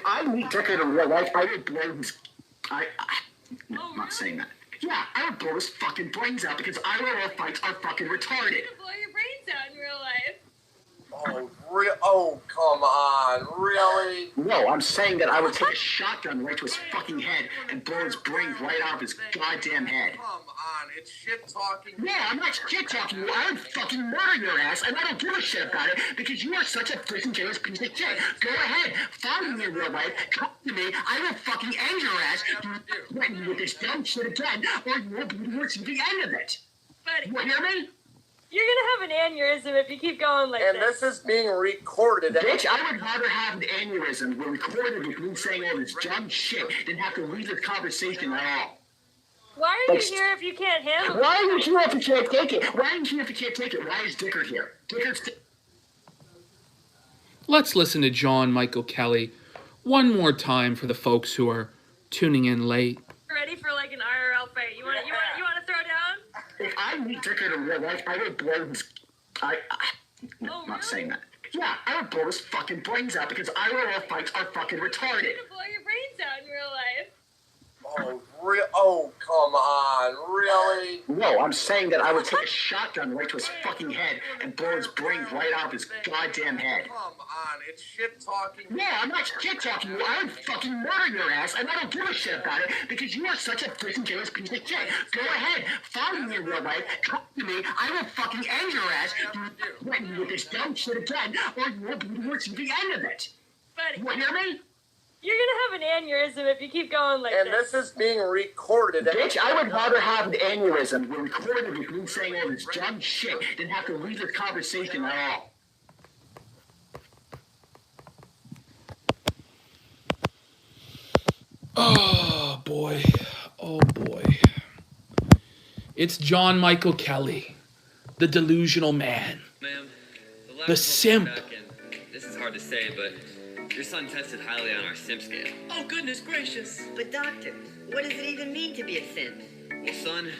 I meet Dickard in real life, I would blow his... No, I'm not saying that. Yeah, I would blow his fucking brains out because IRL fights are fucking retarded. You could blow your brains out in real life. Oh, come on, really? No, I'm saying that I would take a shotgun right to his fucking head and blow his brains right out of his goddamn head. Come on, it's shit talking. Yeah, I'm not shit talking you. I would fucking murder your ass, and I don't give a shit about it because you are such a disingenuous piece of shit. Go ahead, find me in real life, talk to me. I will fucking end your ass. You threaten me with this dumb shit again, or you will be towards the end of it. Buddy, You hear me? you're gonna have an aneurysm if you keep going like And this. this is being recorded. Bitch, I would rather have an aneurysm where recorded with me saying all this dumb shit than have to leave this conversation at all. Why are you here if you can't handle it? Why are you here if you can't take it? Why are you here if you can't take it? Why is Dickard here? Dickard's... Let's listen to John Michael Kelly one more time for the folks who are tuning in late. Ready for like an IRL fight? You want to throw down? If I meet Dickard in real life, I would blow his... No, I'm not saying that. Yeah, I would blow his fucking brains out because IRL fights are fucking retarded. You could blow your brains out in real life. Oh, come on, really? No, I'm saying that I would take a shotgun right to his fucking head and blow his brains right out of his goddamn head. Come on, it's shit talking. Yeah, I'm not shit talking you. I would fucking murder your ass, and I don't give a shit about it because you are such a disingenuous piece of shit. Go ahead, find me in real life, talk to me. I will fucking end your ass. You threaten me with this dumb shit again, or you will be towards the end of it. Buddy, You hear me? you're gonna have an aneurysm if you keep going like And this. this is being recorded. Bitch, I would rather have an aneurysm where recorded with me saying all this dumb shit than have to leave this conversation at all. Oh boy. Oh boy. It's John Michael Kelly, the delusional man. Ma'am, The simp. This is hard to say, but your son tested highly on our simp scale. Oh, goodness gracious. But doctor, what does it even mean to be a simp? Well, son,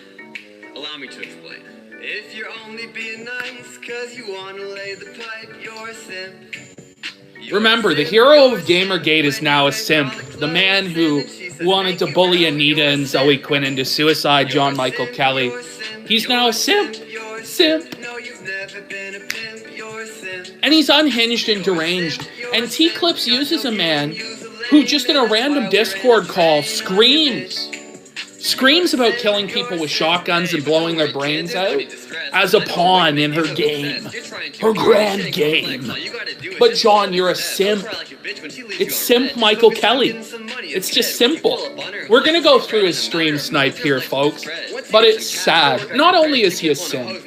allow me to explain. If you're only being nice cause you wanna lay the pipe, you're a simp. Remember, the hero of Gamergate is now a simp. The man who wanted to bully Anita and Zoe Quinn into suicide, John Michael Kelly. He's now a simp. Simp. No, you've never been a pimp, you're a simp. And he's unhinged and deranged. And T-Clips uses a man who just in a random Discord call screams about killing people with shotguns and blowing their brains out as a pawn in her game. Her grand game. But John, you're a simp. It's Simp Michael Kelly. It's just simple. We're gonna go through his stream snipe here, folks. But it's sad. Not only is he a simp,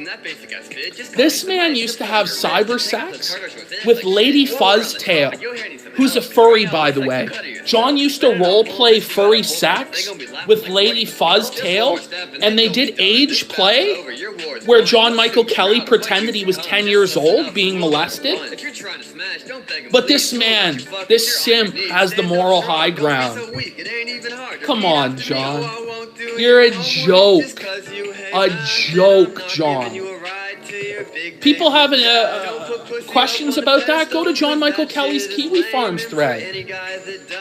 this man used to have cyber sex with Lady Fuzztail, who's a furry, by the way. John used to roleplay furry sex with Lady Fuzztail, and they did age play, where John Michael Kelly pretended he was 10 years old being molested. But this man, this simp, has the moral high ground. Come on, John. You're a joke. A joke, John. People have questions about that? Go to John Michael Kelly's Kiwi Farms thread.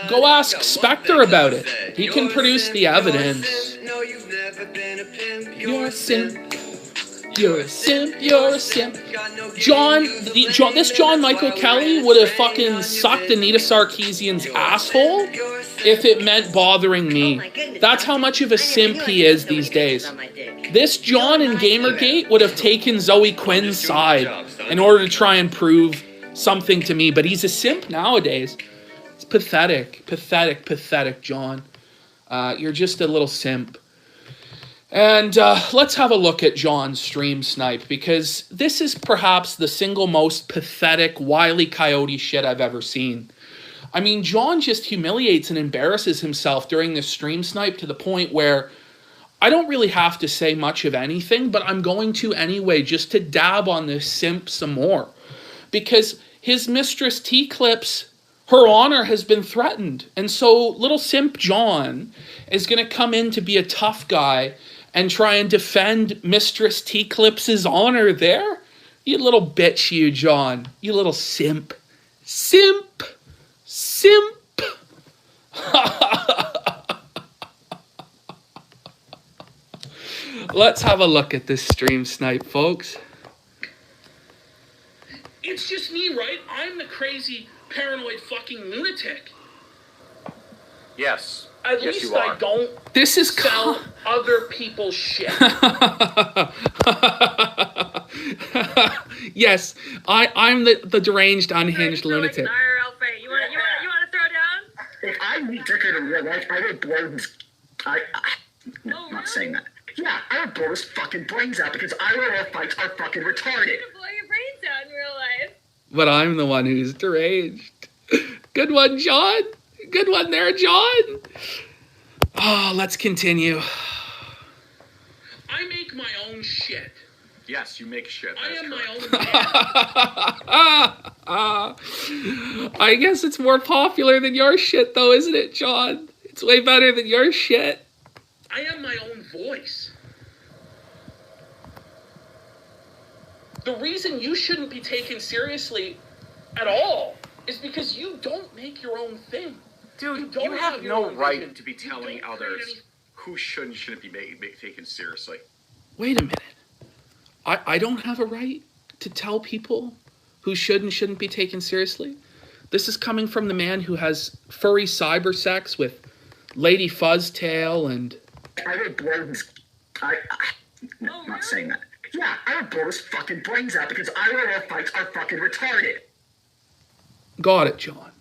Go ask Spectre about it. He can produce the evidence. You're a simp. You're a simp. You're a simp. This John Michael Kelly would have fucking sucked Anita Sarkeesian's asshole if it meant bothering me. That's how much of a simp he is these days. This John in Gamergate would have taken Zoe Quinn's side in order to try and prove something to me, but he's a simp nowadays. It's pathetic, pathetic, pathetic, John. You're just a little simp. And let's have a look at John's stream snipe, because this is perhaps the single most pathetic Wile E. Coyote shit I've ever seen. I mean, John just humiliates and embarrasses himself during this stream snipe to the point where I don't really have to say much of anything, but I'm going to anyway just to dab on this simp some more. Because his mistress T-Clips, her honor has been threatened. And so little simp John is going to come in to be a tough guy and try and defend Mistress T-Clips' honor there? You little bitch, you, John. You little simp. Simp. Simp. Let's have a look at this stream snipe, folks. It's just me, right? I'm the crazy, paranoid fucking lunatic. Yes. At Yes, least you are. I don't sell other people's shit. Yes, I'm the deranged, unhinged lunatic. Like, Alfie, you want to throw down? If I meet Dickard in real life, I would blow his... No, Oh, I'm not really? saying that. Yeah, I would blow his fucking brains out because IRL fights are fucking retarded. You can blow your brains out in real life. But I'm the one who's deranged. Good one, John. Good one there, John. Oh, let's continue. I make my own shit. Yes, you make shit. I am my own man. I guess it's more popular than your shit, though, isn't it, John? It's way better than your shit. I am my own voice. The reason you shouldn't be taken seriously at all is because you don't make your own thing. Dude, don't you have have your no own right vision. to be You telling don't create others any- who shouldn't be taken seriously. Wait a minute. I don't have a right to tell people who should and shouldn't be taken seriously. This is coming from the man who has furry cyber sex with Lady Fuzztail and... I would blow his... No, I'm not saying that. Yeah, I would blow his fucking brains out because IRL fights are fucking retarded. Got it, John.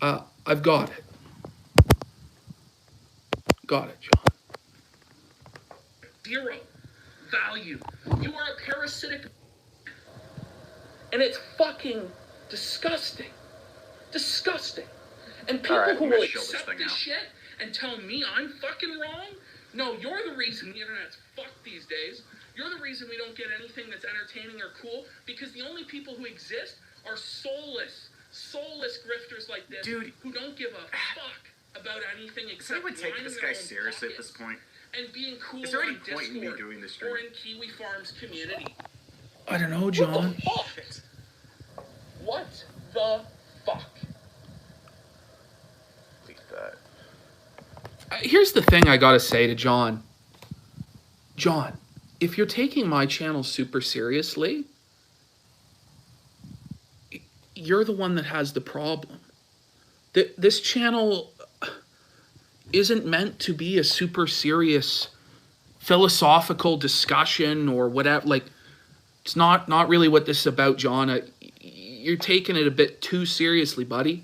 I've got it. Got it, John. Zero value. You are a parasitic... And it's fucking disgusting. Disgusting. And people Alright, who I'm will gonna chill this accept thing this out. shit and tell me I'm fucking wrong? No, you're the reason the internet's fucked these days. You're the reason we don't get anything that's entertaining or cool, because the only people who exist are soulless grifters like this, Dude. who don't give a fuck about anything Does except anyone take lining this their guy own seriously at pockets this point? and being cool Is there any on point in me Discord doing this or stream? in Kiwi Farm's community? I don't know, John. What the fuck? Delete that. Here's the thing I gotta say to John. John, if you're taking my channel super seriously, you're the one that has the problem. This channel isn't meant to be a super serious philosophical discussion or whatever. Like, it's not really what this is about, John. You're taking it a bit too seriously, buddy.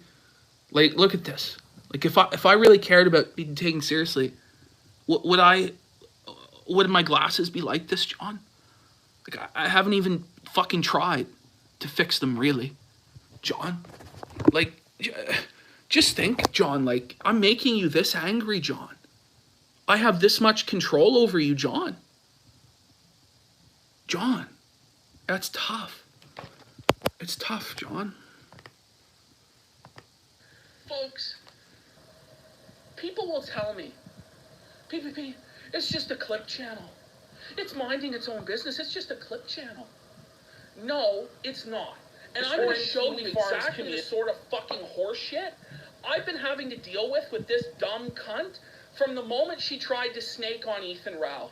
Like, look at this. Like, if I really cared about being taken seriously, would my glasses be like this, John? Like, I haven't even fucking tried to fix them, really, John. Like, just think, John, like, I'm making you this angry, John. I have this much control over you, John. John, that's tough. It's tough, John. Folks, people will tell me, PPP, it's just a clip channel. It's minding its own business. It's just a clip channel. No, it's not. And I'm going to show you exactly the sort of fucking horseshit I've been having to deal with this dumb cunt from the moment she tried to snake on Ethan Ralph.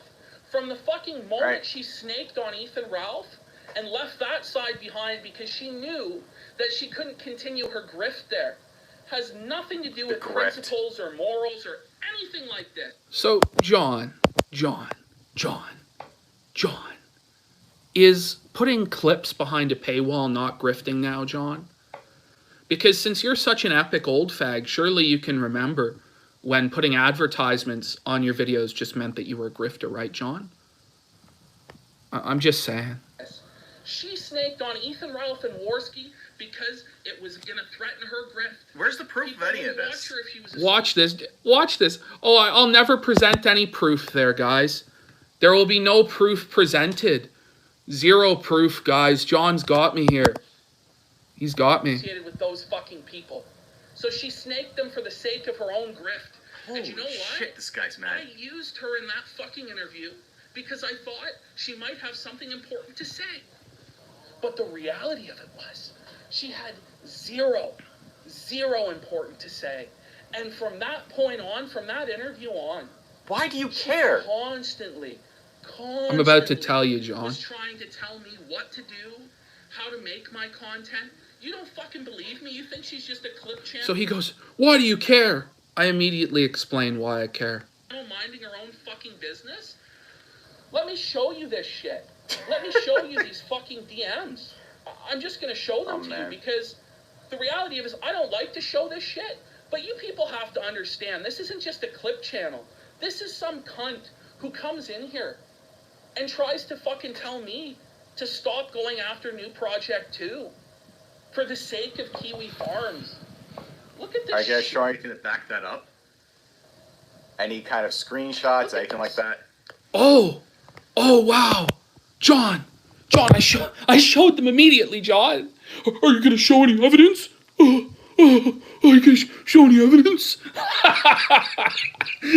From the fucking moment she snaked on Ethan Ralph and left that side behind because she knew that she couldn't continue her grift there. Has nothing to do with principles or morals or anything like that. So, John, is putting clips behind a paywall not grifting now, John? Because since you're such an epic old fag, surely you can remember when putting advertisements on your videos just meant that you were a grifter, right, John? I'm just saying. She snaked on Ethan Ralph and Worski because it was going to threaten her grift. Where's the proof of any of this? Watch this. Oh, I'll never present any proof there, guys. There will be no proof presented. Zero proof, guys. John's got me here. He's got me. With those fucking people. So she snaked them for the sake of her own grift. Holy and you know what? shit, this guy's mad. I used her in that fucking interview because I thought she might have something important to say. But the reality of it was, she had zero important to say. And from that point on, from that interview on, Why do you care? constantly I'm about to tell you, John. was trying to tell me what to do, how to make my content. You don't fucking believe me? You think she's just a clip channel? So he goes, why do you care? I immediately explain why I care. Minding her own fucking business? Let me show you this shit. Let me show you these fucking DMs. I'm just gonna show them to you because the reality of it is I don't like to show this shit, but you people have to understand this isn't just a clip channel. This is some cunt who comes in here and tries to fucking tell me to stop going after New Project 2 for the sake of Kiwi Farms. Look at this Are you guys shit. sure anything to back that up? Any kind of screenshots, anything like that? Oh, wow. John, I showed them immediately, John. Are you going to show any evidence? Are you going to show any evidence?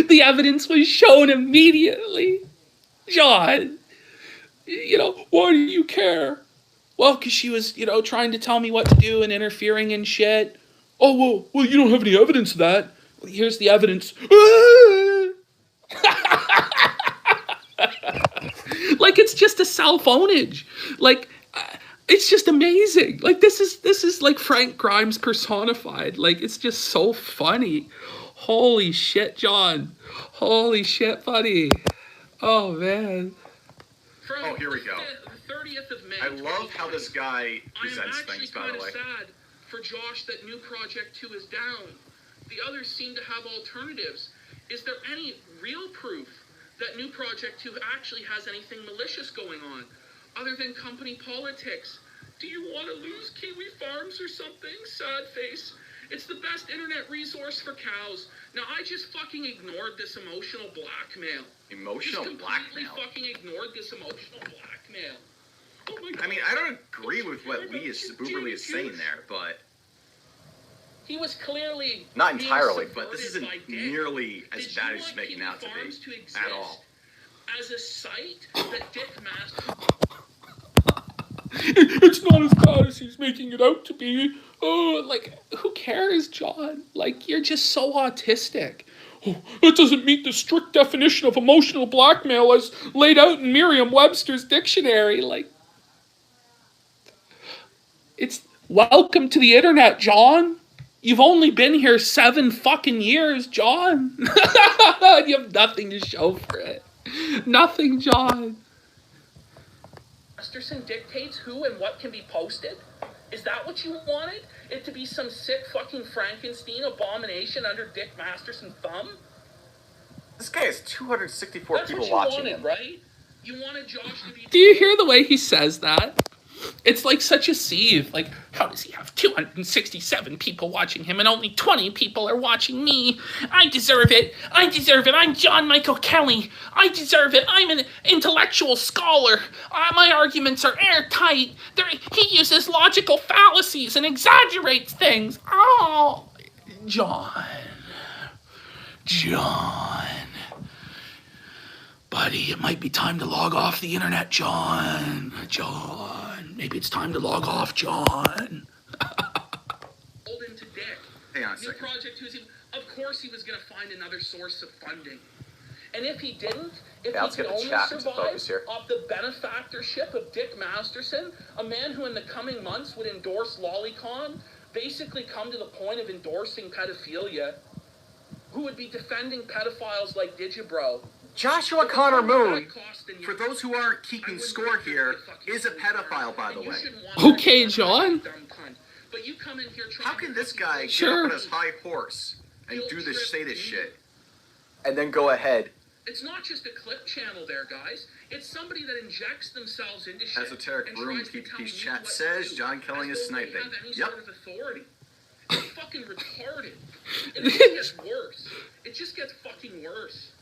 The evidence was shown immediately. John, why do you care? Well, because she was, trying to tell me what to do and interfering and shit. Oh, well, you don't have any evidence of that. Well, here's the evidence. Like, it's just a self-ownage. Like, it's just amazing. Like, this is like Frank Grimes personified. Like, it's just so funny. Holy shit, John. Holy shit, buddy. Oh, man. Oh, here we go. The 30th of May. I love how this guy presents I'm things, by the way. sad for Josh that New Project 2 is down. The others seem to have alternatives. Is there any real proof that New Project 2 actually has anything malicious going on, other than company politics? Do you want to lose Kiwi Farms or something? Sad face. It's the best internet resource for cows. Now, I just fucking ignored this emotional blackmail. Emotional blackmail? Just completely fucking ignored this emotional blackmail. Oh my God. I mean, I don't agree with what Lee is saying there, but... He was clearly not entirely, being but this isn't subverted by nearly Dick. as Did bad you as it's want making Kiwi out to Farms be. exist At all. as a site that Dick Master... It's not as bad as he's making it out to be. Oh, like, who cares, John? Like, you're just so autistic. Oh, it doesn't meet the strict definition of emotional blackmail as laid out in Merriam-Webster's dictionary. Like, it's welcome to the internet, John. You've only been here 7 fucking years, John. You have nothing to show for it. Nothing, John. Masterson dictates who and what can be posted? Is that what you wanted? It to be some sick fucking Frankenstein abomination under Dick Masterson's thumb? This guy has 264 That's people what you watching wanted, him. right? You wanted Josh to be... Do you hear the way he says that? It's like such a sieve. Like, how does he have 267 people watching him and only 20 people are watching me? I deserve it. I deserve it. I'm John Michael Kelly. I deserve it. I'm an intellectual scholar. My arguments are airtight. He uses logical fallacies and exaggerates things. Oh, John. Buddy, it might be time to log off the internet, John. Maybe it's time to log off, John. Hold into Dick. Hang on a New second. Project 2, of course he was going to find another source of funding. And if he didn't, if Yeah, let's he get could the only chat into survive focus here. off the benefactorship of Dick Masterson, a man who in the coming months would endorse Lolicon, basically come to the point of endorsing pedophilia, who would be defending pedophiles like Digibro. Joshua Connor Moon, for those who aren't keeping score here, is a pedophile, by the way. Okay, John. But you come in here How can this guy Sure. get up on his high horse and say this shit, and then go ahead? It's not just a clip channel there, guys. It's somebody that injects themselves into shit. Esoteric and Broom tries to tell PP's me chat what to says do, John Kelly as is though they sniping. have any Yep. sort of authority. It's fucking retarded. And it just gets worse. It just gets fucking worse.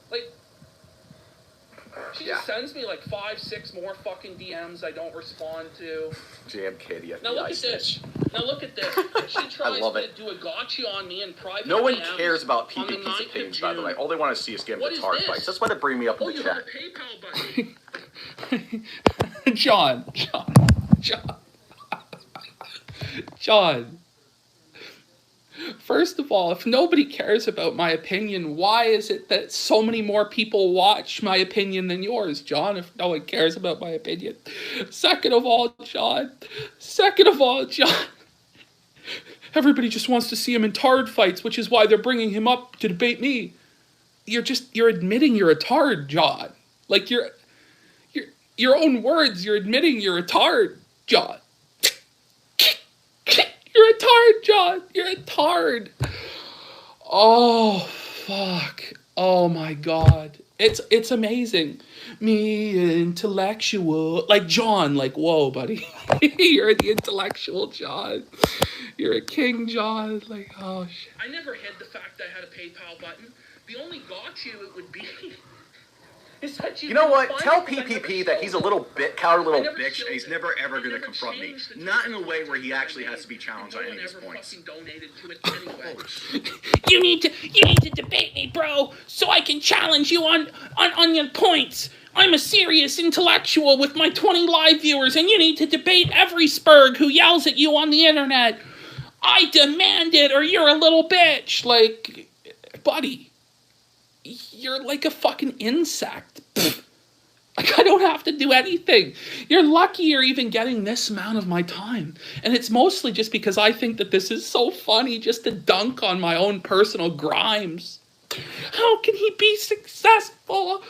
Like, she just sends me like 5, 6 more fucking DMs I don't respond to. JMK, the FBI Now look at snitch. this. Now look at this. She tries love to it. do a gotcha on me in private. No one DMs cares about on the PPP's 9th of opinions, by the June. way. All they want to see is game What is guitar this? fights. That's why they bring me up in Oh, the you have chat. a PayPal button. John. First of all, if nobody cares about my opinion, why is it that so many more people watch my opinion than yours, John, if no one cares about my opinion? Second of all, John, everybody just wants to see him in tard fights, which is why they're bringing him up to debate me. You're admitting you're a tard, John. Like, your own words, you're admitting you're a tard, John. You're a tard, John. You're a tard. Oh, fuck. Oh, my God. It's amazing. Me, intellectual. Like, John, like, whoa, buddy. You're the intellectual, John. You're a king, John. Like, oh, shit. I never hid the fact I had a PayPal button. The only got you it would be is that You know what? Tell PPP that he's a little coward little bitch, and he's never ever going to confront me. Not in a way where he actually has to be challenged on any of his points. You need to debate me, bro, so I can challenge you on your points. I'm a serious intellectual with my 20 live viewers, and you need to debate every spurg who yells at you on the internet. I demand it, or you're a little bitch. Like, buddy, you're like a fucking insect. Like, I don't have to do anything. You're lucky you're even getting this amount of my time. And it's mostly just because I think that this is so funny just to dunk on my own personal grimes. How can he be successful?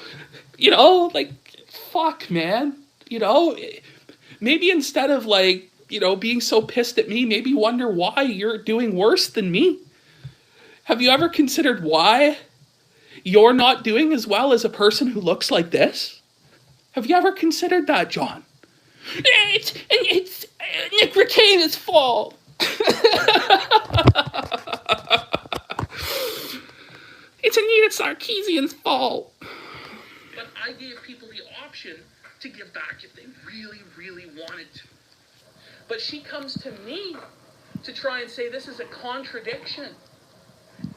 You know, like, fuck, man. You know, maybe instead of, like, you know, being so pissed at me, maybe wonder why you're doing worse than me. Have you ever considered why you're not doing as well as a person who looks like this? Have you ever considered that, John? It's Nick Ricana's fault. It's Anita Sarkeesian's fault. But I gave people the option to give back if they really, really wanted to. But she comes to me to try and say this is a contradiction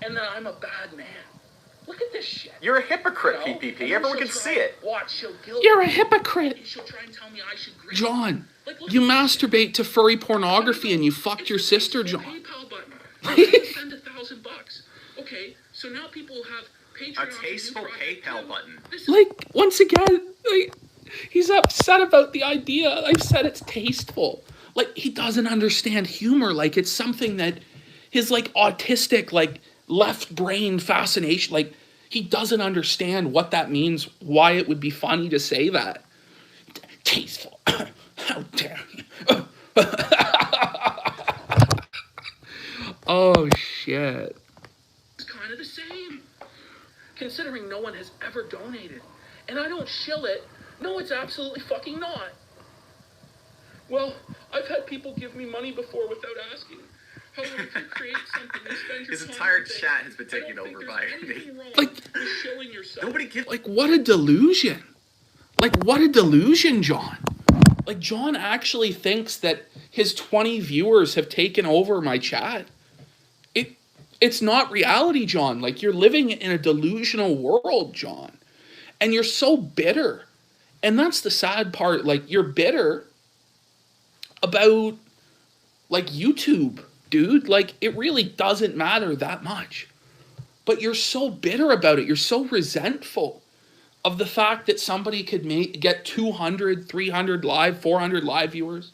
and that I'm a bad man. Look at this shit. You're a hypocrite, PPP. Everyone can see it. You're a hypocrite. She'll try and tell me I should grade. John, you masturbate to furry pornography and you fucked your sister, John. PayPal button. Send $1,000. Okay, so now people have Patreon. A tasteful PayPal button. Like, once again, like, he's upset about the idea. I've said it's tasteful. Like, he doesn't understand humor. Like, it's something that his, like, autistic, like, left brain fascination, like, he doesn't understand what that means, why it would be funny to say that. Tasteful. How dare you. Oh, shit. It's kind of the same. Considering no one has ever donated. And I don't shill it. No, it's absolutely fucking not. Well, I've had people give me money before without asking. However, if you create something and spend your His time entire with it, chat has been I don't taken think over there's by anything wrong Like, with shilling yourself. nobody gives. Like, what a delusion. Like, what a delusion, John. Like, John actually thinks that his 20 viewers have taken over my chat. It's not reality, John. Like, you're living in a delusional world, John. And you're so bitter. And that's the sad part. Like, you're bitter about, like, YouTube, dude. Like, it really doesn't matter that much. But you're so bitter about it. You're so resentful of the fact that somebody could get 200, 300 live, 400 live viewers,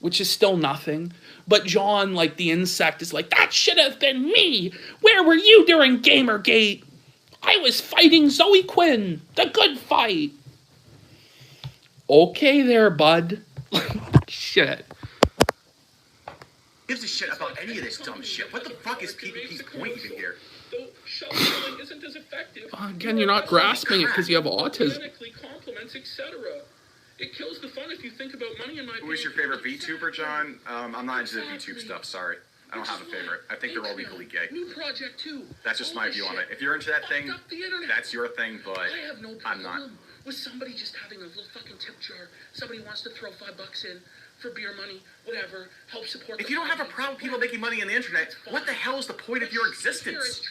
which is still nothing. But John, like the insect, is like, that should have been me. Where were you during Gamergate? I was fighting Zoe Quinn. The good fight. Okay there, bud. Shit. Gives a shit about any of this dumb shit. What the fuck is PPP's point even here? Though shell-killing isn't as effective. Again, you're not grasping it because you have autism. Compliments, etc. It kills the fun if you think about money in my Who is your favorite VTuber, John? I'm not into the VTube stuff, sorry. I don't have a favorite. I think they're all equally gay. New project too. That's just my view on it. If you're into that thing, that's your thing, but I have no I'm not. problem with somebody just having a little fucking tip jar. Somebody wants to throw $5 in for beer money, whatever, help support. If you don't have a problem with people making money on the internet, what the hell is the point of your existence?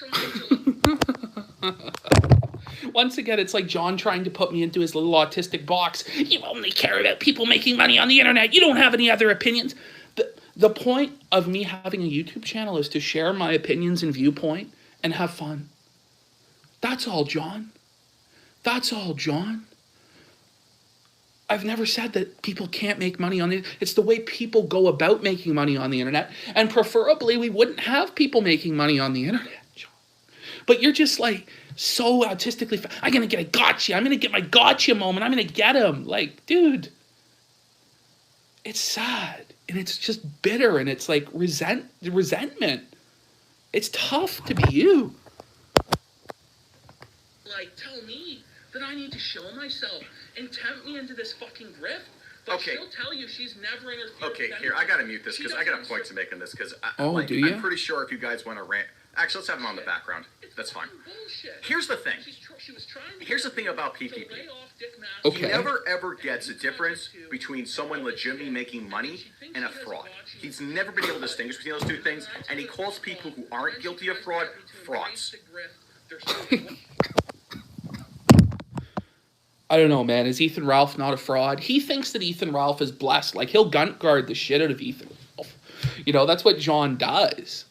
Once again, it's like John trying to put me into his little autistic box. You only care about people making money on the internet. You don't have any other opinions. The point of me having a YouTube channel is to share my opinions and viewpoint and have fun. That's all, John. That's all, John. I've never said that people can't make money on it. It's the way people go about making money on the internet. And preferably, we wouldn't have people making money on the internet, John. But you're just like so autistically, I'm going to get a gotcha. I'm going to get my gotcha moment. I'm going to get him. Like, dude, it's sad. And it's just bitter. And it's like resentment. It's tough to be you. Like, tell me that I need to show myself and tempt me into this fucking grift. But Okay. she'll tell you she's never interfered. Okay, here, I gotta mute this because I got a point to make in this because do you? I'm pretty sure if you guys want to rant, actually, let's have him on the background. That's fine. Bullshit. Here's the thing. She was trying to Here's the thing about PPP. lay off Dick Master. He never ever gets a difference between someone legitimately making money and a fraud. He's never been able to distinguish between those two things, and he calls people who aren't guilty of fraud frauds. I don't know, man. Is Ethan Ralph not a fraud? He thinks that Ethan Ralph is blessed. Like, he'll gun guard the shit out of Ethan Ralph. You know, that's what John does.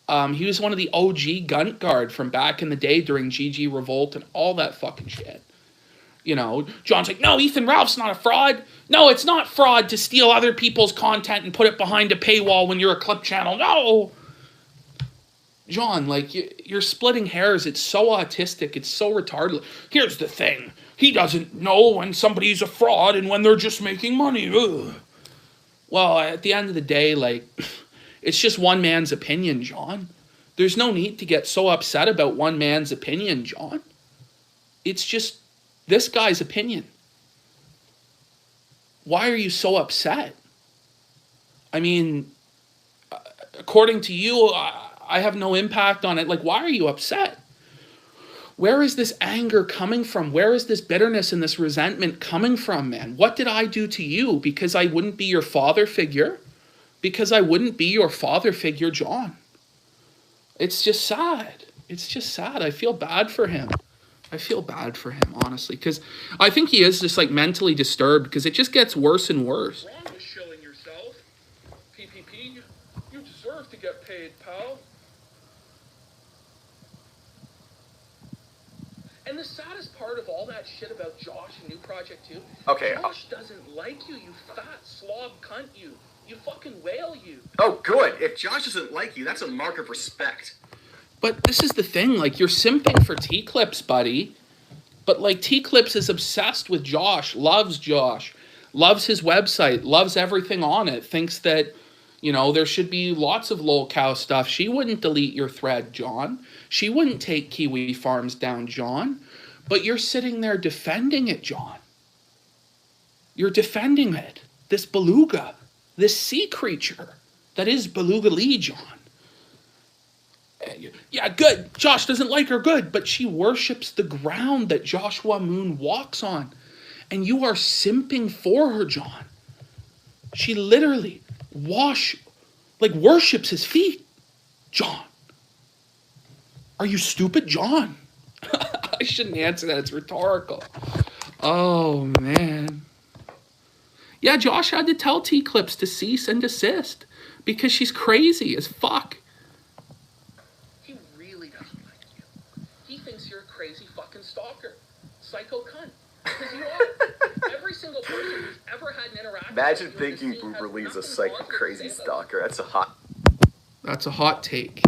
He was one of the OG gun guard from back in the day during GG Revolt and all that fucking shit. You know, John's like, no, Ethan Ralph's not a fraud. No, it's not fraud to steal other people's content and put it behind a paywall when you're a clip channel. No! John, like, you're splitting hairs. It's so autistic. It's so retarded. Here's the thing. He doesn't know when somebody's a fraud and when they're just making money. Ugh. Well, at the end of the day, like, it's just one man's opinion, John. There's no need to get so upset about one man's opinion, John. It's just this guy's opinion. Why are you so upset? I mean, according to you, I have no impact on it. Like, why are you upset? Where is this anger coming from? Where is this bitterness and this resentment coming from, man? What did I do to you? Because I wouldn't be your father figure? Because I wouldn't be your father figure, John. It's just sad. It's just sad. I feel bad for him. I feel bad for him, honestly, because I think he is just like mentally disturbed because it just gets worse and worse. Wrong with shilling yourself. PPP, you deserve to get paid, pal. And the saddest part of all that shit about Josh and New Project 2, Okay. Josh doesn't like you, you fat slob cunt, you fucking whale, you. Oh, good. If Josh doesn't like you, that's a mark of respect. But this is the thing, like, you're simping for T-Clips, buddy. But, like, T-Clips is obsessed with Josh, loves his website, loves everything on it, thinks that, you know, there should be lots of lolcow stuff. She wouldn't delete your thread, John. She wouldn't take Kiwi Farms down, John. But you're sitting there defending it, John. You're defending it. This beluga, this sea creature that is Beluga Lee, John. Yeah, good. Josh doesn't like her, good. But she worships the ground that Joshua Moon walks on. And you are simping for her, John. She literally worships his feet, John. Are you stupid, John? I shouldn't answer that. It's rhetorical. Oh, man. Yeah, Josh had to tell T-Clips to cease and desist because she's crazy as fuck. He really doesn't like you. He thinks you're a crazy fucking stalker. Psycho cunt. Because you are. Every single person who's ever had an interaction... Imagine thinking Boober Lee's a psycho crazy stalker. That's a hot take.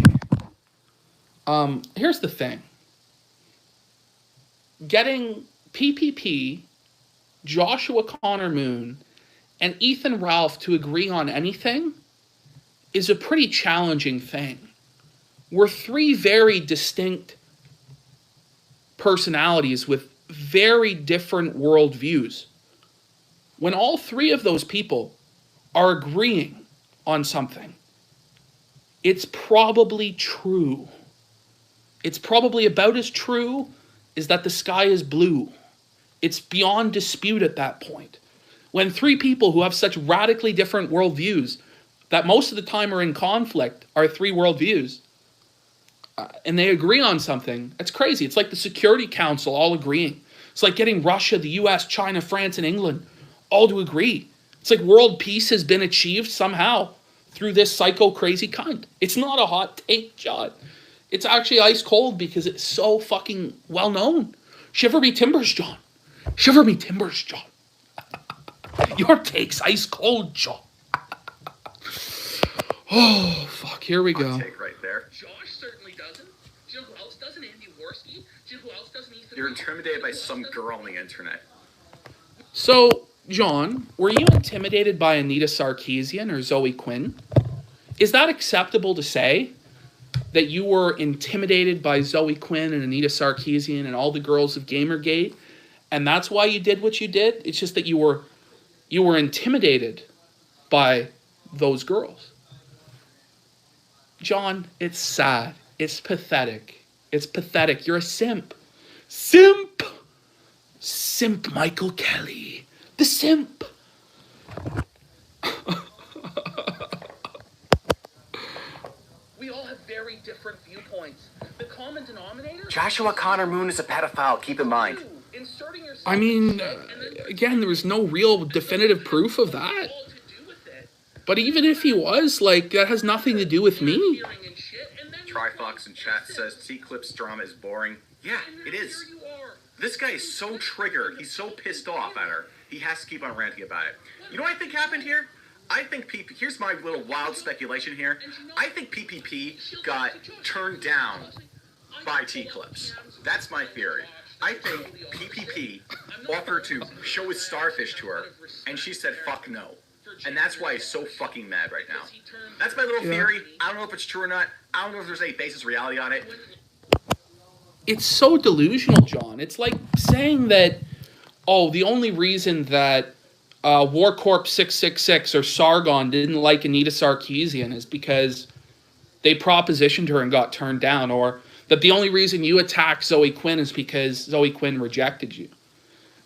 Here's the thing. Getting PPP, Joshua Connor Moon, and Ethan Ralph to agree on anything is a pretty challenging thing. We're three very distinct personalities with very different worldviews. When all three of those people are agreeing on something, it's probably true. It's probably about as true as that the sky is blue. It's beyond dispute at that point. When three people who have such radically different worldviews that most of the time are in conflict are three worldviews, and they agree on something, it's crazy. It's like the Security Council all agreeing. It's like getting Russia, the US, China, France, and England all to agree. It's like world peace has been achieved somehow through this psycho crazy cunt. It's not a hot take, John. It's actually ice cold because it's so fucking well known. Shiver me timbers, John. Shiver me timbers, John. Your take's ice cold, John. Oh, fuck. Here we go. Hot take right there. Josh certainly doesn't. Do you know who else doesn't? Andy Worski. Do you know who else doesn't? Ethan You're intimidated by some girl on the internet. So, John, were you intimidated by Anita Sarkeesian or Zoe Quinn? Is that acceptable to say? That you were intimidated by Zoe Quinn and Anita Sarkeesian and all the girls of Gamergate, and that's why you did what you did? It's just that you were intimidated by those girls. John, it's sad. It's pathetic. It's pathetic. You're a simp. Simp! Simp Michael Kelly. The simp. We all have very different viewpoints. The common denominator... Joshua Connor Moon is a pedophile, keep in mind. Inserting yourself I mean, in shit and then again, there was no real definitive proof of that. all to do with it. But even if he was, like, that has nothing to do with me. Hearing and shit, and then Trifox in chat says T-Clip's drama is boring. Yeah, it is. here you are. This guy is so triggered. He's so pissed off at her. He has to keep on ranting about it. You know what I think happened here? I think here's my little wild speculation here. I think PPP got turned down by T-Clips. That's my theory. I think PPP offered to show his starfish to her, and she said, fuck no. And that's why he's so fucking mad right now. That's my little theory. I don't know if it's true or not. I don't know if there's any basis reality on it. It's so delusional, John. It's like saying that, oh, the only reason that War Corp 666 or Sargon didn't like Anita Sarkeesian is because they propositioned her and got turned down, or that the only reason you attacked Zoe Quinn is because Zoe Quinn rejected you.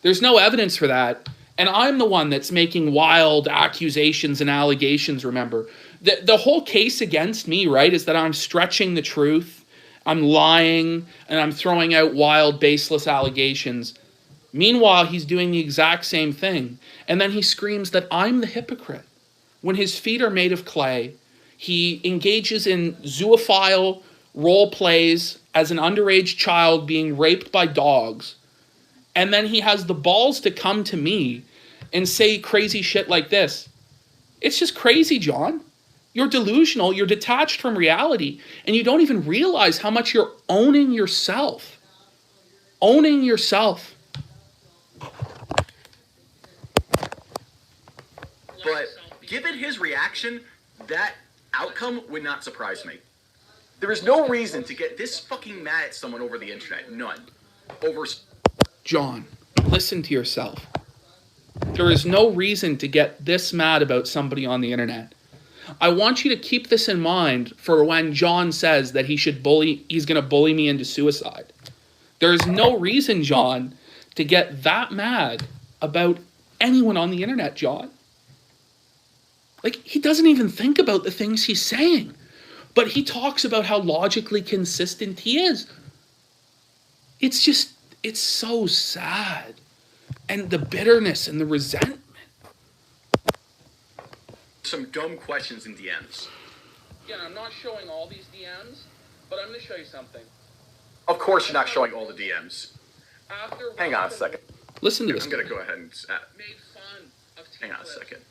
There's no evidence for that, and I'm the one that's making wild accusations and allegations, remember. The whole case against me, right, is that I'm stretching the truth, I'm lying, and I'm throwing out wild, baseless allegations. Meanwhile, he's doing the exact same thing. And then he screams that I'm the hypocrite. When his feet are made of clay, he engages in zoophile role plays as an underage child being raped by dogs. And then he has the balls to come to me and say crazy shit like this. It's just crazy, John. You're delusional, you're detached from reality, and you don't even realize how much you're owning yourself. Owning yourself. But given his reaction, that outcome would not surprise me. There is no reason to get this fucking mad at someone over the internet. None. Over... John, listen to yourself. There is no reason to get this mad about somebody on the internet. I want you to keep this in mind for when John says that he's going to bully me into suicide. There is no reason, John, to get that mad about anyone on the internet, John. Like, he doesn't even think about the things he's saying, but he talks about how logically consistent he is. It's so sad. And the bitterness and the resentment. Some dumb questions in DMs. Again, I'm not showing all these DMs, but I'm going to show you something. Of course you're not showing all the DMs. After Hang on a second. Listen to this. I'm going to go ahead and... made fun of hang on a T-Clips, second.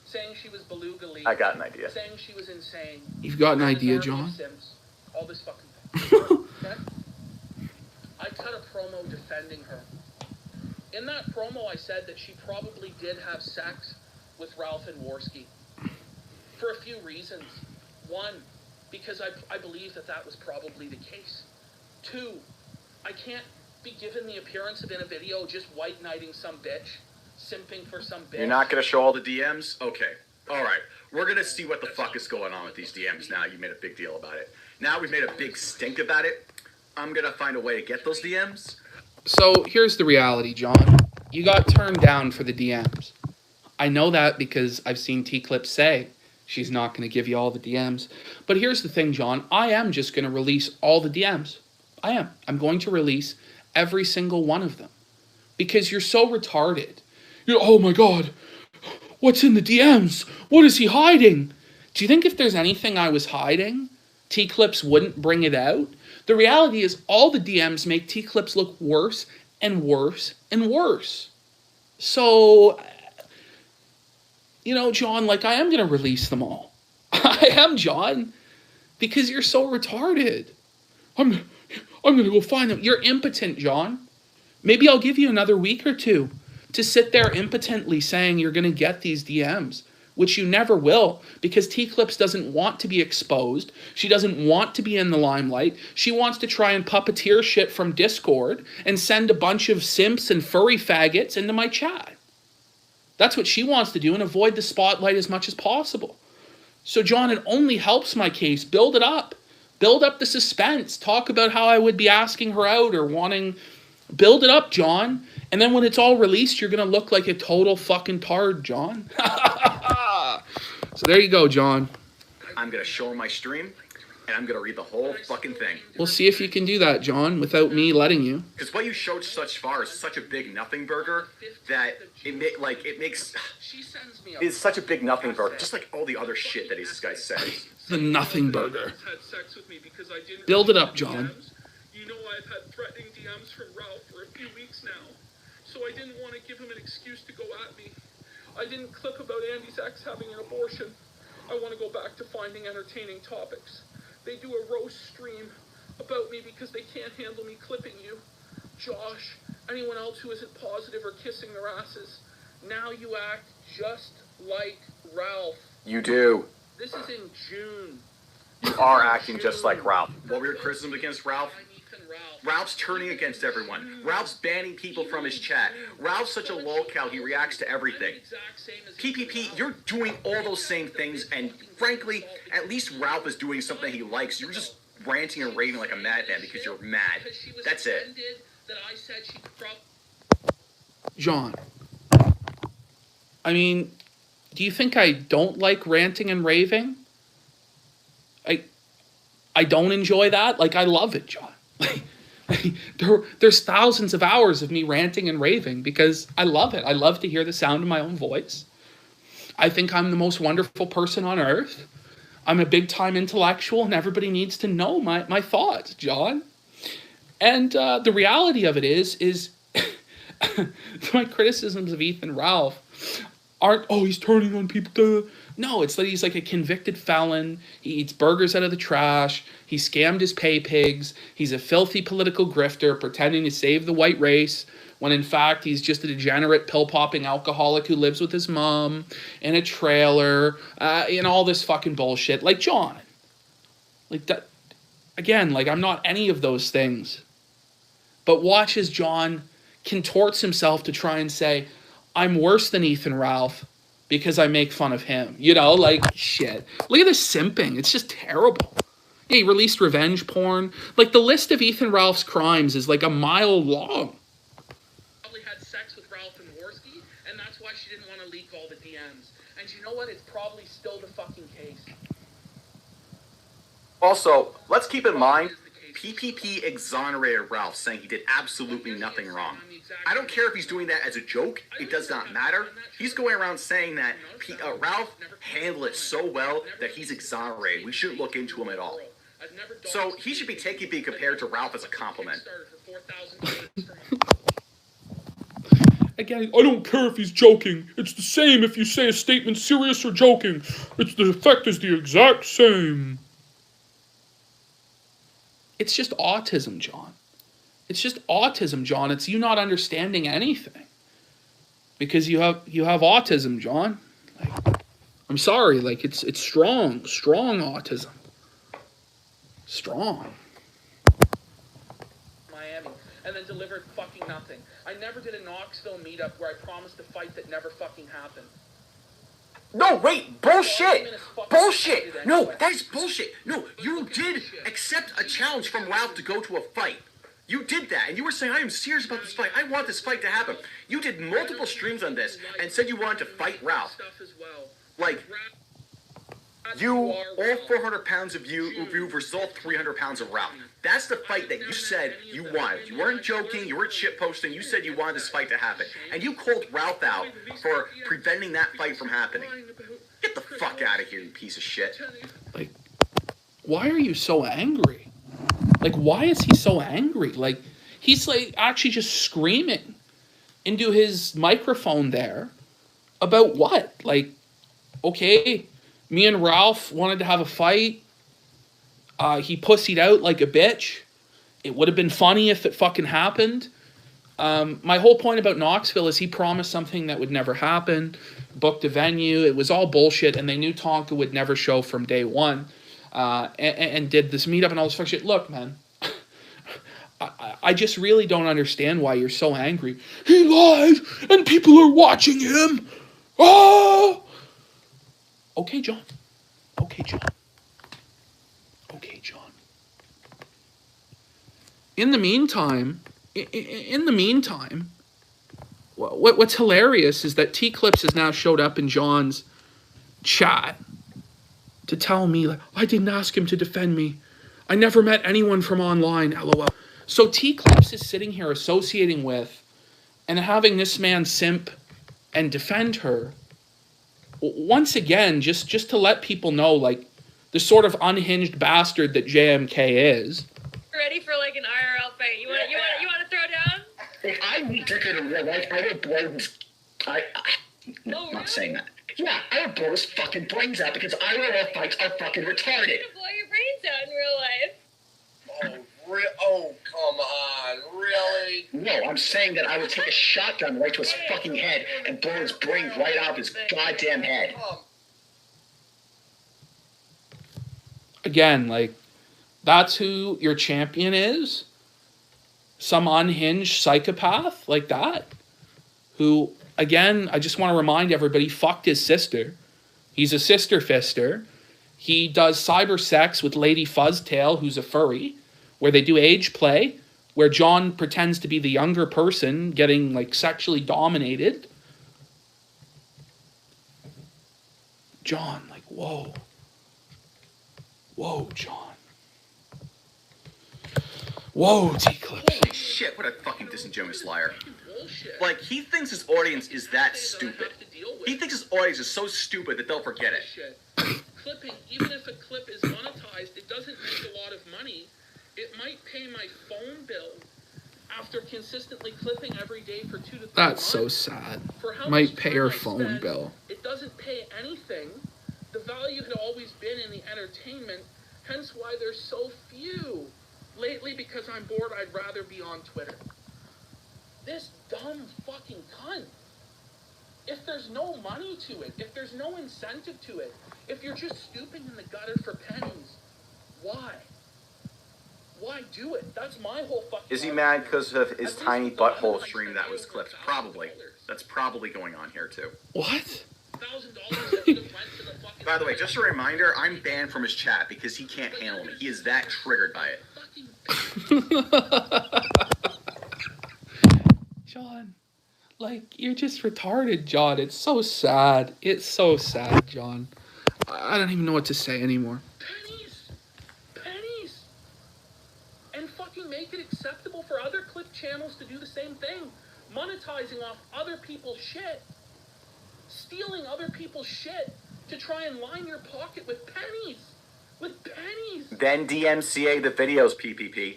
saying she was beluga league, I got an idea. saying she was insane. You've got an There's idea, army of John? Simps, all this fucking thing. Okay? I cut a promo defending her. In that promo, I said that she probably did have sex with Ralph and Worski. For a few reasons. One, because I believe that was probably the case. Two, I can't be given the appearance of in a video just white knighting some bitch, simping for some bitch. You're not going to show all the DMs? Okay. All right. We're going to see what the fuck is going on with these DMs now. You made a big deal about it. Now we've made a big stink about it. I'm going to find a way to get those DMs. So here's the reality, John. You got turned down for the DMs. I know that because I've seen T-Clips say she's not going to give you all the DMs. But here's the thing, John. I am just going to release all the DMs. I am. I'm going to release every single one of them. Because you're so retarded. Oh my God. What's in the DMs? What is he hiding? Do you think if there's anything I was hiding, T-Clips wouldn't bring it out? The reality is all the DMs make T-Clips look worse and worse and worse. So, you know, John, like, I am going to release them all. I am, John, because you're so retarded. I'm going to go find them. You're impotent, John. Maybe I'll give you another week or two to sit there impotently saying you're going to get these DMs, which you never will, because T-Clips doesn't want to be exposed. She doesn't want to be in the limelight. She wants to try and puppeteer shit from Discord and send a bunch of simps and furry faggots into my chat. That's what she wants to do, and avoid the spotlight as much as possible. So, John, it only helps my case. Build it up. Build up the suspense. Talk about how I would be asking her out or wanting... Build it up, John. And then when it's all released, you're going to look like a total fucking tard, John. So there you go, John. I'm going to show her my stream, and I'm going to read the whole fucking thing. We'll see if you can do that, John, without me letting you. Because what you showed such far is such a big nothing burger that it's such a big nothing burger, just like all the other shit that this guy says. The nothing burger. Build it up, John. You know I've had threatening DMs from Ralph for a few weeks now, so I didn't want to give him an excuse to go at me. I didn't clip about Andy's ex having an abortion. I want to go back to finding entertaining topics. They do a roast stream about me because they can't handle me clipping you. Josh, anyone else who isn't positive or kissing their asses. Now you act just like Ralph. You do. This is in June. You are acting just like Ralph. What were your criticisms against Ralph? Ralph's turning against everyone. Ralph's banning people from his chat. Ralph's such a lolcow, he reacts to everything. PPP, you're doing all those same things, and frankly, at least Ralph is doing something he likes. You're just ranting and raving like a madman because you're mad. That's it. John, I mean, do you think I don't like ranting and raving? I don't enjoy that. Like, I love it, John. There's thousands of hours of me ranting and raving because I love it. I love to hear the sound of my own voice. I think I'm the most wonderful person on earth. I'm a big-time intellectual, and everybody needs to know my thoughts, John. And the reality of it is my criticisms of Ethan Ralph aren't, oh, he's turning on people. No, it's that he's like a convicted felon. He eats burgers out of the trash. He scammed his pay pigs. He's a filthy political grifter pretending to save the white race when in fact he's just a degenerate pill-popping alcoholic who lives with his mom in a trailer and all this fucking bullshit. Like, John. Like, that. Again, like, I'm not any of those things. But watch as John contorts himself to try and say, I'm worse than Ethan Ralph because I make fun of him. You know, like, shit. Look at this simping. It's just terrible. Yeah, he released revenge porn. Like, the list of Ethan Ralph's crimes is like a mile long. Probably had sex with Ralph and Worski, and that's why she didn't want to leak all the DMs. And you know what? It's probably still the fucking case. Also, let's keep in mind, PPP exonerated Ralph, saying he did absolutely nothing wrong. I don't care if he's doing that as a joke. It does not matter. He's going around saying that Ralph handled it so well that he's exonerated. We shouldn't look into him at all. So he should being compared to Ralph as a compliment. Again, I don't care if he's joking. It's the same if you say a statement serious or joking. The effect is the exact same. It's just autism, John. It's just autism, John. It's you not understanding anything. Because you have autism, John. Like, I'm sorry, like it's strong autism. Strong. Miami, and then delivered fucking nothing. I never did a Knoxville meetup where I promised a fight that never fucking happened. No, wait, bullshit! Bullshit! No, that is bullshit! No, you did accept a challenge from Ralph to go to a fight. You did that, and you were saying, I am serious about this fight. I want this fight to happen. You did multiple streams on this and said you wanted to fight Ralph. Like, all 400 pounds of you versus all 300 pounds of Ralph. That's the fight that you said you wanted. You weren't joking, you weren't shitposting, you said you wanted this fight to happen. And you called Ralph out for preventing that fight from happening. Get the fuck out of here, you piece of shit. Like, why are you so angry? Like, why is he so angry? Like, he's like actually just screaming into his microphone there about what? Like, okay, me and Ralph wanted to have a fight. He pussied out like a bitch. It would have been funny if it fucking happened. My whole point about Knoxville is he promised something that would never happen, booked a venue. It was all bullshit, and they knew Tonka would never show from day one, and did this meetup and all this fuck shit. Look, man, I just really don't understand why you're so angry. He lies, and people are watching him. Oh! Okay, John. Okay, John. Okay, John. In the meantime, what's hilarious is that T-Clips has now showed up in John's chat to tell me, like, I didn't ask him to defend me. I never met anyone from online, LOL. So T-Clips is sitting here associating with and having this man simp and defend her. Once again, just to let people know, like, the sort of unhinged bastard that JMK is. Ready for like an IRL fight? You want to throw down? If I meet Dicker in real life, I would blow his... No, I'm not saying that. Yeah, I would blow his fucking brains out because IRL fights are fucking retarded. You blow your brains out in real life. Oh, come on, really? No, I'm saying that I would take a shotgun right to his fucking head and blow his brains right out of his goddamn head. Again, like, that's who your champion is? Some unhinged psychopath like that? Who, again, I just want to remind everybody, fucked his sister. He's a sister fister. He does cyber sex with Lady Fuzztail, who's a furry, where they do age play, where John pretends to be the younger person getting, like, sexually dominated. John, like, whoa. Whoa, John. Whoa, T-Clips. Holy shit, what a fucking disingenuous liar. Like, he thinks his audience is that stupid. He thinks his audience is so stupid that they'll forget it. Clipping, even if a clip is monetized, it doesn't make a lot of money. It might pay my phone bill after consistently clipping every day for 2 to 3 months. That's so sad. Might pay her phone bill. It doesn't pay anything. The value had always been in the entertainment, hence why there's so few. Lately, because I'm bored, I'd rather be on Twitter. This dumb fucking cunt. If there's no money to it, if there's no incentive to it, if you're just stooping in the gutter for pennies, why? Why do it? That's my whole fucking... Is he mad because of his tiny butthole stream that was clipped? Probably. That's probably going on here, too. What? By the way, just a reminder, I'm banned from his chat because he can't handle me. He is that triggered by it. John, like, you're just retarded, John. It's so sad. It's so sad, John. I don't even know what to say anymore. Pennies. And fucking make it acceptable for other clip channels to do the same thing. Monetizing off other people's shit. Stealing other people's shit to try and line your pocket with pennies. With pennies. Then DMCA the videos, PPP.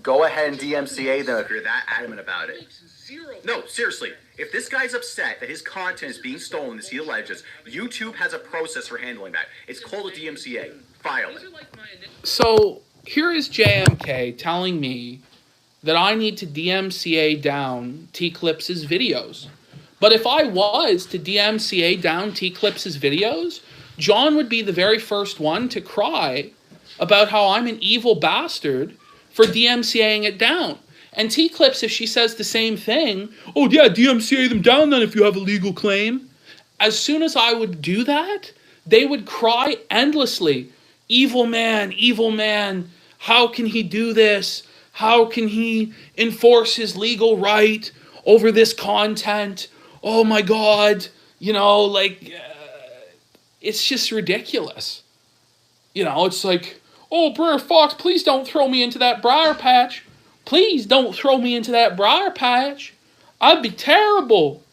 Go ahead and DMCA them if you're that adamant about it. No, seriously. If this guy's upset that his content is being stolen, as he alleges, YouTube has a process for handling that. It's called a DMCA. File it. So, here is JMK telling me that I need to DMCA down T-Clips' videos. But if I was to DMCA down T-Clips' videos, John would be the very first one to cry about how I'm an evil bastard for DMCAing it down. And T-Clips, if she says the same thing, oh yeah, DMCA them down then if you have a legal claim. As soon as I would do that, they would cry endlessly. Evil man, how can he do this? How can he enforce his legal right over this content? Oh my God, you know, like, it's just ridiculous. You know, it's like, oh, Briar Fox, please don't throw me into that briar patch. Please don't throw me into that briar patch. I'd be terrible.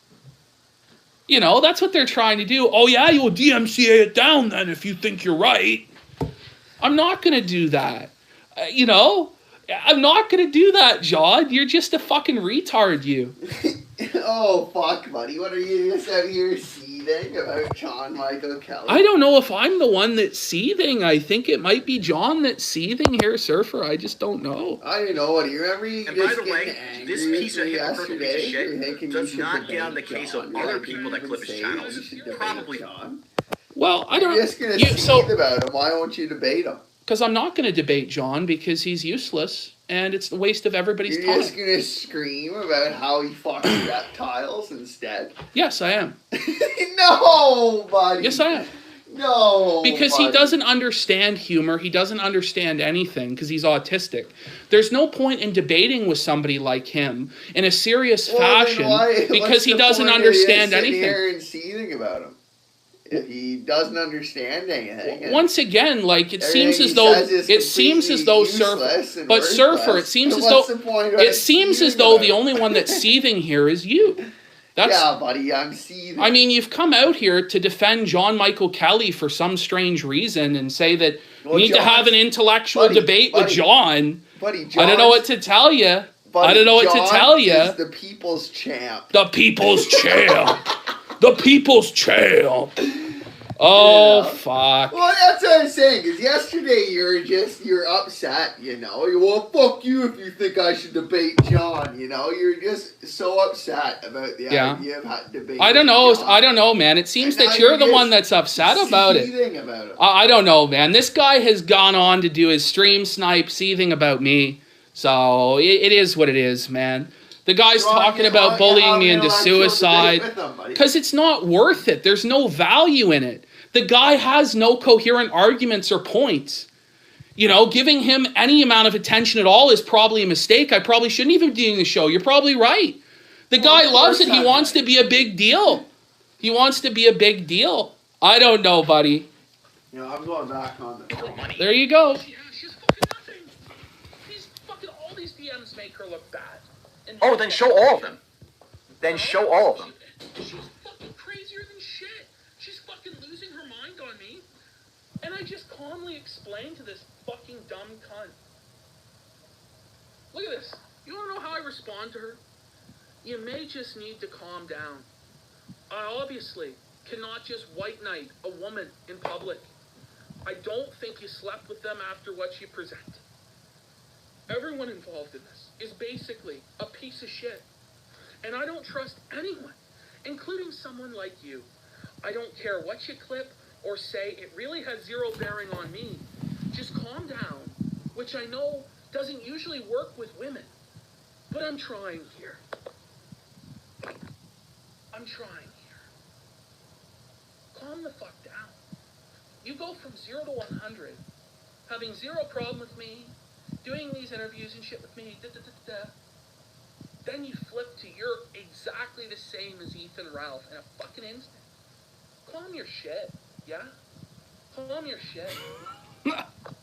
You know, that's what they're trying to do. Oh yeah, you'll DMCA it down then if you think you're right. I'm not going to do that. You know, I'm not going to do that, John. You're just a fucking retard, you. Oh, fuck, buddy. What are you just out here seething about John Michael Kelly? I don't know if I'm the one that's seething. I think it might be John that's seething here, Surfer. I just don't know. I don't know. What do you remember? You And by the way, this piece of hypocritical piece of shit does not get on the case of other people that clip his channels. Probably. Well, I don't... You're just going to seethe about him. Why won't you debate him? Because I'm not going to debate John because he's useless. And it's the waste of everybody's time. You're just going to scream about how he fucks reptiles instead? Yes, I am. No, buddy. Yes, I am. No, because buddy. he doesn't understand humor. He doesn't understand anything because he's autistic. There's no point in debating with somebody like him in a serious fashion because he doesn't understand anything. Here and seething about him. If he doesn't understand anything. Once again, like it seems as though Surfer, but Surfer, it seems as though the only one that's seething here is you. Yeah, buddy, I'm seething. I mean, you've come out here to defend John Michael Kelly for some strange reason and say that we need to have an intellectual debate with John. Buddy, I don't know what to tell you. I don't know what to tell you. Is the people's champ. The people's champ. The people's champ. Oh, fuck. Well, that's what I'm saying, because yesterday you're upset, you know. Well, fuck you if you think I should debate John, you know. You're just so upset about the idea of how to debate I don't know, John. Man. It seems that you're the one that's upset about it. I don't know, man. This guy has gone on to do his stream snipe seething about me. So, it is what it is, man. The guy's talking about bullying me into suicide because it's not worth it. There's no value in it. The guy has no coherent arguments or points. You know, giving him any amount of attention at all is probably a mistake. I probably shouldn't even be doing the show. You're probably right. The guy loves it. He wants to be a big deal. He wants to be a big deal. I don't know, buddy. You know, I'm going back on the money. There you go. She's fucking nothing. These fucking, all these DMs make her look bad. Oh, then show all of them. Then show all of them. She's fucking crazier than shit. She's fucking losing her mind on me. And I just calmly explained to this fucking dumb cunt. Look at this. You wanna know how I respond to her? You may just need to calm down. I obviously cannot just white knight a woman in public. I don't think you slept with them after what you present. Everyone involved in this is basically a piece of shit. And I don't trust anyone, including someone like you. I don't care what you clip or say. It really has zero bearing on me. Just calm down, which I know doesn't usually work with women. But I'm trying here. I'm trying here. Calm the fuck down. You go from 0 to 100, having zero problem with me, doing these interviews and shit with me, then you flip to you're exactly the same as Ethan Ralph in a fucking instant. Calm your shit, yeah? Calm your shit.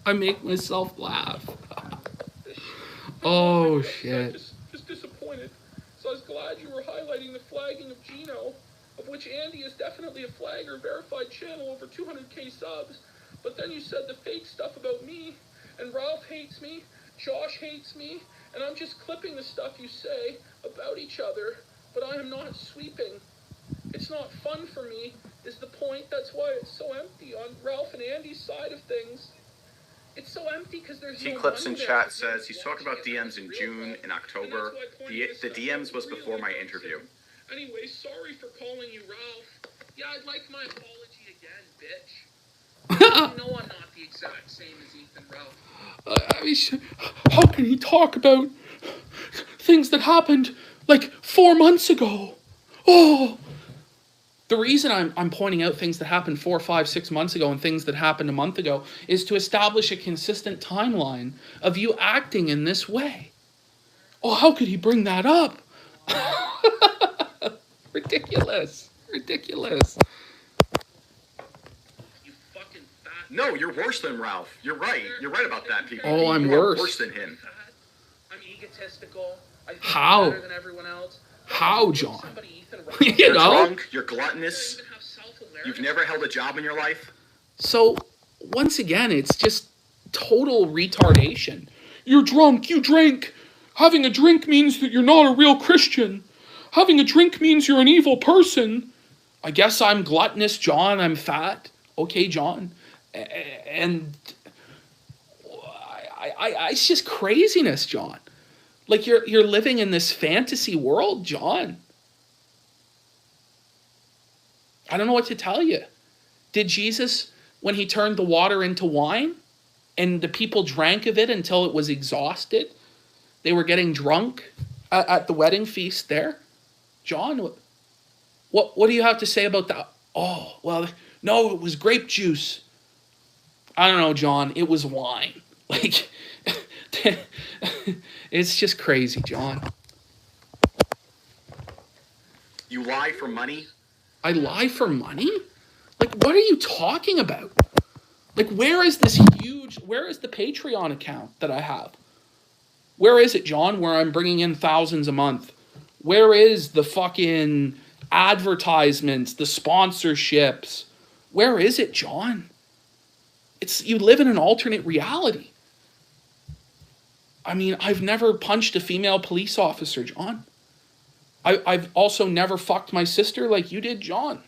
I make myself laugh. Oh, shit. Just disappointed. So I was glad you were highlighting the flagging of Gino, of which Andy is definitely a flagger, verified channel, over 200k subs. But then you said the fake stuff about me, and Ralph hates me, Josh hates me, and I'm just clipping the stuff you say about each other, but I am not sweeping. It's not fun for me, is the point. That's why it's so empty on Ralph and Andy's side of things. It's so empty because there's no T-Clips in money chat there. says he's talking about DMs in June and October. The DMs was before my interview. Anyway, sorry for calling you Ralph. Yeah, I'd like my apology again, bitch. You know I'm not the exact same as Ethan Ralph. I mean, how can he talk about things that happened like 4 months ago? Oh, the reason I'm pointing out things that happened 4, 5, 6 months ago and things that happened a month ago is to establish a consistent timeline of you acting in this way. Oh, how could he bring that up? Ridiculous. Ridiculous. No, you're worse than Ralph. You're right. You're right about that, people. Oh, I'm you worse. Worse than him. I'm egotistical. I think How? I'm better than everyone else. How, John? You're You know? drunk, you're gluttonous, you've never held a job in your life. So, once again, it's just total retardation. You're drunk, you drink. Having a drink means that you're not a real Christian. Having a drink means you're an evil person. I guess I'm gluttonous, John. I'm fat. Okay, John. And it's just craziness, John. Like you're living in this fantasy world, John. I don't know what to tell you. Did Jesus, when he turned the water into wine, and the people drank of it until it was exhausted, they were getting drunk at the wedding feast there? John, what do you have to say about that? Oh, well, no, it was grape juice. I don't know, John. It was wine. Like, it's just crazy, John. You lie for money? I lie for money? Like, what are you talking about? Like, where is the Patreon account that I have? Where is it, John, where I'm bringing in thousands a month? Where is the fucking advertisements, the sponsorships? Where is it, John? You live in an alternate reality. I mean, I've never punched a female police officer, John. I've also never fucked my sister like you did, John.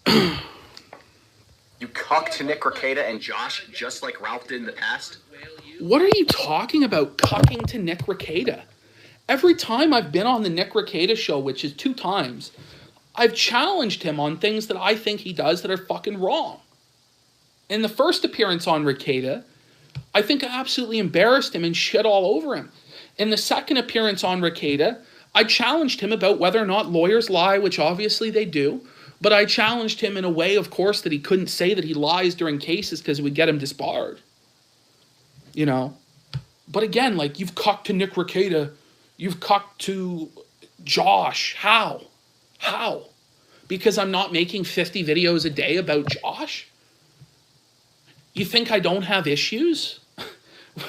You cucked Nick Rekieta and Josh just like Ralph did in the past? What are you talking about, cucking to Nick Rekieta? Every time I've been on the Nick Rekieta show, which is 2 times, I've challenged him on things that I think he does that are fucking wrong. In the first appearance on Rekieta, I think I absolutely embarrassed him and shit all over him. In the second appearance on Rekieta, I challenged him about whether or not lawyers lie, which obviously they do, but I challenged him in a way, of course, that he couldn't say that he lies during cases because it would get him disbarred. You know? But again, like, you've cucked to Nick Rekieta, you've cucked to Josh. How? How? Because I'm not making 50 videos a day about Josh? You think I don't have issues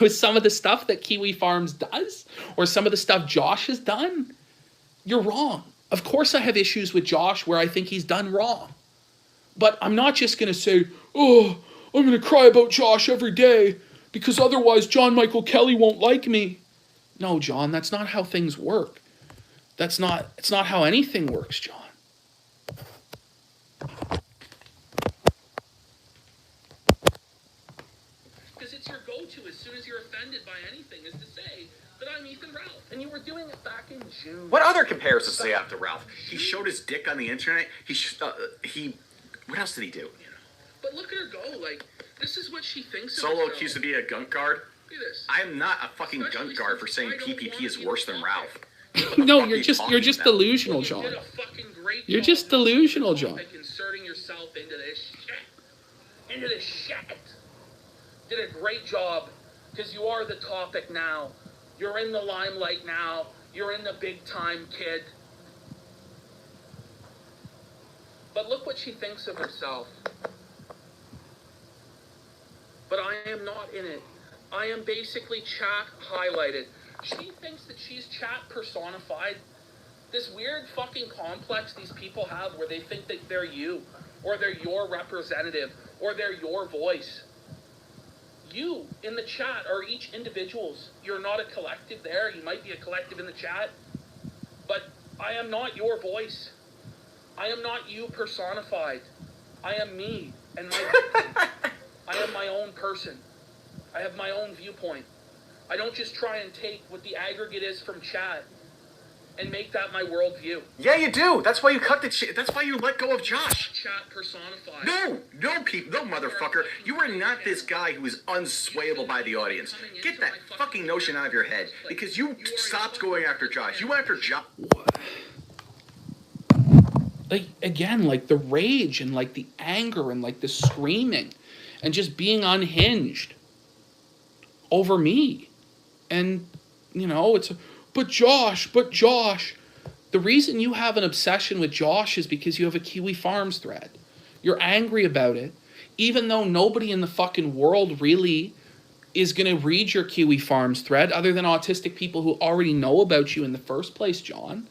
with some of the stuff that Kiwi Farms does? Or some of the stuff Josh has done? You're wrong. Of course I have issues with Josh where I think he's done wrong. But I'm not just going to say, oh, I'm going to cry about Josh every day because otherwise John Michael Kelly won't like me. No, John, that's not how things work. It's not how anything works, John. Because it's your go-to as soon as you're offended by anything is to say that I'm Ethan Ralph. And you were doing it back in June. What other comparisons do they have to Ralph? He showed his dick on the internet. What else did he do? But look at her go. Like, this is what she thinks of Solo herself. accused to be a gunk guard? Look at this. I am not a fucking gunk guard for saying PPP is worse than Ralph. No, you're just delusional, John. You're just delusional, John. Inserting yourself into this shit. Did a great job because you are the topic now. You're in the limelight now. You're in the big time, kid. But look what she thinks of herself. But I am not in it. I am basically chat highlighted. She thinks that she's chat personified. This weird fucking complex these people have where they think that they're you, or they're your representative, or they're your voice. You in the chat are each individuals. You're not a collective there. You might be a collective in the chat, but I am not your voice. I am not you personified. I am me and my I am my own person. I have my own viewpoint. I don't just try and take what the aggregate is from chat and make that my worldview. Yeah, you do. That's why you cut the shit. That's why you let go of Josh. Chat personified. No, motherfucker. You are not this guy who is unswayable by the audience. Get that fucking notion out of your head because you stopped going after Josh. You went after Josh. Like, again, like the rage and like the anger and like the screaming and just being unhinged over me. And, you know, but Josh. The reason you have an obsession with Josh is because you have a Kiwi Farms thread. You're angry about it, even though nobody in the fucking world really is going to read your Kiwi Farms thread other than autistic people who already know about you in the first place, John.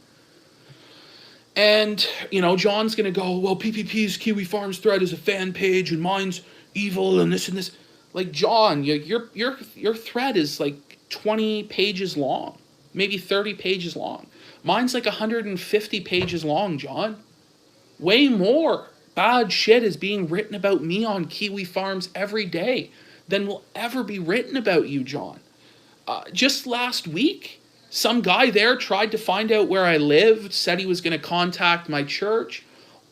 And, you know, John's going to go, well, PPP's Kiwi Farms thread is a fan page and mine's evil and this and this. Like, John, your thread is like 20 pages long, maybe 30 pages long. Mine's like 150 pages long, John. Way more bad shit is being written about me on Kiwi Farms every day than will ever be written about you, John. Just last week, some guy there tried to find out where I lived, said he was going to contact my church,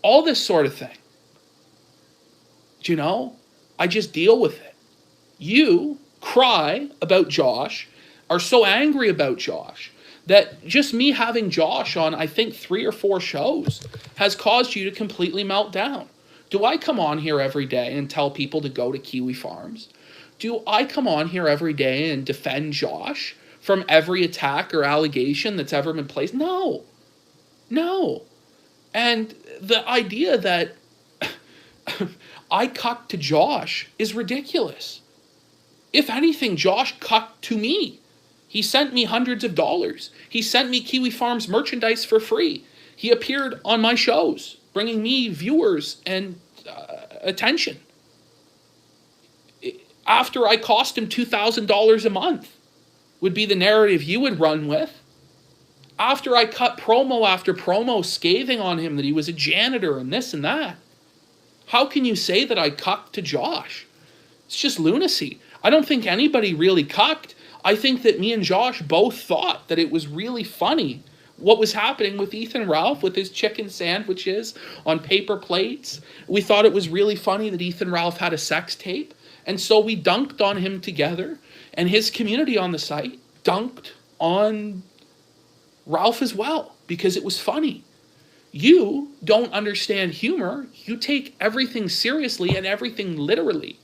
all this sort of thing. Do you know? I just deal with it. You cry about Josh, are so angry about Josh, that just me having Josh on, I think, 3 or 4 shows has caused you to completely melt down. Do I come on here every day and tell people to go to Kiwi Farms? Do I come on here every day and defend Josh from every attack or allegation that's ever been placed? No. No. And the idea that I cucked to Josh is ridiculous. If anything, Josh cucked to me. He sent me hundreds of dollars. He sent me Kiwi Farms merchandise for free. He appeared on my shows, bringing me viewers and attention. After I cost him $2,000 a month, would be the narrative you would run with. After I cut promo after promo scathing on him that he was a janitor and this and that. How can you say that I cucked to Josh? It's just lunacy. I don't think anybody really cucked. I think that me and Josh both thought that it was really funny what was happening with Ethan Ralph with his chicken sandwiches on paper plates. We thought it was really funny that Ethan Ralph had a sex tape. And so we dunked on him together. And his community on the site dunked on Ralph as well because it was funny. You don't understand humor. You take everything seriously and everything literally.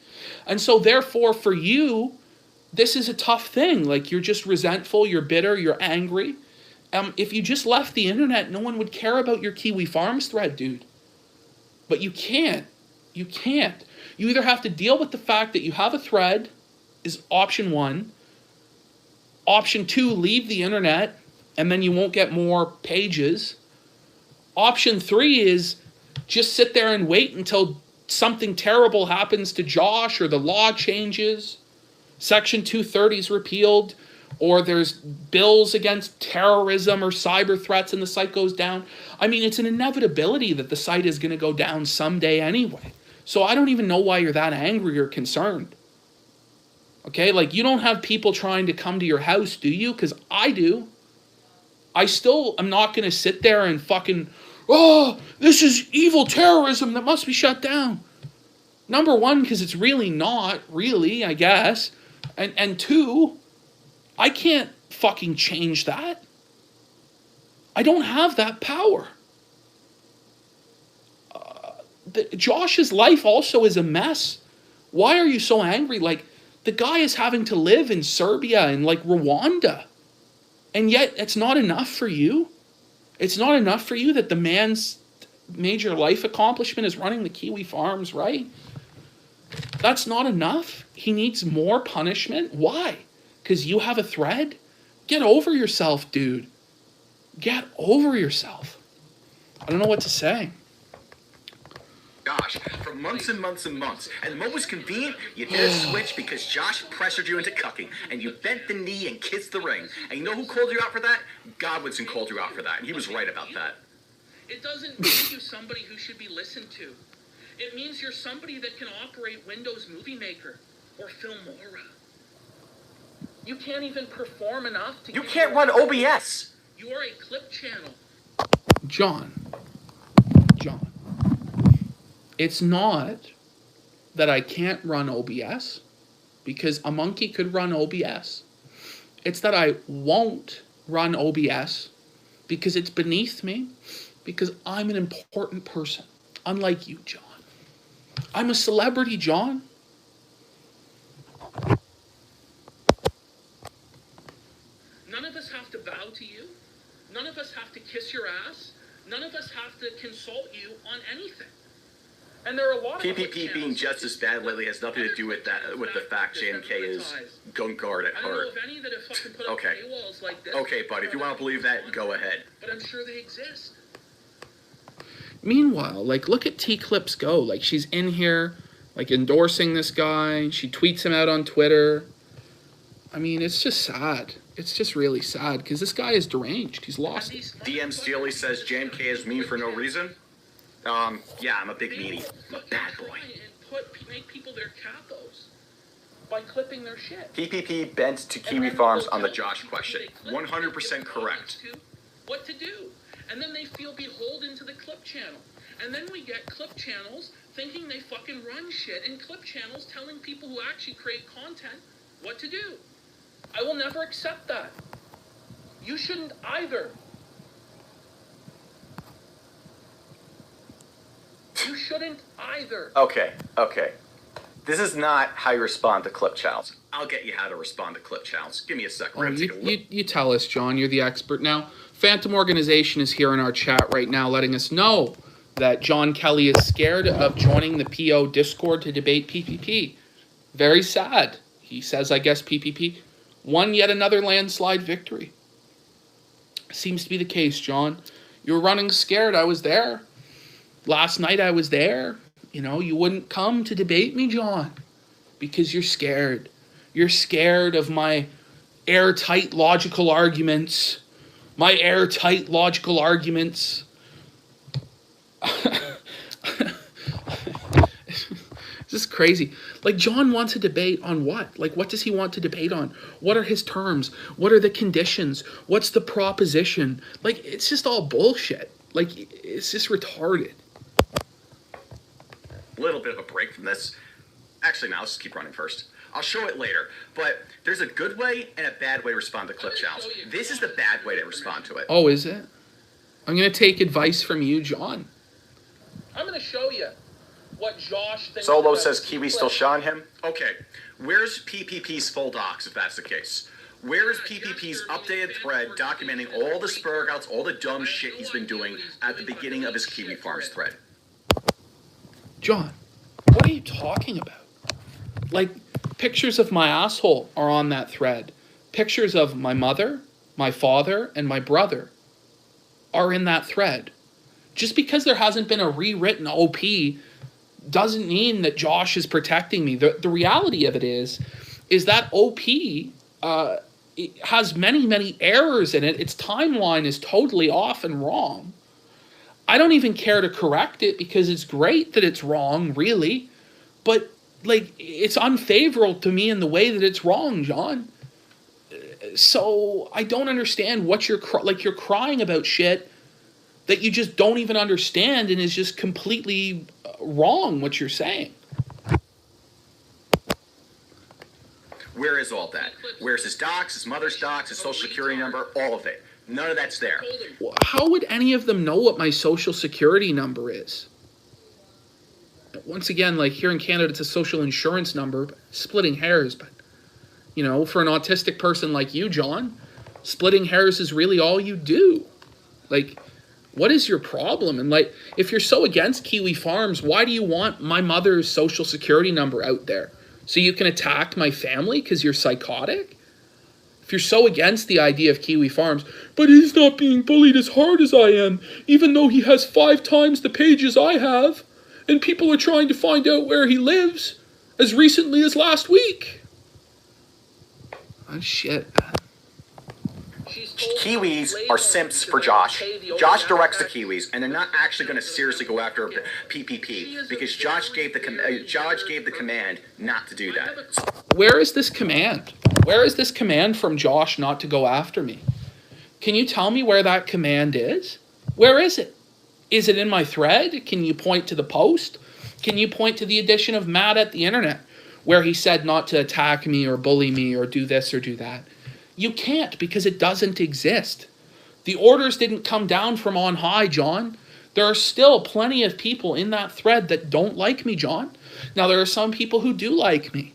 And so therefore for you, this is a tough thing. Like, you're just resentful, you're bitter, you're angry. If you just left the internet, no one would care about your Kiwi Farms thread, dude. But you can't. You can't. You either have to deal with the fact that you have a thread, is option 1. Option 2, leave the internet, and then you won't get more pages. Option 3 is just sit there and wait until something terrible happens to Josh or the law changes. Section 230 is repealed, or there's bills against terrorism or cyber threats and the site goes down. I mean, it's an inevitability that the site is going to go down someday anyway. So I don't even know why you're that angry or concerned. Okay, like, you don't have people trying to come to your house, do you? Because I do. I still am not going to sit there and fucking, oh, this is evil terrorism that must be shut down. Number 1, because it's really not, really, I guess. And 2, I can't fucking change that. I don't have that power. Josh's life also is a mess. Why are you so angry? Like, the guy is having to live in Serbia and like Rwanda. And yet it's not enough for you. It's not enough for you that the man's major life accomplishment is running the Kiwi Farms, right? That's not enough. He needs more punishment. Why? Because you have a thread? Get over yourself, dude. Get over yourself. I don't know what to say. Josh, for months and months and months. And the moment was convenient, you hit a switch because Josh pressured you into cucking. And you bent the knee and kissed the ring. And you know who called you out for that? Godwinson called you out for that. And he was right about that. It doesn't make you somebody who should be listened to. It means you're somebody that can operate Windows Movie Maker or Filmora. You can't even perform enough to... You can't run OBS. You are a clip channel. John. It's not that I can't run OBS, because a monkey could run OBS. It's that I won't run OBS because it's beneath me, because I'm an important person, unlike you, John. I'm a celebrity, John. None of us have to bow to you. None of us have to kiss your ass. None of us have to consult you on anything. And there are a lot of PPP being just as bad lately has nothing to do with that, with the fact JMK is gun guard at I don't know heart. of any that have fucking put up Okay. paywalls like this. Okay, buddy, if you want to believe that, go ahead. But I'm sure they exist. Meanwhile, like, look at T-Clips go. Like, she's in here, like, endorsing this guy. She tweets him out on Twitter. I mean, it's just sad. It's just really sad, because this guy is deranged. He's lost it. DM Steely says JMK is mean for no reason. Yeah, I'm a big meanie. I'm a bad boy. And make people their capos by clipping their shit. PPP bent to Kiwi Farms on the Josh question. 100% correct. What to do. And then they feel beholden to the clip channel. And then we get clip channels thinking they fucking run shit, and clip channels telling people who actually create content what to do. I will never accept that. You shouldn't either. You shouldn't either. Okay. This is not how you respond to clip channels. I'll get you how to respond to clip channels. Give me a second. We're gonna take a look. You tell us, John. You're the expert. Now, Phantom Organization is here in our chat right now letting us know that John Kelly is scared of joining the PO Discord to debate PPP. Very sad. He says, I guess PPP won yet another landslide victory. Seems to be the case, John. You were running scared. I was there. Last night I was there. You know, you wouldn't come to debate me, John, because you're scared. You're scared of my airtight logical arguments. My airtight logical arguments. This is crazy. Like, John wants a debate on what? Like, what does he want to debate on? What are his terms? What are the conditions? What's the proposition? Like, it's just all bullshit. Like, it's just retarded. A little bit of a break from this. Actually, no, let's just keep running first. I'll show it later. But there's a good way and a bad way to respond to clip channels. This is the bad way to respond to it. Oh, is it? I'm going to take advice from you, John. I'm going to show you what Josh thinks. Solo says Kiwi still shot him. Okay, where's PPP's full docs if that's the case? Where is PPP's updated thread documenting all the spur outs, all the dumb shit he's been doing at the beginning of his Kiwi Farms thread? John, what are you talking about? Like, pictures of my asshole are on that thread. Pictures of my mother, my father, and my brother are in that thread. Just because there hasn't been a rewritten OP doesn't mean that Josh is protecting me. The reality of it is that OP it has many errors in it. Its timeline is totally off and wrong. I don't even care to correct it because it's great that it's wrong, really. But, like, it's unfavorable to me in the way that it's wrong, John. So I don't understand what you're crying about shit that you just don't even understand and is just completely wrong what you're saying. Where is all that? Where's his docs, his mother's docs, his social security number, all of it? None of that's there. How would any of them know what my social security number is? Once again, like, here in Canada, it's a social insurance number, splitting hairs, but, you know, for an autistic person like you, John, splitting hairs is really all you do. Like, what is your problem? And, like, if you're so against Kiwi Farms, why do you want my mother's social security number out there? So you can attack my family because you're psychotic? If you're so against the idea of Kiwi Farms, but he's not being bullied as hard as I am, even though he has 5 times the pages I have, and people are trying to find out where he lives as recently as last week. Oh, shit. Kiwis are simps for Josh. Josh directs the Kiwis, and they're not actually going to seriously go after PPP because Josh gave the command not to do that. Where is this command? Where is this command from Josh not to go after me? Can you tell me where that command is? Where is it? Is it in my thread? Can you point to the post? Can you point to the edition of Matt at the internet where he said not to attack me or bully me or do this or do that? You can't because it doesn't exist. The orders didn't come down from on high, John. There are still plenty of people in that thread that don't like me, John. Now, there are some people who do like me,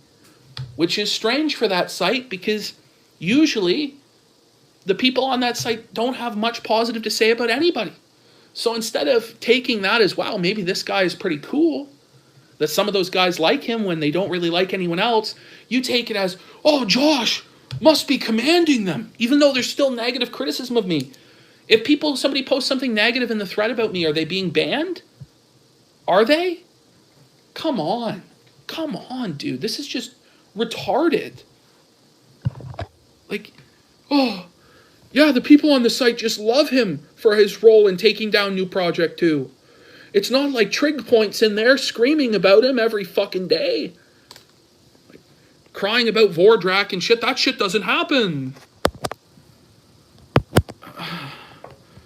which is strange for that site because usually the people on that site don't have much positive to say about anybody. So instead of taking that as, wow, maybe this guy is pretty cool, that some of those guys like him when they don't really like anyone else, you take it as, oh, Josh must be commanding them, even though there's still negative criticism of me. If somebody posts something negative in the thread about me, are they being banned? Are they? Come on. Come on, dude. This is just retarded. Like, oh, yeah, the people on the site just love him for his role in taking down New Project 2. It's not like Trig Point's in there screaming about him every fucking day. Like, crying about Vordrak and shit. That shit doesn't happen.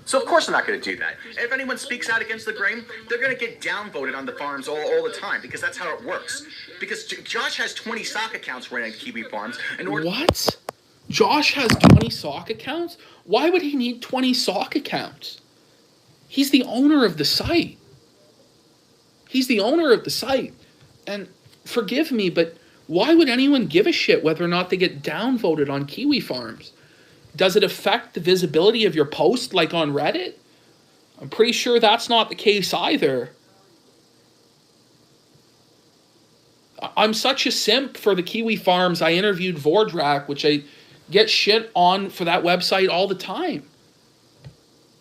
So of course I'm not going to do that. If anyone speaks out against the grain, they're going to get downvoted on the farms all the time, because that's how it works. Because Josh has 20 sock accounts running Kiwi Farms. What? Josh has 20 sock accounts? Why would he need 20 sock accounts? He's the owner of the site. He's the owner of the site. And forgive me, but why would anyone give a shit whether or not they get downvoted on Kiwi Farms? Does it affect the visibility of your post like on Reddit? I'm pretty sure that's not the case either. I'm such a simp for the Kiwi Farms. I interviewed Vordrak, which I get shit on for that website all the time.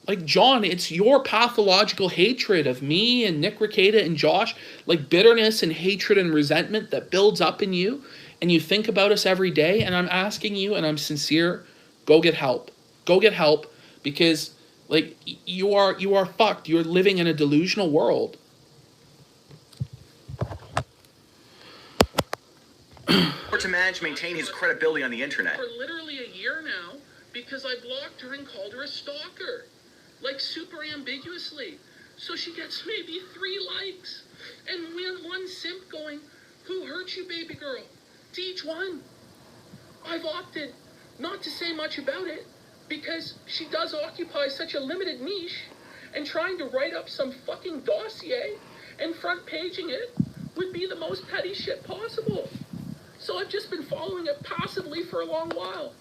Like, John, it's your pathological hatred of me and Nick Rekieta and Josh, like bitterness and hatred and resentment that builds up in you, and you think about us every day, and I'm asking you, and I'm sincere, go get help. Go get help, because, like, you are fucked. You're living in a delusional world. Or to manage, maintain his credibility on the internet. For literally a year now, because I blocked her and called her a stalker. Like, super ambiguously. So she gets maybe 3 likes. And one simp going, who hurt you, baby girl? To each one. I've opted not to say much about it, because she does occupy such a limited niche, and trying to write up some fucking dossier and front paging it would be the most petty shit possible. So I've just been following it passively for a long while.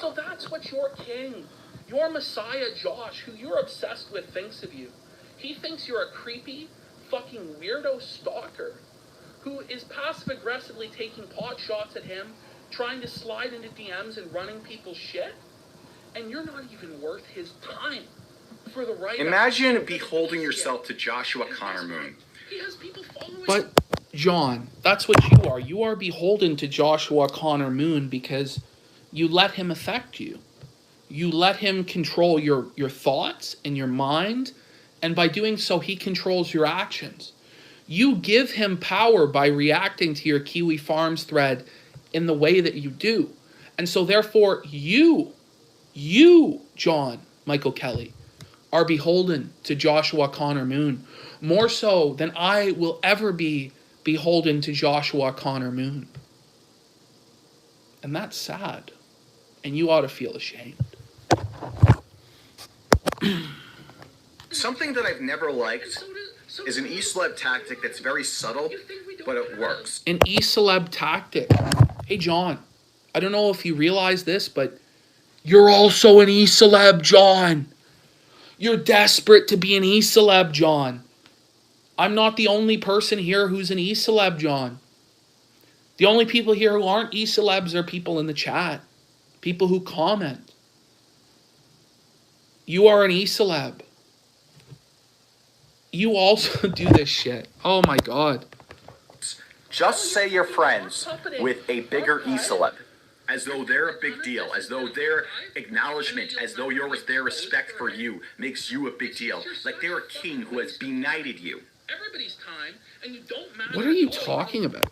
So that's what your king, your messiah Josh, who you're obsessed with, thinks of you. He thinks you're a creepy, fucking weirdo stalker who is passive-aggressively taking pot shots at him, trying to slide into DMs and running people's shit, and you're not even worth his time for the right. Imagine beholding yourself to Joshua Connor Moon. He has people following. But John, that's what you are. You are beholden to Joshua Connor Moon because you let him affect you. You let him control your thoughts and your mind, and by doing so, he controls your actions. You give him power by reacting to your Kiwi Farms thread in the way that you do. And so therefore, you, John Michael Kelly, are beholden to Joshua Connor Moon, more so than I will ever be beholden to Joshua Connor Moon. And that's sad. And you ought to feel ashamed. Something that I've never liked is an e-celeb tactic that's very subtle, but it works. An e-celeb tactic. Hey, John, I don't know if you realize this, but you're also an e-celeb, John. You're desperate to be an e-celeb, John. I'm not the only person here who's an e-celeb, John. The only people here who aren't e-celebs are people in the chat. People who comment. You are an e-celeb. You also do this shit. Oh my God. Just say you're friends with a bigger e-celeb. As though they're a big deal. As though their acknowledgement, as though their respect for you makes you a big deal. Like they're a king who has benighted you. Everybody's time, and you don't matter. What are you talking about?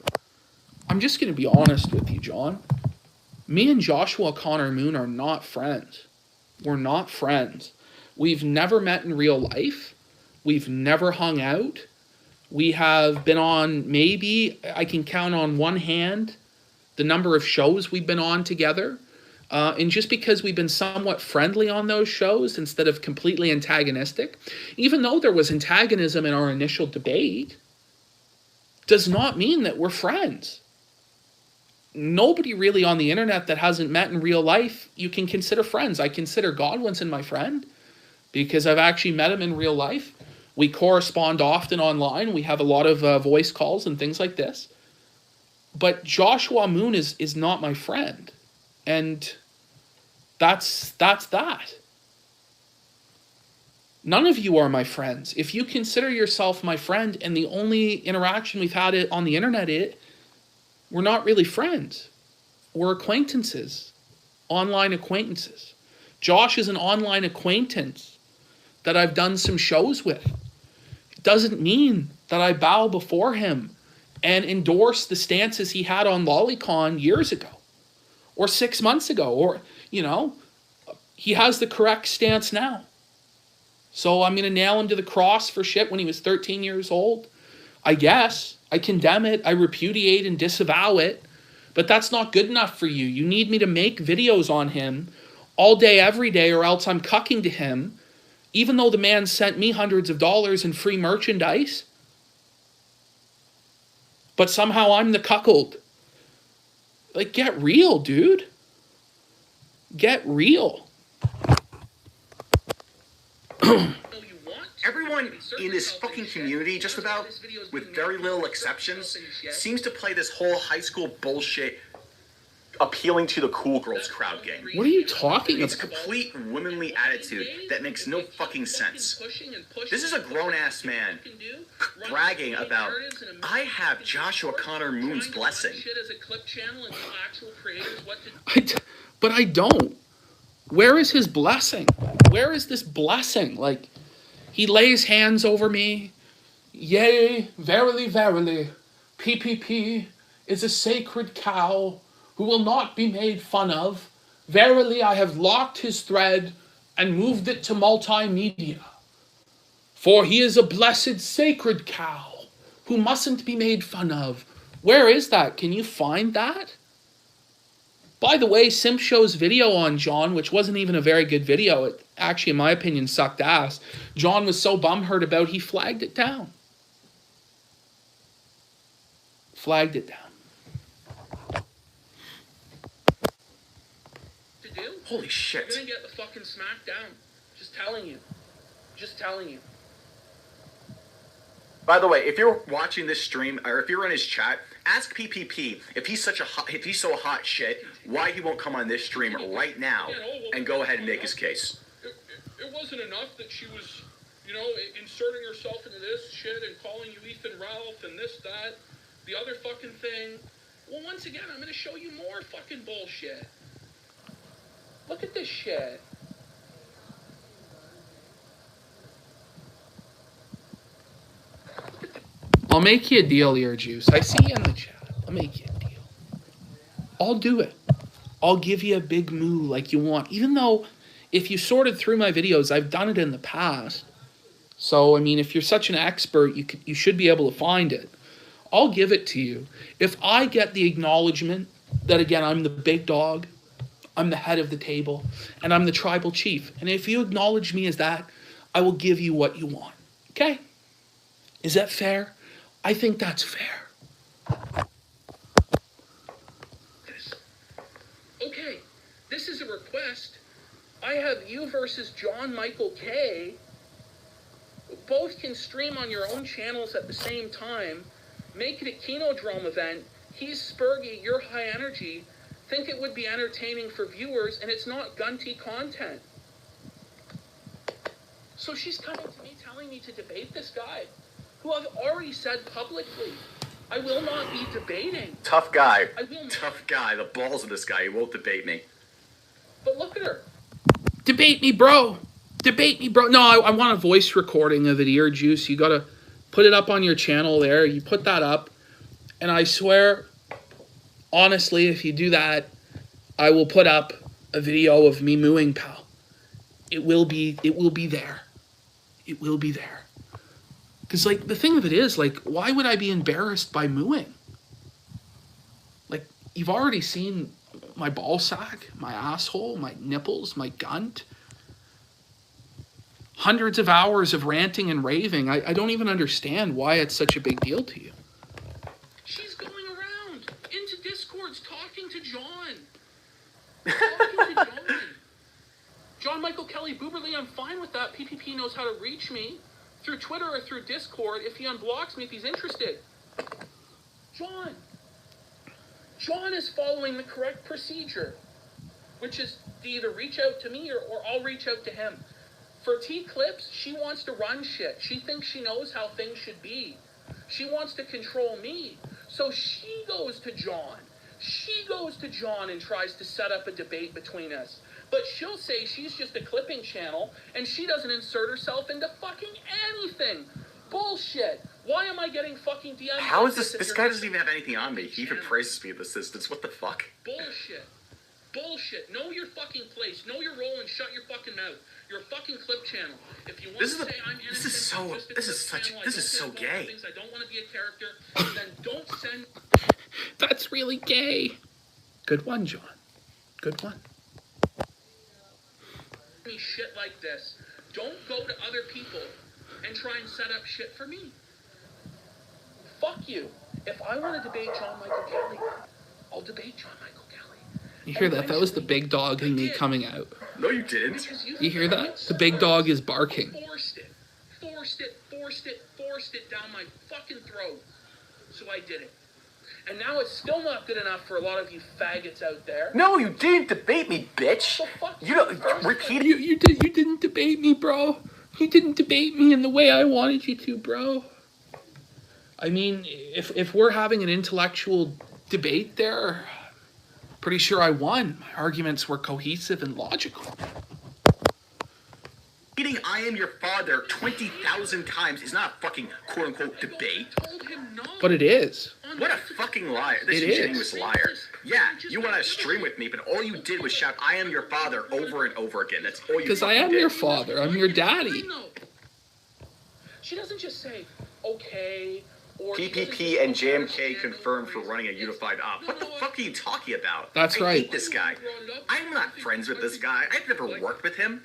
I'm just going to be honest with you, John. Me and Joshua Connor Moon are not friends. We're not friends. We've never met in real life. We've never hung out. We have been on, maybe I can count on one hand the number of shows we've been on together. And just because we've been somewhat friendly on those shows instead of completely antagonistic, even though there was antagonism in our initial debate, does not mean that we're friends. Nobody really on the internet that hasn't met in real life, you can consider friends. I consider Godwinson my friend because I've actually met him in real life. We correspond often online. We have a lot of voice calls and things like this. But Joshua Moon is not my friend. And that's that. None of you are my friends. If you consider yourself my friend and the only interaction we've had on the internet, we're not really friends. We're acquaintances. Online acquaintances. Josh is an online acquaintance that I've done some shows with. It doesn't mean that I bow before him and endorse the stances he had on Lolicon years ago. Or 6 months ago. Or, he has the correct stance now. So I'm going to nail him to the cross for shit when he was 13 years old. I guess. I condemn it. I repudiate and disavow it. But that's not good enough for you. You need me to make videos on him all day, every day, or else I'm cucking to him, even though the man sent me hundreds of dollars in free merchandise. But somehow I'm the cuckold. Like, get real, dude. Get real. Everyone in this fucking community, just about, with very little exceptions, seems to play this whole high school bullshit appealing to the cool girls crowd game. What are you talking about? It's complete womanly attitude that makes no fucking sense. This is a grown-ass man bragging about, I have Joshua Connor Moon's blessing. But I don't. Where is his blessing? Where is this blessing? Like, he lays hands over me. Yea, verily, verily, PPP is a sacred cow who will not be made fun of. Verily, I have locked his thread and moved it to multimedia. For he is a blessed sacred cow who mustn't be made fun of. Where is that? Can you find that? By the way, Simp show's video on John, which wasn't even a very good video, it actually, in my opinion, sucked ass. John was so bumhurt about, he flagged it down. Flagged it down. To do? Holy shit. You're gonna get the fucking smack down. Just telling you. Just telling you. By the way, if you're watching this stream, or if you're in his chat, ask PPP if he's so hot shit, why he won't come on this stream right now and go ahead and make his case. It wasn't enough that she was, inserting herself into this shit and calling you Ethan Ralph and this, that, the other fucking thing. Well, once again, I'm gonna show you more fucking bullshit. Look at this shit. I'll make you a deal here, Juice. I see you in the chat. I'll make you a deal. I'll do it. I'll give you a big moo like you want. Even though, if you sorted through my videos, I've done it in the past. So, I mean, if you're such an expert, you should be able to find it. I'll give it to you. If I get the acknowledgement that, again, I'm the big dog, I'm the head of the table, and I'm the tribal chief, and if you acknowledge me as that, I will give you what you want. Okay? Is that fair? I think that's fair. Okay, this is a request. I have you versus John Michael K. Both can stream on your own channels at the same time. Make it a Kinodrome event. He's Spurgy, you're high energy. Think it would be entertaining for viewers, and it's not gunty content. So she's coming to me telling me to debate this guy, who I've already said publicly, I will not be debating. Tough guy. I will not. Tough guy. The balls of this guy. He won't debate me. But look at her. Debate me, bro. Debate me, bro. No, I want a voice recording of it here, Juice. You got to put it up on your channel there. You put that up. And I swear, honestly, if you do that, I will put up a video of me mooing, pal. It will be there. It will be there. Because, like, the thing of it is, like, why would I be embarrassed by mooing? Like, you've already seen my ball sack, my asshole, my nipples, my gunt. Hundreds of hours of ranting and raving. I don't even understand why it's such a big deal to you. She's going around into Discords talking to John. Talking to John. John Michael Kelly Booberly, I'm fine with that. PPP knows how to reach me through Twitter or through Discord if he unblocks me if he's interested. John is following the correct procedure, which is to either reach out to me or I'll reach out to him. For T-Clips, she wants to run shit. She thinks she knows how things should be. She wants to control me. So she goes to John. She goes to John and tries to set up a debate between us. But she'll say she's just a clipping channel and she doesn't insert herself into fucking anything. Bullshit. Why am I getting fucking DMs? How is this? This guy doesn't even have anything on me. He even praises me with assistance. What the fuck? Bullshit. Bullshit. Know your fucking place. Know your role and shut your fucking mouth. You're a fucking clip channel. If you want to say I'm innocent, this is so gay. Things I don't want to be a character, then don't send. That's really gay. Good one, John. Good one. Me shit like this. Don't go to other people and try and set up shit for me. Fuck you. If I want to debate John Michael Kelly, I'll debate John Michael Kelly. You hear that? That was the big dog in me coming out. No, you didn't. You hear that? The big dog is barking. Forced it down my fucking throat. So I did it. And now it's still not good enough for a lot of you faggots out there. No, you didn't debate me, bitch. So fuck You don't repeat it. You didn't debate me, bro. You didn't debate me in the way I wanted you to, bro. I mean, if we're having an intellectual debate there, pretty sure I won. My arguments were cohesive and logical. Repeating "I am your father" 20,000 times is not a fucking quote-unquote debate. But it is. What a fucking liar. This ingenuous liar. Yeah, you want to stream with me, but all you did was shout "I am your father" over and over again. That's all you did. Because I am your father. I'm your daddy. She doesn't just say, okay, or... PPP and JMK confirmed for running a unified op. What the fuck are you talking about? That's right. I hate this guy. I'm not friends with this guy. I've never worked with him.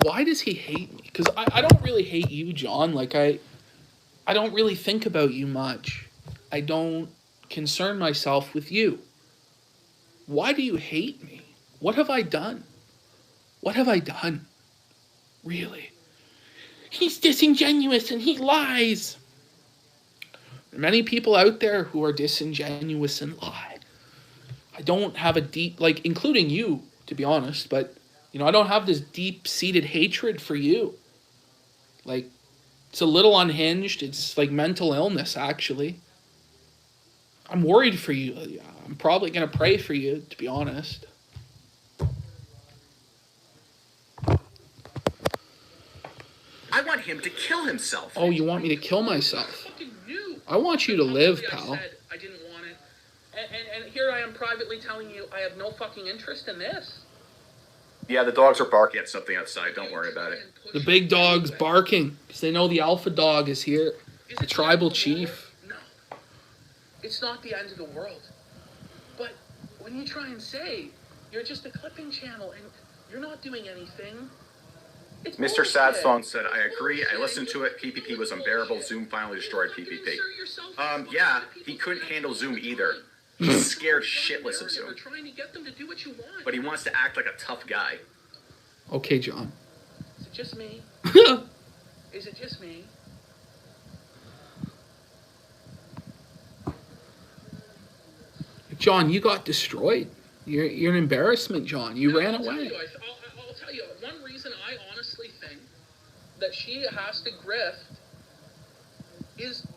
Why does he hate me? Because I don't really hate you, John. Like, I don't really think about you much. I don't concern myself with you. Why do you hate me? What have I done? What have I done? Really? He's disingenuous and he lies. There are many people out there who are disingenuous and lie. I don't have a deep, like, including you, to be honest, but, you know, I don't have this deep-seated hatred for you. Like, it's a little unhinged. It's like mental illness, actually. I'm worried for you. I'm probably going to pray for you, to be honest. I want him to kill himself. Oh, you want me to kill myself? I want you to live, pal. I didn't want it. And here I am privately telling you I have no fucking interest in this. Yeah, the dogs are barking at something outside. Don't worry about it. The big dog's barking because they know the alpha dog is here. The tribal chief. No. It's not the end of the world. But when you try and say you're just a clipping channel and you're not doing anything... Mr. Sad Song said, I agree. I listened to it. PPP was unbearable. Zoom finally destroyed PPP. Yeah, he couldn't handle Zoom either. He's scared shitless of Zoom. But he wants to act like a tough guy. Okay, John. Is it just me? Is it just me? John, you got destroyed. You're an embarrassment, John. You ran away. I'll tell you, one reason I honestly think that she has to grift is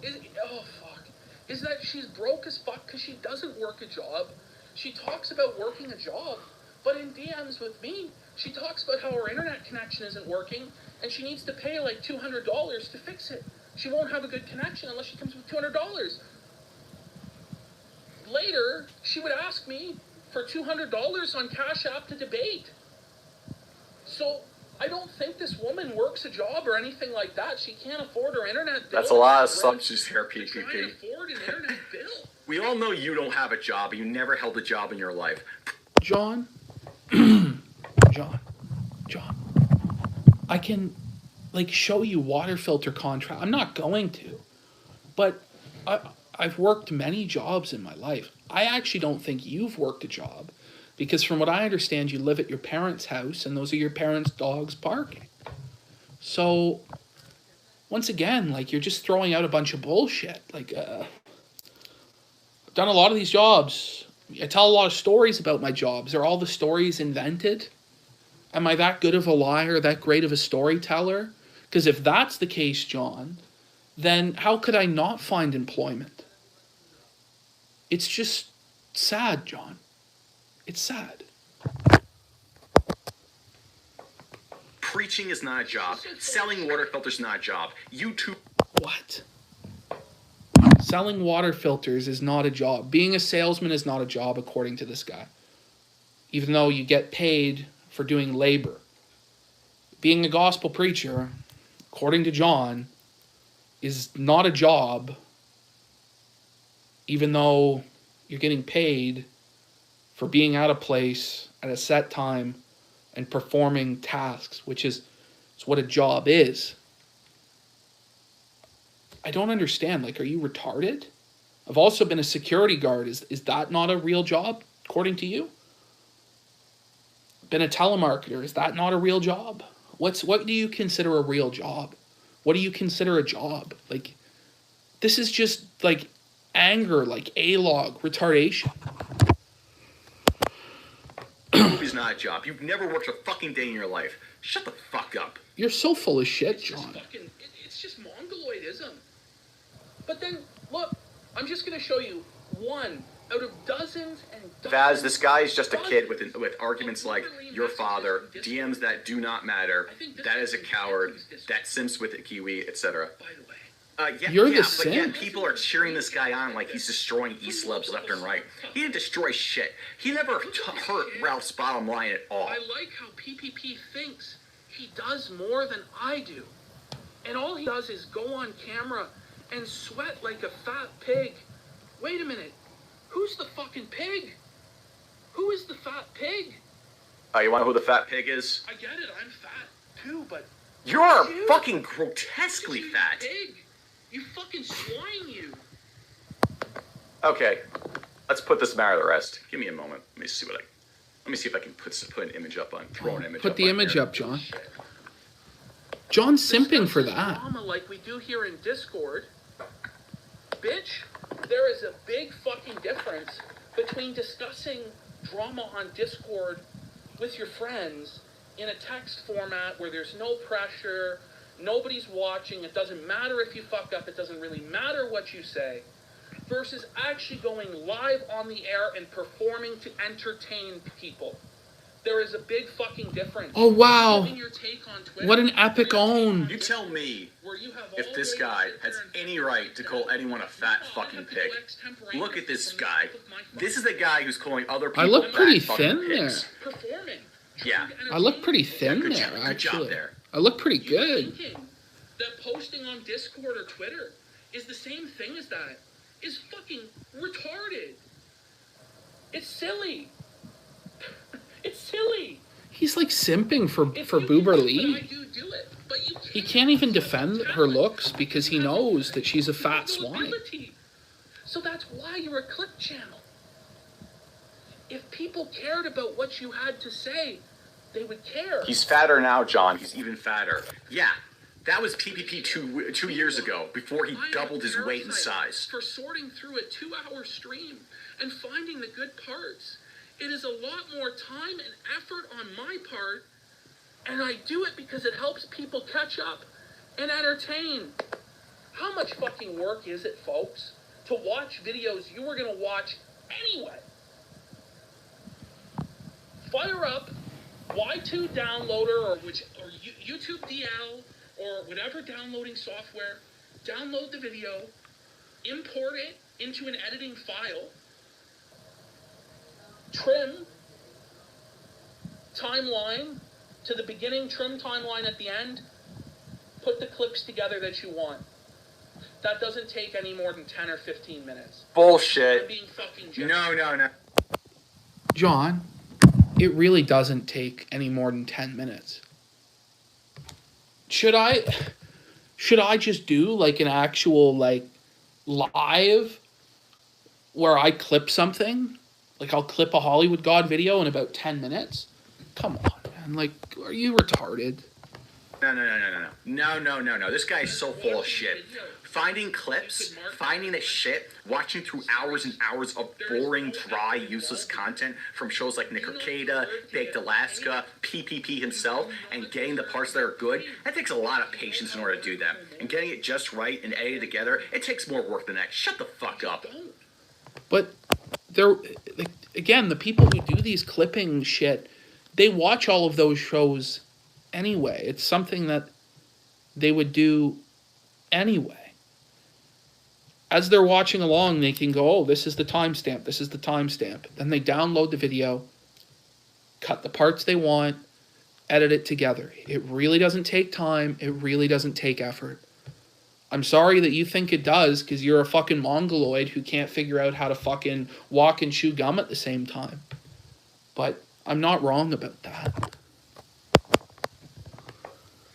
that she's broke as fuck because she doesn't work a job. She talks about working a job, but in DMs with me, she talks about how her internet connection isn't working and she needs to pay like $200 to fix it. She won't have a good connection unless she comes with $200. Later, she would ask me for $200 on Cash App to debate. So I don't think this woman works a job or anything like that. She can't afford her internet bill. That's a lot of assumptions here, PPP. Can't afford an internet bill. We all know you don't have a job. You never held a job in your life. John, John, I can, like, show you water filter contract. I'm not going to, but I've worked many jobs in my life. I actually don't think you've worked a job because from what I understand, you live at your parents' house and those are your parents' dogs barking. So once again, like, you're just throwing out a bunch of bullshit. Like, I've done a lot of these jobs. I tell a lot of stories about my jobs. Are all the stories invented? Am I that good of a liar, that great of a storyteller? Because if that's the case, John, then how could I not find employment? It's just sad, John. It's sad. Preaching is not a job. Selling water filters is not a job. YouTube. What? Selling water filters is not a job. Being a salesman is not a job, according to this guy. Even though you get paid for doing labor. Being a gospel preacher, according to John, is not a job, even though you're getting paid for being at a place at a set time and performing tasks, which is what a job is. I don't understand. Like, are you retarded? I've also been a security guard. Is that not a real job, according to you? Been a telemarketer. Is that not a real job? What do you consider a real job? What do you consider a job? Like, this is just like anger, like A-log, retardation. Is not a job. You've never worked a fucking day in your life. Shut the fuck up. You're so full of shit, John. It's just mongoloidism. But then, look, I'm just going to show you one out of dozens and dozens. Vaz, this guy is just a kid with arguments like your father, DMs that do not matter, that is a coward, that simps with a kiwi, etc. By the way, You're the but simp. yet people are cheering this guy on like he's destroying E-slubs left and right. He didn't destroy shit. He never hurt Ralph's bottom line at all. I like how PPP thinks he does more than I do. And all he does is go on camera and sweat like a fat pig. Wait a minute. Who's the fucking pig? Who is the fat pig? You want to know who the fat pig is? I get it, I'm fat too, but... You're fucking grotesquely fat. Pig. You fucking swine, you. Okay, let's put this matter to rest. Give me a moment. Let me see if I can put an image up on. Throw an image. Put up the on image here. up, John. John's simping for that. Drama like we do here in Discord. Bitch, there is a big fucking difference between discussing drama on Discord with your friends in a text format where there's no pressure, nobody's watching, it doesn't matter if you fuck up, it doesn't really matter what you say, versus actually going live on the air and performing to entertain people. There is a big fucking difference. Oh, wow. Giving your take on Twitter, What an epic own. You tell me where you have if all this ways guy to sit has there and any right to call anyone a fat fucking pig. Look at this guy. This is the guy who's calling other people I look pretty fat fucking thin there. pigs. performing. Yeah. I look pretty thin Good there, job actually. there. I look pretty You're good. thinking that posting on Discord or Twitter is the same thing as that is fucking retarded. It's silly. It's silly. He's like simping for If for you Boober can do it, Lee. I do it, but you He can't even defend her looks because he knows that she's a fat swine. So that's why you're a clip channel. If people cared about what you had to say, they would care. He's fatter now, John. He's even fatter. Yeah, that was PPP two years ago, before he doubled his weight and size. For sorting through a 2-hour stream and finding the good parts. It is a lot more time and effort on my part, and I do it because it helps people catch up and entertain. How much fucking work is it, folks, to watch videos you were going to watch anyway? Fire up Y2 downloader or YouTube DL or whatever downloading software, download the video, import it into an editing file, trim timeline to the beginning, trim timeline at the end, put the clips together that you want. That doesn't take any more than 10 or 15 minutes. Bullshit. I'm being fucking generous. No. John, it really doesn't take any more than 10 minutes. Should I just do like an actual like live where I clip something? Like I'll clip a Hollywood God video in about 10 minutes? Come on, man. Like, are you retarded? No. This guy is so full of shit. Finding clips, finding the shit, watching through hours and hours of boring, dry, useless content from shows like Nick Arcada, Baked Alaska, PPP himself, and getting the parts that are good, that takes a lot of patience in order to do that. And getting it just right and edited together, it takes more work than that. Shut the fuck up. But there, again, the people who do these clipping shit, they watch all of those shows anyway. It's something that they would do anyway. As they're watching along, they can go, oh, this is the timestamp, this is the timestamp. Then they download the video, cut the parts they want, edit it together. It really doesn't take time. It really doesn't take effort. I'm sorry that you think it does, because you're a fucking mongoloid who can't figure out how to fucking walk and chew gum at the same time. But I'm not wrong about that.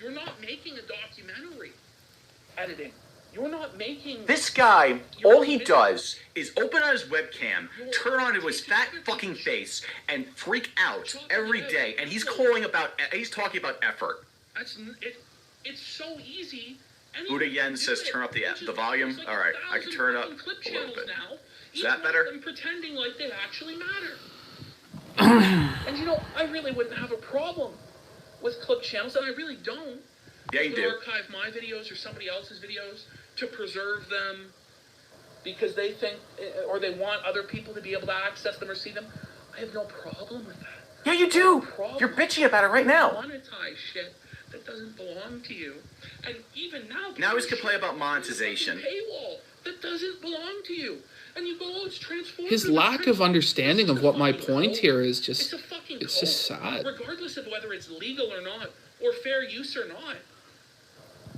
You're not making a documentary editing. You're not making... This guy, all he does is open on his webcam, turn on to his fat fucking face, and freak out every day. And he's talking about effort. It's so easy. Buddha Yen says turn up the volume. All right, I can turn it up a little bit. Is that better? I'm pretending like they actually matter. And you know, I really wouldn't have a problem with clip channels, and I really don't. Yeah, you do. Archive my videos or somebody else's videos to preserve them because they think, or they want other people to be able to access them or see them. I have no problem with that. Yeah, you do. You're bitching about it right now. Monetize shit that doesn't belong to you. And even now... Now he's complain about monetization. Paywall that doesn't belong to you. And you go, oh, it's transformative. His lack of understanding of what my point here is just... It's just sad. Regardless of whether it's legal or not, or fair use or not,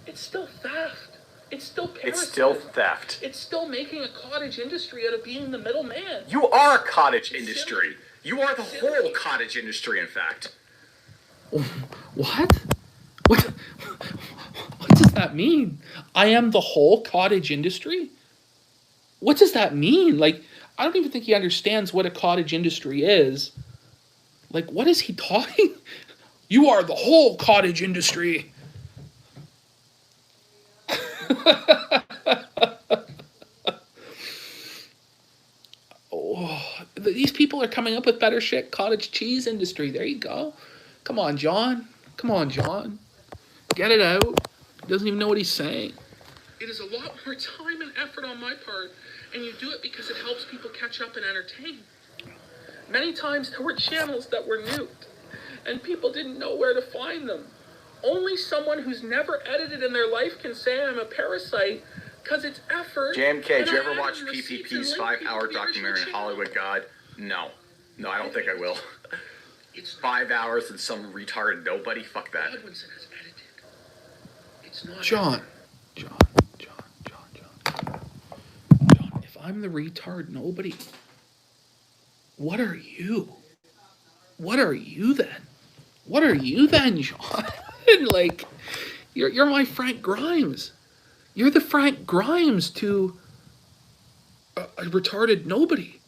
it's still theft. It's still parasitism. It's still theft. It's still making a cottage industry out of being the middleman. You are a cottage industry. You are the whole cottage industry, in fact. What? What does that mean? I am the whole cottage industry? What does that mean? Like, I don't even think he understands what a cottage industry is. Like, what is he talking? You are the whole cottage industry. Oh, these people are coming up with better shit. Cottage cheese industry. There you go. Come on, John. Come on, John. Get it out. He doesn't even know what he's saying. It is a lot more time and effort on my part, and you do it because it helps people catch up and entertain. Many times there were channels that were nuked, and people didn't know where to find them. Only someone who's never edited in their life can say I'm a parasite, because it's effort. JMK, did you ever watch PPP's 5-hour documentary, Hollywood God? No. No, I don't think I will. It's 5 hours and some retarded nobody? Fuck that. John, if I'm the retard nobody, what are you? What are you then? What are you then, John? Like, you're my Frank Grimes. You're the Frank Grimes to a retarded nobody.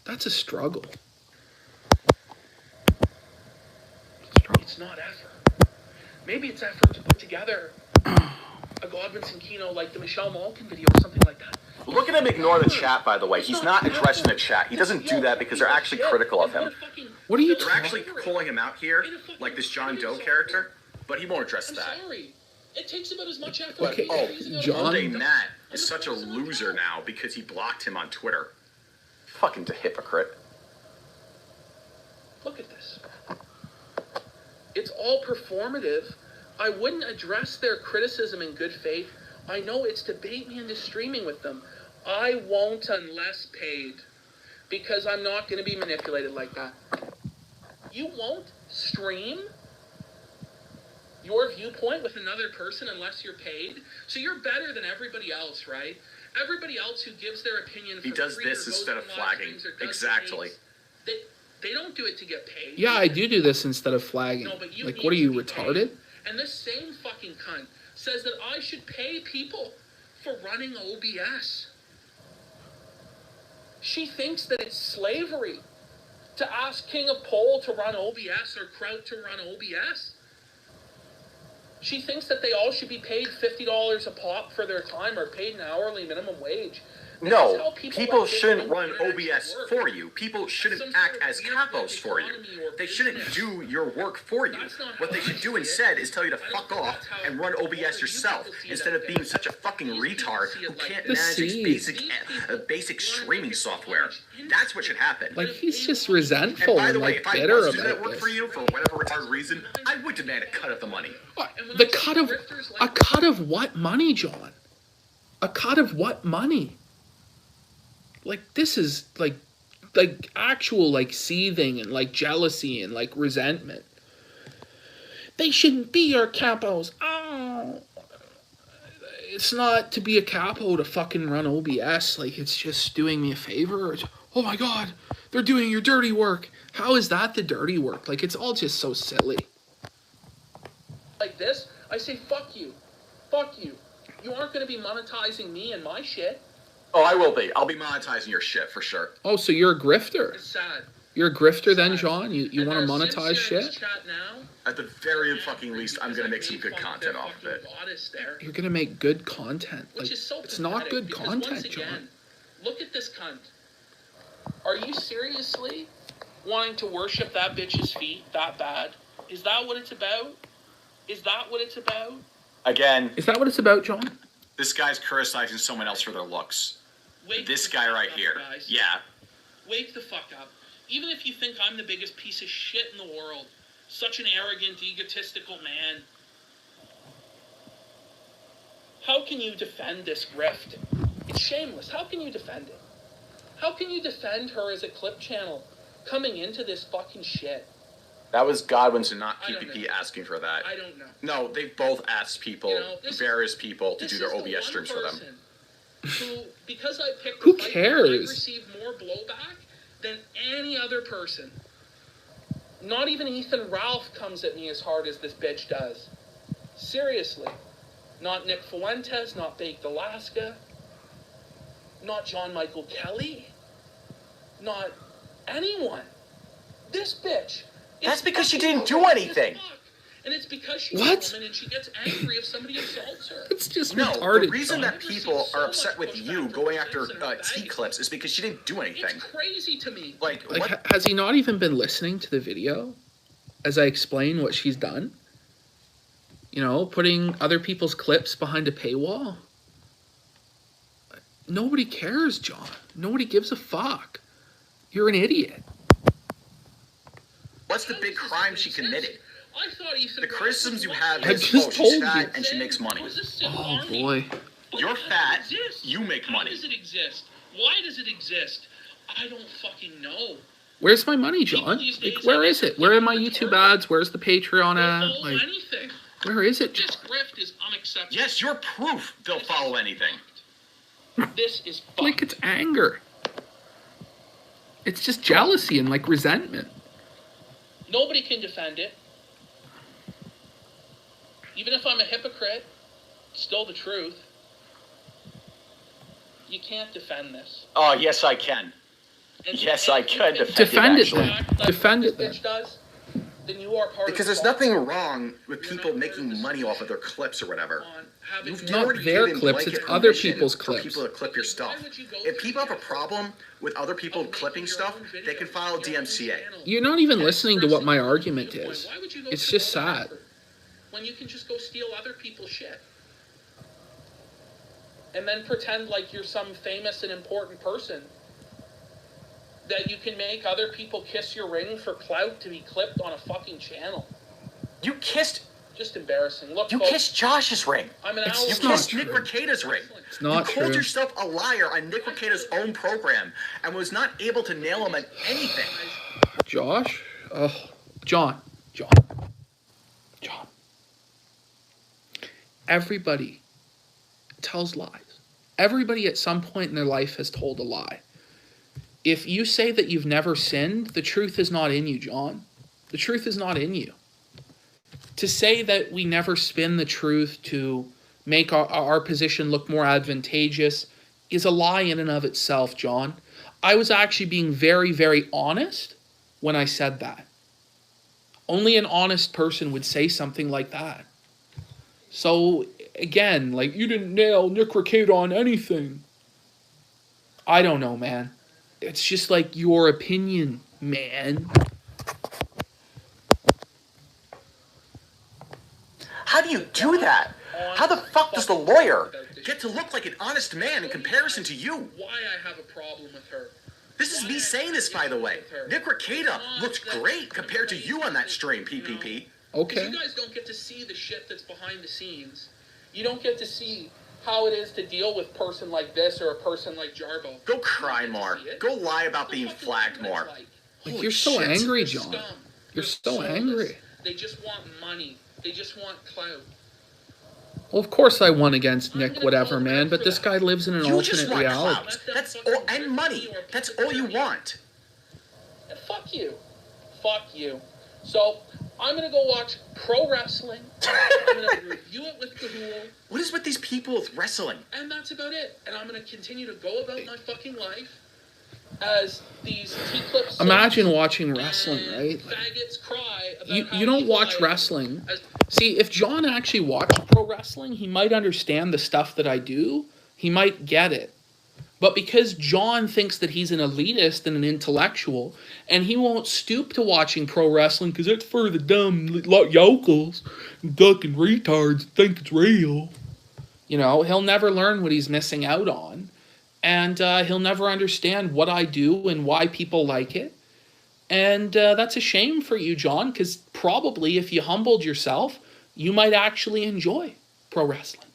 That's a struggle. It's not effort. Maybe it's effort to put together a Godwinson Kino like the Michelle Malkin video or something like that. Look at him ignore the chat, by the way. He's not addressing the chat. He doesn't do that because they're actually critical of him. What are you They're actually calling him out here, like this John Doe character, but he won't address that. Sorry. It takes about as much effort. Okay, John Monday Matt is such a loser now because he blocked him on Twitter. Fucking hypocrite. Look at this. It's all performative. I wouldn't address their criticism in good faith. I know it's to bait me into streaming with them. I won't unless paid, because I'm not going to be manipulated like that. You won't stream your viewpoint with another person unless you're paid? So you're better than everybody else, right? Everybody else who gives their opinion for He does free this or goes instead of and live flagging. streams or does Exactly. things, they don't do it to get paid. Yeah, I do this instead of flagging. No, but you like, need what are to you, be retarded? paid. And this same fucking cunt says that I should pay people for running OBS. She thinks that it's slavery to ask King of Pole to run OBS or Kraut to run OBS? She thinks that they all should be paid $50 a pop for their time or paid an hourly minimum wage. No, people shouldn't run OBS for you. People shouldn't act as capos for you. They shouldn't do your work for you. What they should do instead is tell you to fuck off and run OBS yourself instead of being such a fucking retard who can't manage basic streaming software. That's what should happen. Like, he's just resentful and like bitter about this. If I was to do that work for you for whatever retarded reason, I would demand a cut of the money. A cut of what money, John? A cut of what money? Like, this is like actual like seething and like jealousy and like resentment. They shouldn't be our capos. Oh, it's not to be a capo to fucking run OBS. Like, it's just doing me a favor. Oh my God, they're doing your dirty work. How is that the dirty work? Like, it's all just so silly. Like this, I say, fuck you. Fuck you. You aren't going to be monetizing me and my shit. Oh, I will be. I'll be monetizing your shit for sure. Oh, so you're a grifter. It's sad. You're a grifter then, John? You want to monetize shit? At the very fucking least, I'm going to make some good content off of it. You're going to make good content. Like, so it's not good content, again, John. Look at this cunt. Are you seriously wanting to worship that bitch's feet that bad? Is that what it's about? Is that what it's about? Again. Is that what it's about, John? This guy's criticizing someone else for their looks. Wake this guy right here. Guys. Yeah. Wake the fuck up. Even if you think I'm the biggest piece of shit in the world, such an arrogant, egotistical man, how can you defend this grift? It's shameless. How can you defend it? How can you defend her as a clip channel coming into this fucking shit? That was Godwin's and not PPP asking for that. I don't know. No, they've both asked people, various people, to do their OBS streams for them. Who, because I picked Who the fight, cares? I received more blowback than any other person. Not even Ethan Ralph comes at me as hard as this bitch does. Seriously. Not Nick Fuentes, not Baked Alaska, not John Michael Kelly, not anyone. This bitch. That's because she didn't do anything. And it's because she's a woman and she gets angry if somebody insults her. It's just retarded. The reason that people are upset with you going after T-Clips is because she didn't do anything. It's crazy to me. Like has he not even been listening to the video as I explain what she's done? You know, putting other people's clips behind a paywall? Nobody cares, John. Nobody gives a fuck. You're an idiot. What's the big crime she committed? I thought Ethan the criticisms you have I is, just she's fat and she makes money. Oh, boy. You're fat, you make money. How does it exist? Why does it exist? I don't fucking know. Where's my money, John? Like, where is it? Where are my YouTube ads? Where's the Patreon ad? Like, anything. Where is it, John? This grift is unacceptable. Yes, you're proof they'll follow anything. This is fucked. Like, it's anger. It's just jealousy and, like, resentment. Nobody can defend it. Even if I'm a hypocrite, it's still the truth. You can't defend this. Oh, yes, I can. Yes, I can defend it then. Defend it then. Then you are part because there's nothing wrong with people making money off of their clips or whatever. It's not their clips, it's other people's clips. For people to clip your stuff. If people have a problem with other people clipping stuff, they can file a DMCA. You're not even listening to what my argument is. It's just sad. When you can just go steal other people's shit. And then pretend like you're some famous and important person. That you can make other people kiss your ring for clout to be clipped on a fucking channel. You kissed... Just embarrassing. Look, you kissed Josh's ring. I'm an you kissed Nick Recada's ring. It's not true. You called yourself a liar on Nick Recada's own program and was not able to nail him on anything. Josh? Oh, John. Everybody tells lies. Everybody at some point in their life has told a lie. If you say that you've never sinned, the truth is not in you, John. The truth is not in you. To say that we never spin the truth to make our position look more advantageous is a lie in and of itself, John. I was actually being very, very honest when I said that. Only an honest person would say something like that. So, again, like, you didn't nail Nick Ricada on anything. I don't know, man. It's just like your opinion, man. How do you do that? How the fuck does the lawyer get to look like an honest man in comparison to you? Why I have a problem with her. This is me saying this, by the way. Nick Ricada looked great compared to you on that stream, PPP. Okay. You guys don't get to see the shit that's behind the scenes. You don't get to see how it is to deal with a person like this or a person like Jarbo. Go cry more. Go lie about being flagged more. Like, you're so angry, John. You're so angry. They just want money. They just want clout. Well, of course I won against Nick whatever, man, but this guy lives in an You just alternate want reality. clout. That's all, and money. That's all you want. And fuck you. Fuck you. So, I'm going to go watch pro wrestling. I'm going to review it with Cahool. What is with these people with wrestling? And that's about it. And I'm going to continue to go about my fucking life as these T-clips. Imagine watching wrestling, right? Faggots cry about You don't watch wrestling. See, if John actually watched pro wrestling, he might understand the stuff that I do. He might get it. But because John thinks that he's an elitist and an intellectual, and he won't stoop to watching pro wrestling because it's for the dumb yokels, ducking retards think it's real. You know, he'll never learn what he's missing out on. And he'll never understand what I do and why people like it. And that's a shame for you, John, because probably if you humbled yourself, you might actually enjoy pro wrestling.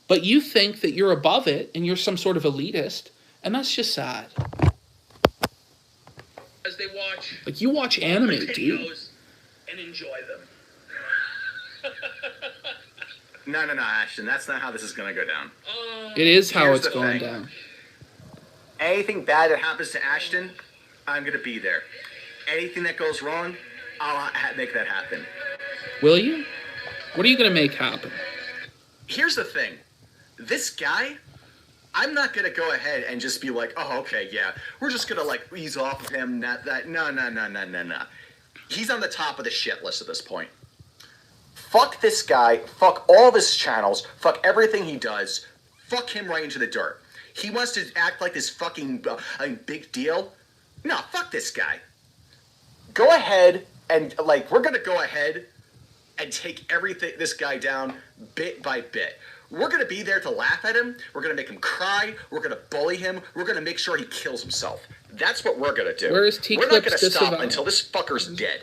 But you think that you're above it and you're some sort of elitist, and that's just sad. As they watch, like, you watch anime, dude. And enjoy them. No, Ashton. That's not how this is going to go down. It is how Here's it's the going thing. down. Anything bad that happens to Ashton, I'm going to be there. Anything that goes wrong, I'll make that happen. Will you? What are you going to make happen? Here's the thing. This guy, I'm not going to go ahead and just be like, oh, okay, yeah, we're just going to, like, ease off of him. No. He's on the top of the shit list at this point. Fuck this guy. Fuck all of his channels. Fuck everything he does. Fuck him right into the dirt. He wants to act like this fucking big deal. No, fuck this guy. Go ahead and, like, we're going to go ahead and take everything, this guy down bit by bit. We're going to be there to laugh at him. We're going to make him cry. We're going to bully him. We're going to make sure he kills himself. That's what we're going to do. Where is We're not going to stop until this fucker's dead.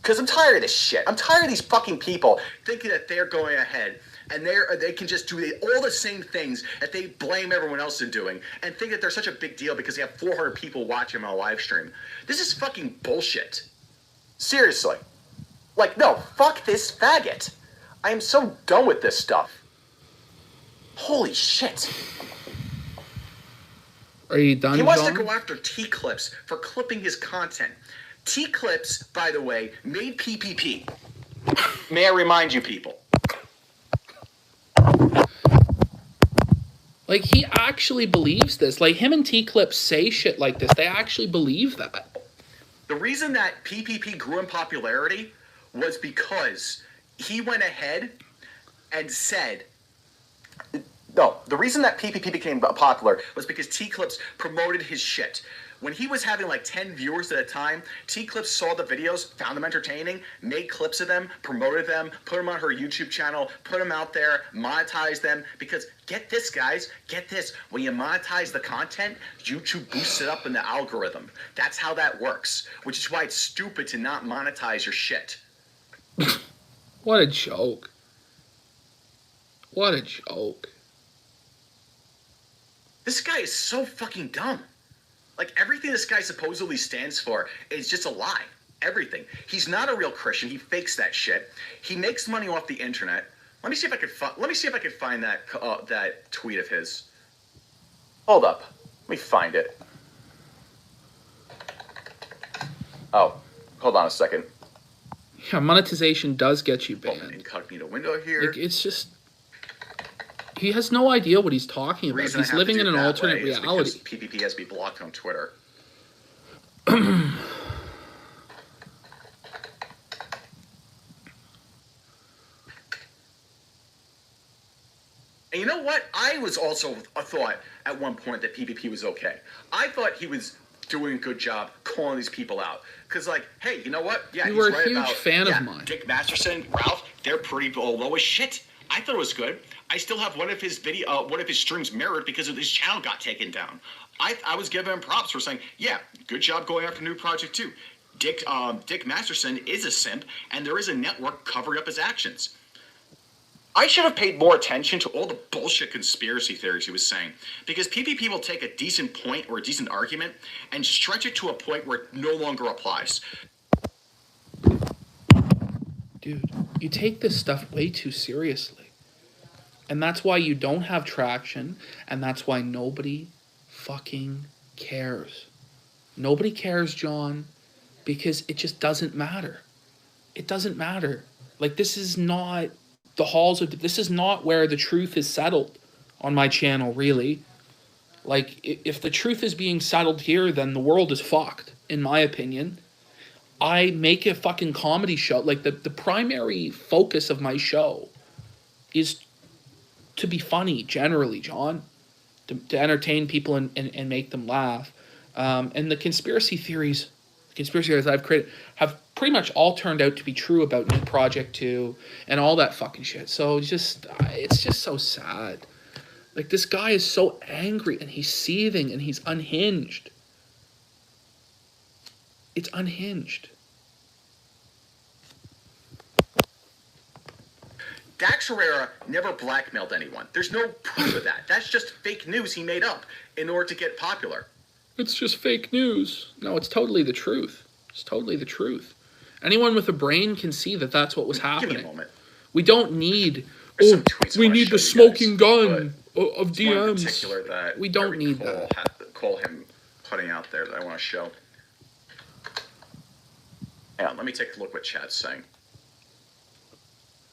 Because I'm tired of this shit. I'm tired of these fucking people thinking that they're going ahead and they can just do all the same things that they blame everyone else in doing and think that they're such a big deal because they have 400 people watching on a live stream. This is fucking bullshit. Seriously. Like, no, fuck this faggot. I am so done with this stuff. Holy shit. Are you done, He wants John? to go after T-Clips for clipping his content. T-Clips, by the way, made PPP. May I remind you people? Like, he actually believes this. Like, him and T-Clips say shit like this. They actually believe that. The reason that PPP grew in popularity was because he went ahead and said... No, the reason that PPP became popular was because T-Clips promoted his shit. When he was having like 10 viewers at a time, T-Clips saw the videos, found them entertaining, made clips of them, promoted them, put them on her YouTube channel, put them out there, monetized them. Because get this, guys, get this. When you monetize the content, YouTube boosts it up in the algorithm. That's how that works, which is why it's stupid to not monetize your shit. What a joke. What a joke. This guy is so fucking dumb. Like, everything this guy supposedly stands for is just a lie. Everything. He's not a real Christian. He fakes that shit. He makes money off the internet. Let me see if I can find that that tweet of his. Hold up. Let me find it. Oh, hold on a second. Yeah, monetization does get you banned. Incognito window here. Like, it's just... He has no idea what he's talking about. He's living in an alternate reality. PPP has me blocked on Twitter. And you know what? I was also a thought at one point that PPP was okay. I thought he was doing a good job calling these people out. Because, like, hey, you know what? Yeah, You he's were a right huge about, fan of mine. Dick Masterson, Ralph, they're pretty low as shit. I thought it was good. I still have one of his streams mirrored because his channel got taken down. I was giving him props for saying, yeah, good job going after new project too. Dick Masterson is a simp, and there is a network covering up his actions. I should have paid more attention to all the bullshit conspiracy theories he was saying, because PPP will take a decent point or a decent argument and stretch it to a point where it no longer applies. Dude, you take this stuff way too seriously. And that's why you don't have traction, and that's why nobody fucking cares. Nobody cares, John, because it just doesn't matter. It doesn't matter. Like, this is not the halls of... This is not where the truth is settled on my channel, really. Like, if the truth is being settled here, then the world is fucked, in my opinion. I make a fucking comedy show. Like, the primary focus of my show is to be funny, generally, John. To entertain people and make them laugh. And the conspiracy theories I've created have pretty much all turned out to be true about New Project 2 and all that fucking shit. So it's just so sad. Like, this guy is so angry and he's seething and he's unhinged. It's unhinged. Dax Herrera never blackmailed anyone. There's no proof of that. That's just fake news he made up in order to get popular. It's just fake news. No, it's totally the truth. It's totally the truth. Anyone with a brain can see that that's what was happening. Give me a moment. We don't need... we need the smoking gun of DMs. One in particular that we don't need that. Call him putting out there that I want to show. Hang on, let me take a look what chat's saying.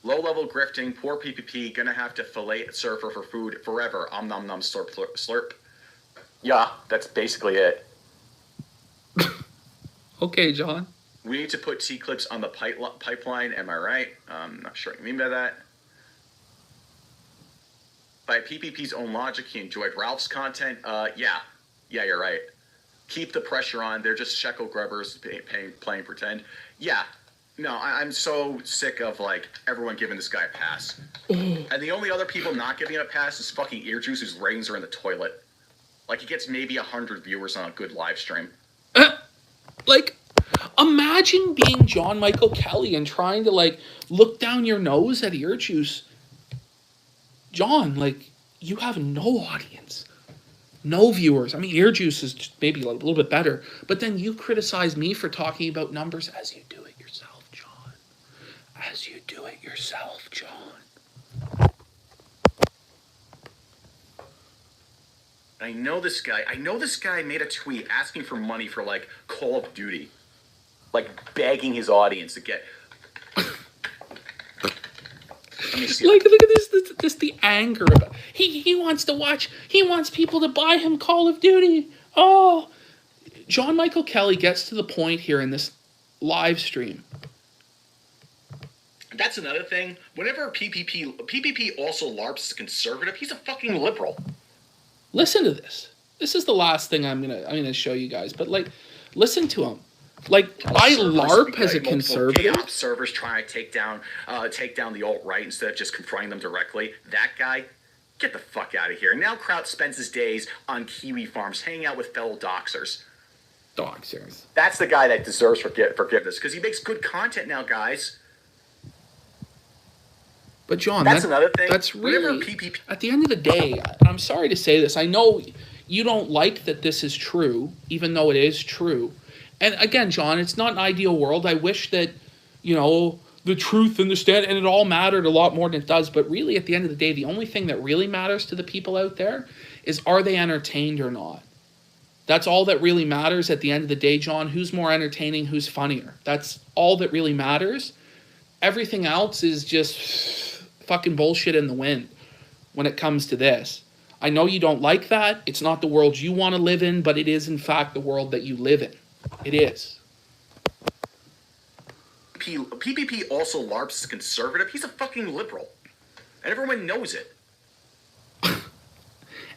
Low-level grifting, poor PPP, gonna have to fillet surfer for food forever. Om nom nom slurp slurp. Yeah, that's basically it. Okay, John. We need to put T-clips on the pipeline, am I right? I'm not sure what you mean by that. By PPP's own logic, he enjoyed Ralph's content. Yeah, you're right. Keep the pressure on. They're just shekel grubbers playing pretend. Yeah. No, I'm so sick of, like, everyone giving this guy a pass. And the only other people not giving him a pass is fucking Earjuice, whose ratings are in the toilet. Like, he gets maybe 100 viewers on a good live stream. Like, imagine being John Michael Kelly and trying to, like, look down your nose at Earjuice. John, like, you have no audience. No viewers. I mean, Earjuice is just maybe a little bit better. But then you criticize me for talking about numbers as you do it yourself, John. As you do it yourself, John. I know this guy made a tweet asking for money for, like, Call of Duty. Like, begging his audience to get... Let me see. Like, look at this the anger about he wants to watch, he wants people to buy him Call of Duty. Oh, John Michael Kelly gets to the point here in this live stream. That's another thing. Whenever PPP also LARPs as conservative, he's a fucking liberal. Listen to this. This is the last thing I'm gonna show you guys, but, like, listen to him. Like, I LARP as a conservative. Chaos servers trying to take down the alt-right instead of just confronting them directly. That guy, get the fuck out of here. Now Kraut spends his days on kiwi farms hanging out with fellow doxers. Doxers. That's the guy that deserves forgiveness because he makes good content now, guys. But John, that's another thing. That's really, at the end of the day, I'm sorry to say this. I know you don't like that this is true, even though it is true. And again, John, it's not an ideal world. I wish that, you know, the truth and the stand, and it all mattered a lot more than it does. But really, at the end of the day, the only thing that really matters to the people out there is, are they entertained or not? That's all that really matters at the end of the day, John. Who's more entertaining? Who's funnier? That's all that really matters. Everything else is just fucking bullshit in the wind when it comes to this. I know you don't like that. It's not the world you want to live in, but it is, in fact, the world that you live in. It is. PPP also LARPs as conservative. He's a fucking liberal. And everyone knows it.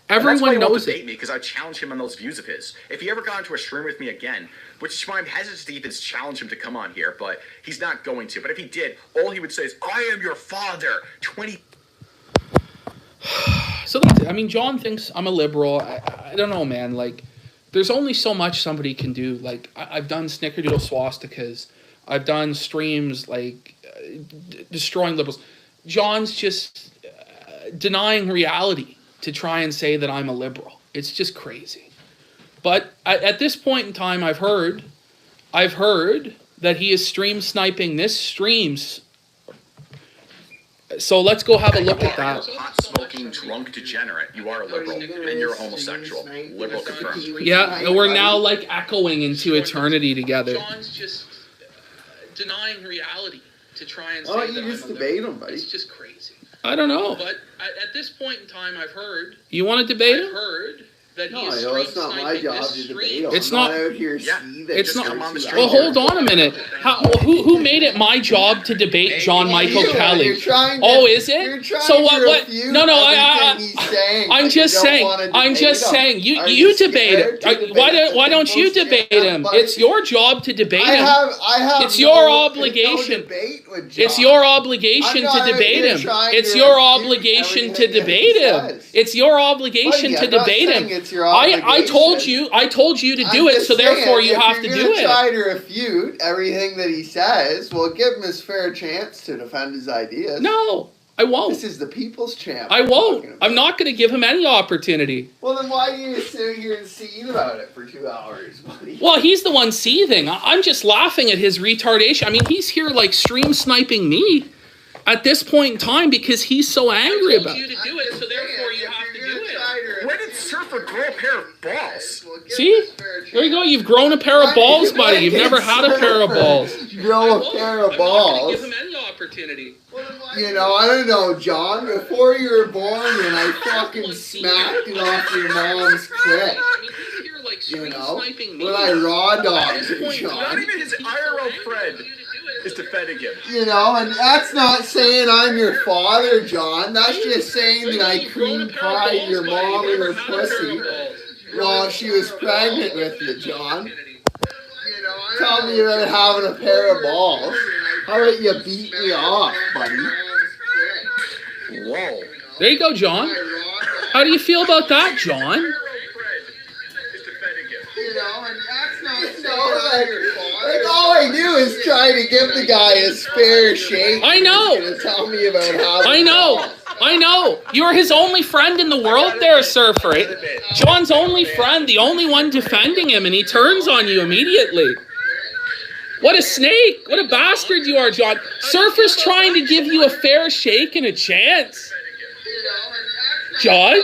Everyone knows debate it. me because I challenge him on those views of his. If he ever got into a stream with me again, which is why I'm hesitant to even challenge him to come on here, but he's not going to. But if he did, all he would say is, "I am your father." 20. So that's it. I mean, John thinks I'm a liberal. I don't know, man. Like, there's only so much somebody can do. Like, I've done snickerdoodle swastikas. I've done streams, like, destroying liberals. John's just denying reality to try and say that I'm a liberal. It's just crazy. But at this point in time, I've heard that he is stream sniping this streams. So let's go have a look at that. Hot smoking, drunk degenerate. You are a liberal, and you're a homosexual. Liberal confirmed. Yeah, we're now like echoing into eternity together. John's just denying reality to try and say Oh, that you just I'm a debate liberal. him, buddy. It's just crazy. I don't know. But at this point in time, I've heard You want to debate I've him? heard that No, he is it's not my sniping job this to stream. debate him. It's I'm not- out here Yeah, seething. It's just not. come on the stream. Well, hold on a minute. Who made it my job to debate John Michael Kelly? You're trying to, Oh, is it? You're trying So what? to What? refute No, everything he's saying, I'm but just you don't saying. wanna I'm debate just him. saying. Are You you debate scared it. to debate Why don't you the debate bullshit? him? Buddy, It's your job to debate I him. have. It's no, your no obligation. debate with John. It's your obligation I'm not to debate here him. trying It's to your refute obligation to everything that he debate him. says. It's your obligation Buddy, to I'm not debate saying him. it's your I told obligation. you to I'm do it, just so therefore saying, you have to If do you're gonna it. try to refute everything that he says, well, give him his fair chance to defend his ideas. No, I won't. This is the people's champ. I we're won't. talking about. I'm not going to give him any opportunity. Well, then why do you sit here and seethe about it for 2 hours, buddy? Well, he's the one seething. I'm just laughing at his retardation. I mean, he's here like stream sniping me at this point in time because he's so angry I told about you it. to do it, so therefore you have to do it. When did Surfer grow a pair of balls? See? There you go. You've grown a pair of balls, buddy. You've never had a pair of balls. Grow a pair of I'm not balls. going to give him any opportunity. You know, I don't know, John. Before you were born, and I fucking smacked it off your mom's clit. I mean, he's here like You stream know, sniping me. when I raw dogged you, Not John. even his IRL friend is defending him. You know, and that's not saying I'm your father, John. That's just saying that I cream pied your mom in her pussy while she was pregnant with you, John. Tell me about having a pair of balls. How about you beat me off, buddy? Whoa. There you go, John. How do you feel about that, John? You know, and that's not like all I do is try to give the guy his fair shake. I know. He's gonna tell me about how. I know. I know. You're his only friend in the world there, Surfer. John's only friend, the only one defending him, and he turns on you immediately. What a snake. What a bastard you are, John. Surfer's trying to give you a fair shake and a chance. John?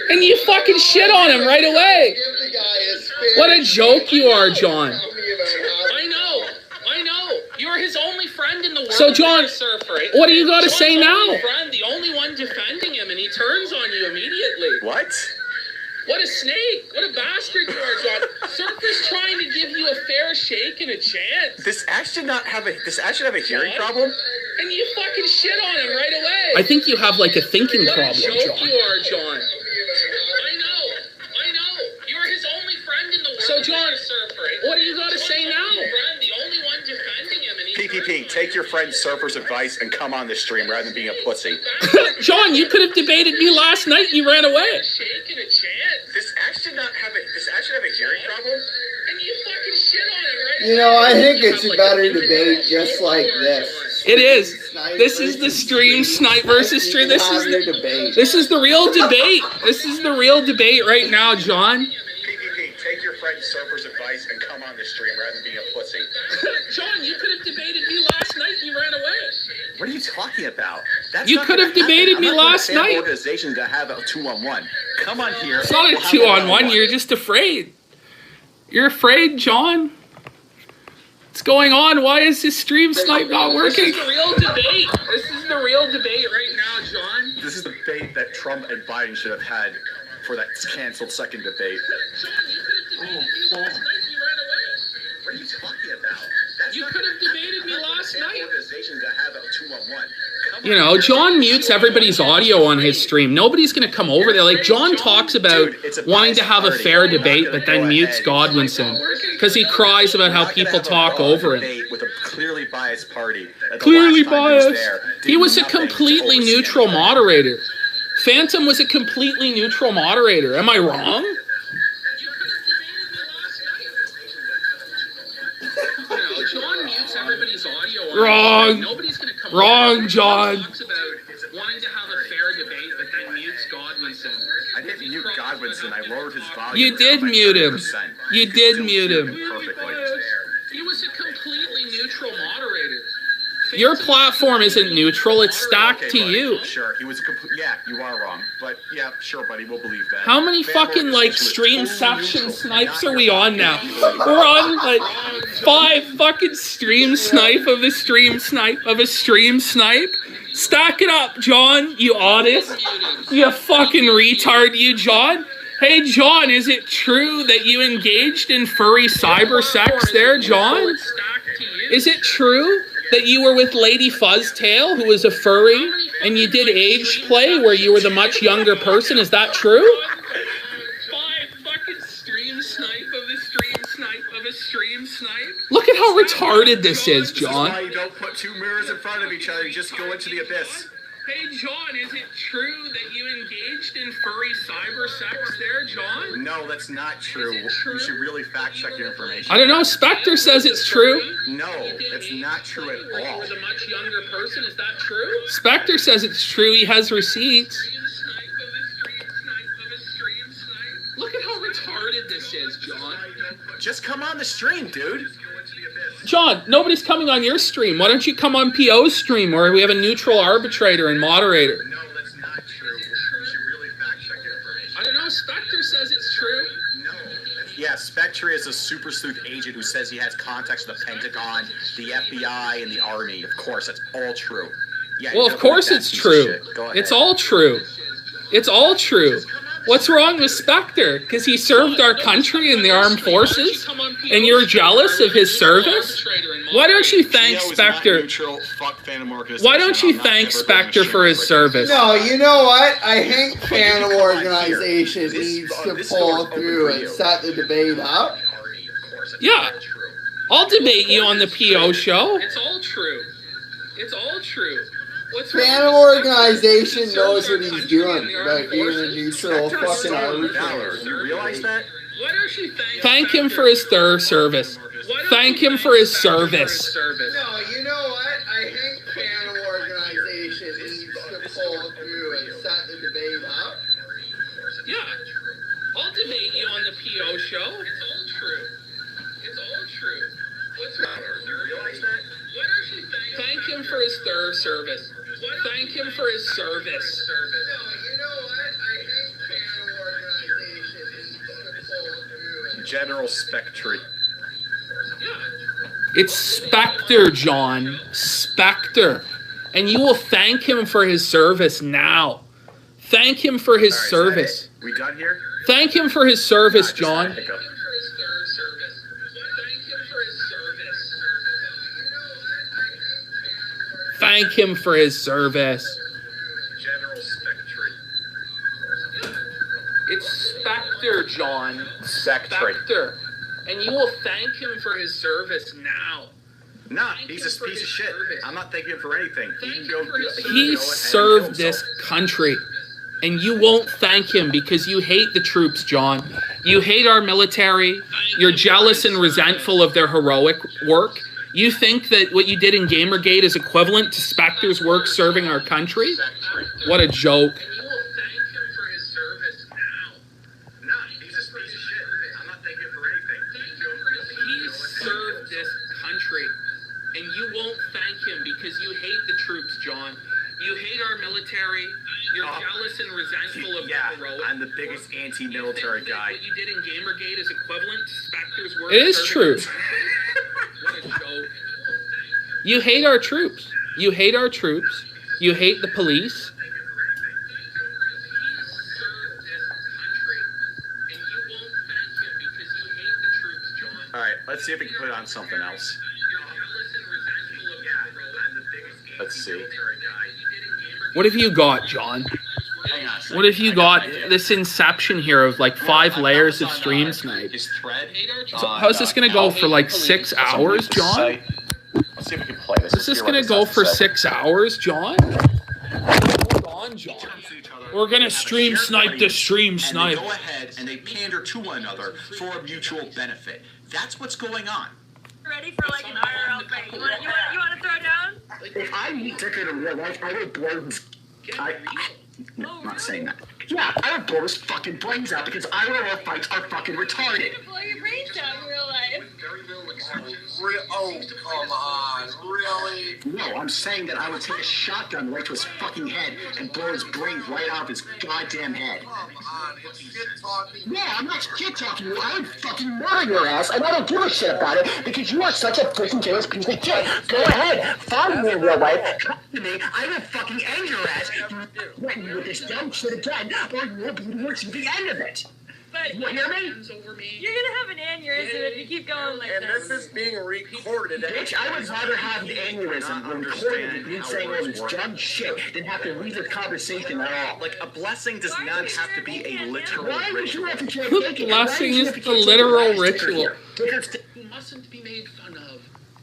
And you fucking shit on him right away. What a joke you are, John. I know. You're his only friend in the world. So, John, what do you got to say now? Friend, the only one defending him, and he turns on you immediately. What? What a snake. What a bastard you are, John. Surfer's trying to give you a fair shake and a chance. This ass should have a hearing problem. And you fucking shit on him right away. I think you have like a thinking problem, John. What a joke you are, John. I know. You're his only friend in the world. So, John, what do you got to say now? The only one defending him, and he PPP, take your friend Surfer's advice and come on the stream rather than being a pussy. John, you could have debated me last night and you ran away. This ass should have a hearing problem. And you fucking shit on him right You know, I think it's a better debate just like this. It is. This is the stream, snipe versus stream. This is the real debate. This is the real debate right now, John. PPP, take your friend Surfer's advice and come on the stream rather than being a pussy. John, you could have debated me last night and you ran away. What are you talking about? That's You not could gonna have debated happen. me I'm not last gonna say night. Organization to have a 2-on-1. Come on here. It's not we'll a have 2-on-1. 1-on-1. You're just afraid. You're afraid, John. What's going on? Why is this stream snipe not working? This is the real debate. This is the real debate right now, John. This is the debate that Trump and Biden should have had for that canceled second debate. John, you could have debated me last night and you ran away. What are you talking about? That's You not could have gonna debated me happen. last I'm not gonna say night. Organization to have a 2-on-1. You know, John mutes everybody's audio on his stream. Nobody's going to come over there. Like, John talks about wanting to have a fair debate, but then mutes Godwinson because he cries about how people talk over him. With a clearly biased party. Clearly biased. He was a completely neutral moderator. Phantom was a completely neutral moderator. Am I wrong? John mutes everybody's audio. Wrong. Nobody's gonna come wrong, John. Talks about wanting to have a fair debate, but then mutes Godwinson. I didn't mute Godwinson. I lowered his volume. You did mute him. You did mute him. Perfectly. He was a completely neutral moderator. Your platform isn't neutral. It's stacked to you. Sure, he was a complete. Yeah, you are wrong, but yeah, sure, buddy, we'll believe that. How many fucking like stream section snipes are we on now? We're on like 5 fucking stream snipe of a stream snipe of a stream snipe. Stack it up, John. You honest? You fucking retard, you, John. Hey, John, is it true that you engaged in furry cyber sex there, John? Is it true that you were with Lady Fuzztail, who was a furry, and you did age play where you were the much younger person? Is that true? 5 fucking stream snipe of a stream snipe of a stream snipe. Look at how retarded this is, John. This is why you don't put 2 mirrors in front of each other. You just go into the abyss. Hey, John, is it true that you engaged in furry cyber sex there, John? No, that's not true. You should really fact check your information. I don't know. Spectre says it's true. No, that's not true at all. You were the much younger person. Is that true? Spectre says it's true. He has receipts. Look at how retarded this is, John. Just come on the stream, dude. John, nobody's coming on your stream. Why don't you come on PO's stream where we have a neutral arbitrator and moderator? No, that's not true. You should really fact check your information. I don't know. Spectre says it's true. No. Yeah, Spectre is a super sleuth agent who says he has contacts with the Pentagon, the FBI, and the Army. Of course, that's all true. Yeah. Well, of course it's true. It's all true. It's all true. What's wrong with Spectre? Because he served our country in the armed forces? And you're jealous of his service? Why don't you thank Spectre? Why don't you thank Spectre for his service? No, you know what? I think Phantom Organization needs to pull through and set the debate up. Yeah. I'll debate you on the PO show. It's all true. It's all true. Phantom Organization knows what he's doing by being a neutral fucking arbitrator. You realize that? Thank him for his third service. Thank him for his service. No, you know what? I think Phantom Organization needs to pull through and set the debate up. Yeah. I'll debate you on the PO show. It's all true. It's all true. What's wrong? You realize that? Thank him for his third service. Thank him for his service. No, you know what? I think Phantom Organization needs to pull through. General Spectre. It's Spectre, John. Spectre. And you will thank him for his service now. Thank him for his service. We done here? Thank him for his service, John. Thank him for his service. General Spectre. It's Spectre, John. Spectre. And you will thank him for his service now. Nah, he's a piece of shit. I'm not thanking him for anything. He served this country. And you won't thank him because you hate the troops, John. You hate our military. You're jealous and resentful of their heroic work. You think that what you did in Gamergate is equivalent to Spectre's work serving our country? What a joke. He served this country, and you won't thank him because you hate the troops, John. You hate our military. You're jealous and resentful of the heroic. I'm the biggest anti-military guy. What you did in Gamergate is equivalent to Spectre's work. It is true. What a joke. You hate our troops. You hate our troops. You hate the police. All right, let's see if we can put on something else. Let's see. What have you got, John? Hang on a second. What have you I got? an idea. This inception here of like 5 layers of stream snipe. His thread. So how's this gonna go for like 6 hours, John? Let's see if we can play this. Is this gonna go for 6 hours, John? Hold on, John. We're gonna stream snipe the stream snipe. And they go ahead and they pander to one another for a mutual benefit. That's what's going on. Ready for like an IRL fight? You want to throw down? If I meet Dicker in real life, I will blow his... No, I'm not saying that. Yeah, I will blow his fucking brains out because IRL fights are fucking retarded. Blow your brains out in real life. Oh, come on, really? No, I'm saying that I would take a shotgun right to his fucking head and blow his brains right off his goddamn head. Come on, it's shit talking. Yeah, I'm not shit talking you. I would fucking murder your ass, and I don't give a shit about it because you are such a freaking careless piece of shit. Go ahead, follow me in real life. Come to me. I will fucking end your ass. You threaten me with this dumb shit again, or you will be to the end of it. But You hear me? you're gonna have an aneurysm if you keep going like And this. this is being recorded. Bitch, I would rather have an aneurysm when recording than being saying all this dumb shit than have to leave the conversation at all. Like, a blessing does not have to be a literal Why would you ritual. have to try The taking it? blessing Why would you is have to the try taking literal it? ritual. Because Who mustn't be made fun of.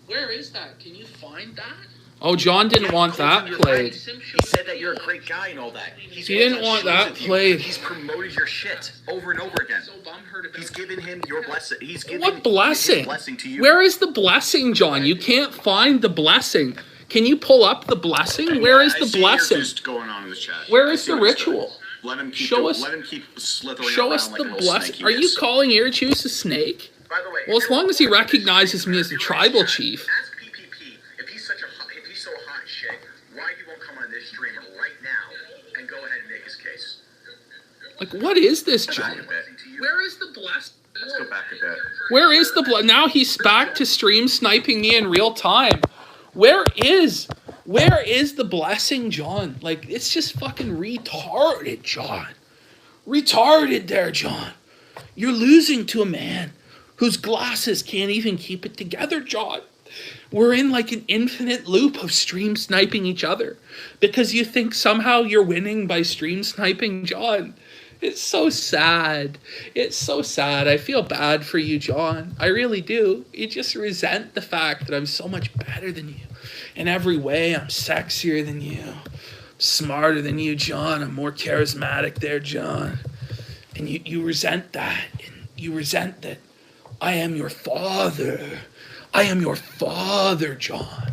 Where is that? Can you find that? Oh, John didn't want that played. He said that you're a great guy and all that. He didn't want that played. He's promoted your shit over and over again. So bumheard about He's given him your blessing. He's given What blessing? his blessing to you. Where is the blessing, John? You can't find the blessing. Can you pull up the blessing? Where is I the see you're blessing? just going on in the chat. Where I is see the what's ritual? going. Let him keep Show us- Let him keep slithering Show around us like the a little snake blessing. he Are you is. calling Earjuice a snake? By the way, Well, as long as he recognizes me as a tribal chief. Ask PPP if he's so hot shit, why he won't come on this stream right now and go ahead and make his case. Like, what is this, Back John? a bit. Where is the blessing? Let's go back a bit. Where is the now he's back to stream sniping me in real time. Where is the blessing, John? Like, it's just fucking retarded, John. Retarded there, John. You're losing to a man whose glasses can't even keep it together, John. We're in like an infinite loop of stream sniping each other because you think somehow you're winning by stream sniping, John. It's so sad. It's so sad. I feel bad for you, John. I really do. You just resent the fact that I'm so much better than you. In every way, I'm sexier than you. Smarter than you, John. I'm more charismatic there, John. And you resent that. And you resent that I am your father. I am your father, John.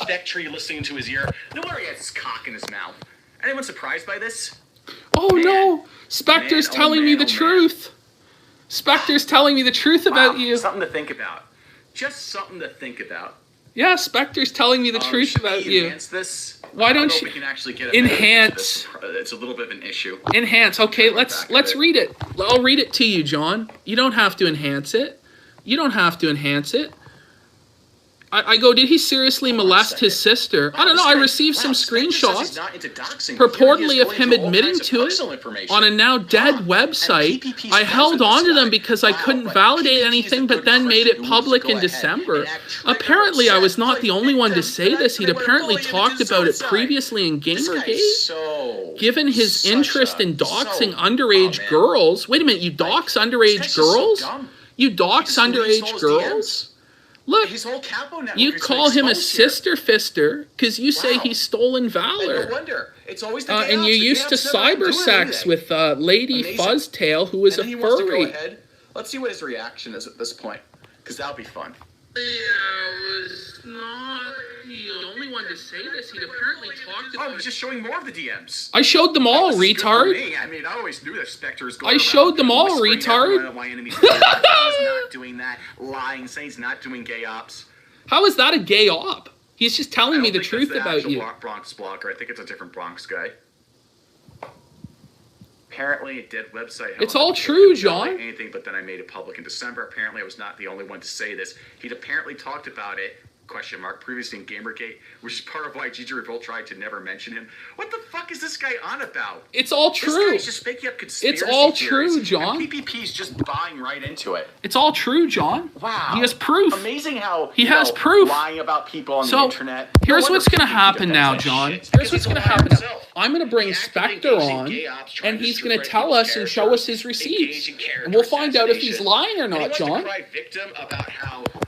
That tree listening to his ear. No wonder he has his cock in his mouth. Anyone surprised by this? Oh no! Spectre's Man, oh, telling me man, the oh, man. truth. Spectre's telling me the truth about Wow, you. Something to think about. Just something to think about. Yeah, Spectre's telling me the truth Should we about you. enhance this? Why I don't know if you- we can actually get Enhance. It's a little bit of an issue. Enhance. Okay, Back a let's bit. read it. I'll read it to you, John. You don't have to enhance it. You don't have to enhance it. I go, did he seriously molest his sister? I don't know. I received some screenshots purportedly of him admitting to it on a now dead website. I held on to them because I couldn't validate anything, but then made it public in December. Apparently, I was not the only one to say this. He'd apparently talked about it previously in Gamergate. Given his interest in doxing underage girls. Wait a minute, you dox underage girls? You dox underage girls? Look, His whole capo network you is call him a exposed here. sister fister because you say Wow. he's stolen And no valor. wonder. It's always the And you gay used ops. to The gay ops never cyber do sex anything. with Lady Amazing. Fuzztail, who was And a then he wants to go furry. ahead. Let's see what his reaction is at this point, because that'll be fun. I was not the only one to say this. He'd apparently talked Oh, he's just showing more of the DMs. I showed them all, This is good for retard. me. I mean, I always knew that Spectre is going I around showed them all, whispering retard. everyone my enemies he's not doing that, lying, saying he's not doing gay ops. How is that a gay op? He's just telling me the think truth that's the about actual you. Bronx blogger. I think it's a different Bronx guy. Apparently, a dead website. It's however, all it true, didn't sound like John. anything, but then I made it public in December. Apparently, I was not the only one to say this. He'd apparently talked about it question mark, previously in Gamergate, which is part of why Gigi Revolt tried to never mention him. What the fuck is this guy on about? It's all true. This guy's just making up conspiracy It's all theories, true, John. And PPP's just buying right into it. It's all true, John. Wow. He has proof. Amazing how he has proof. Lying about people on the So, internet. here's No what's wonder going to PPP happen defends now, that John. shit. Here's what's going to happen now. I'm going to bring Spectre on, and he's going to tell us and show us his receipts. And we'll find out if he's lying or not, John.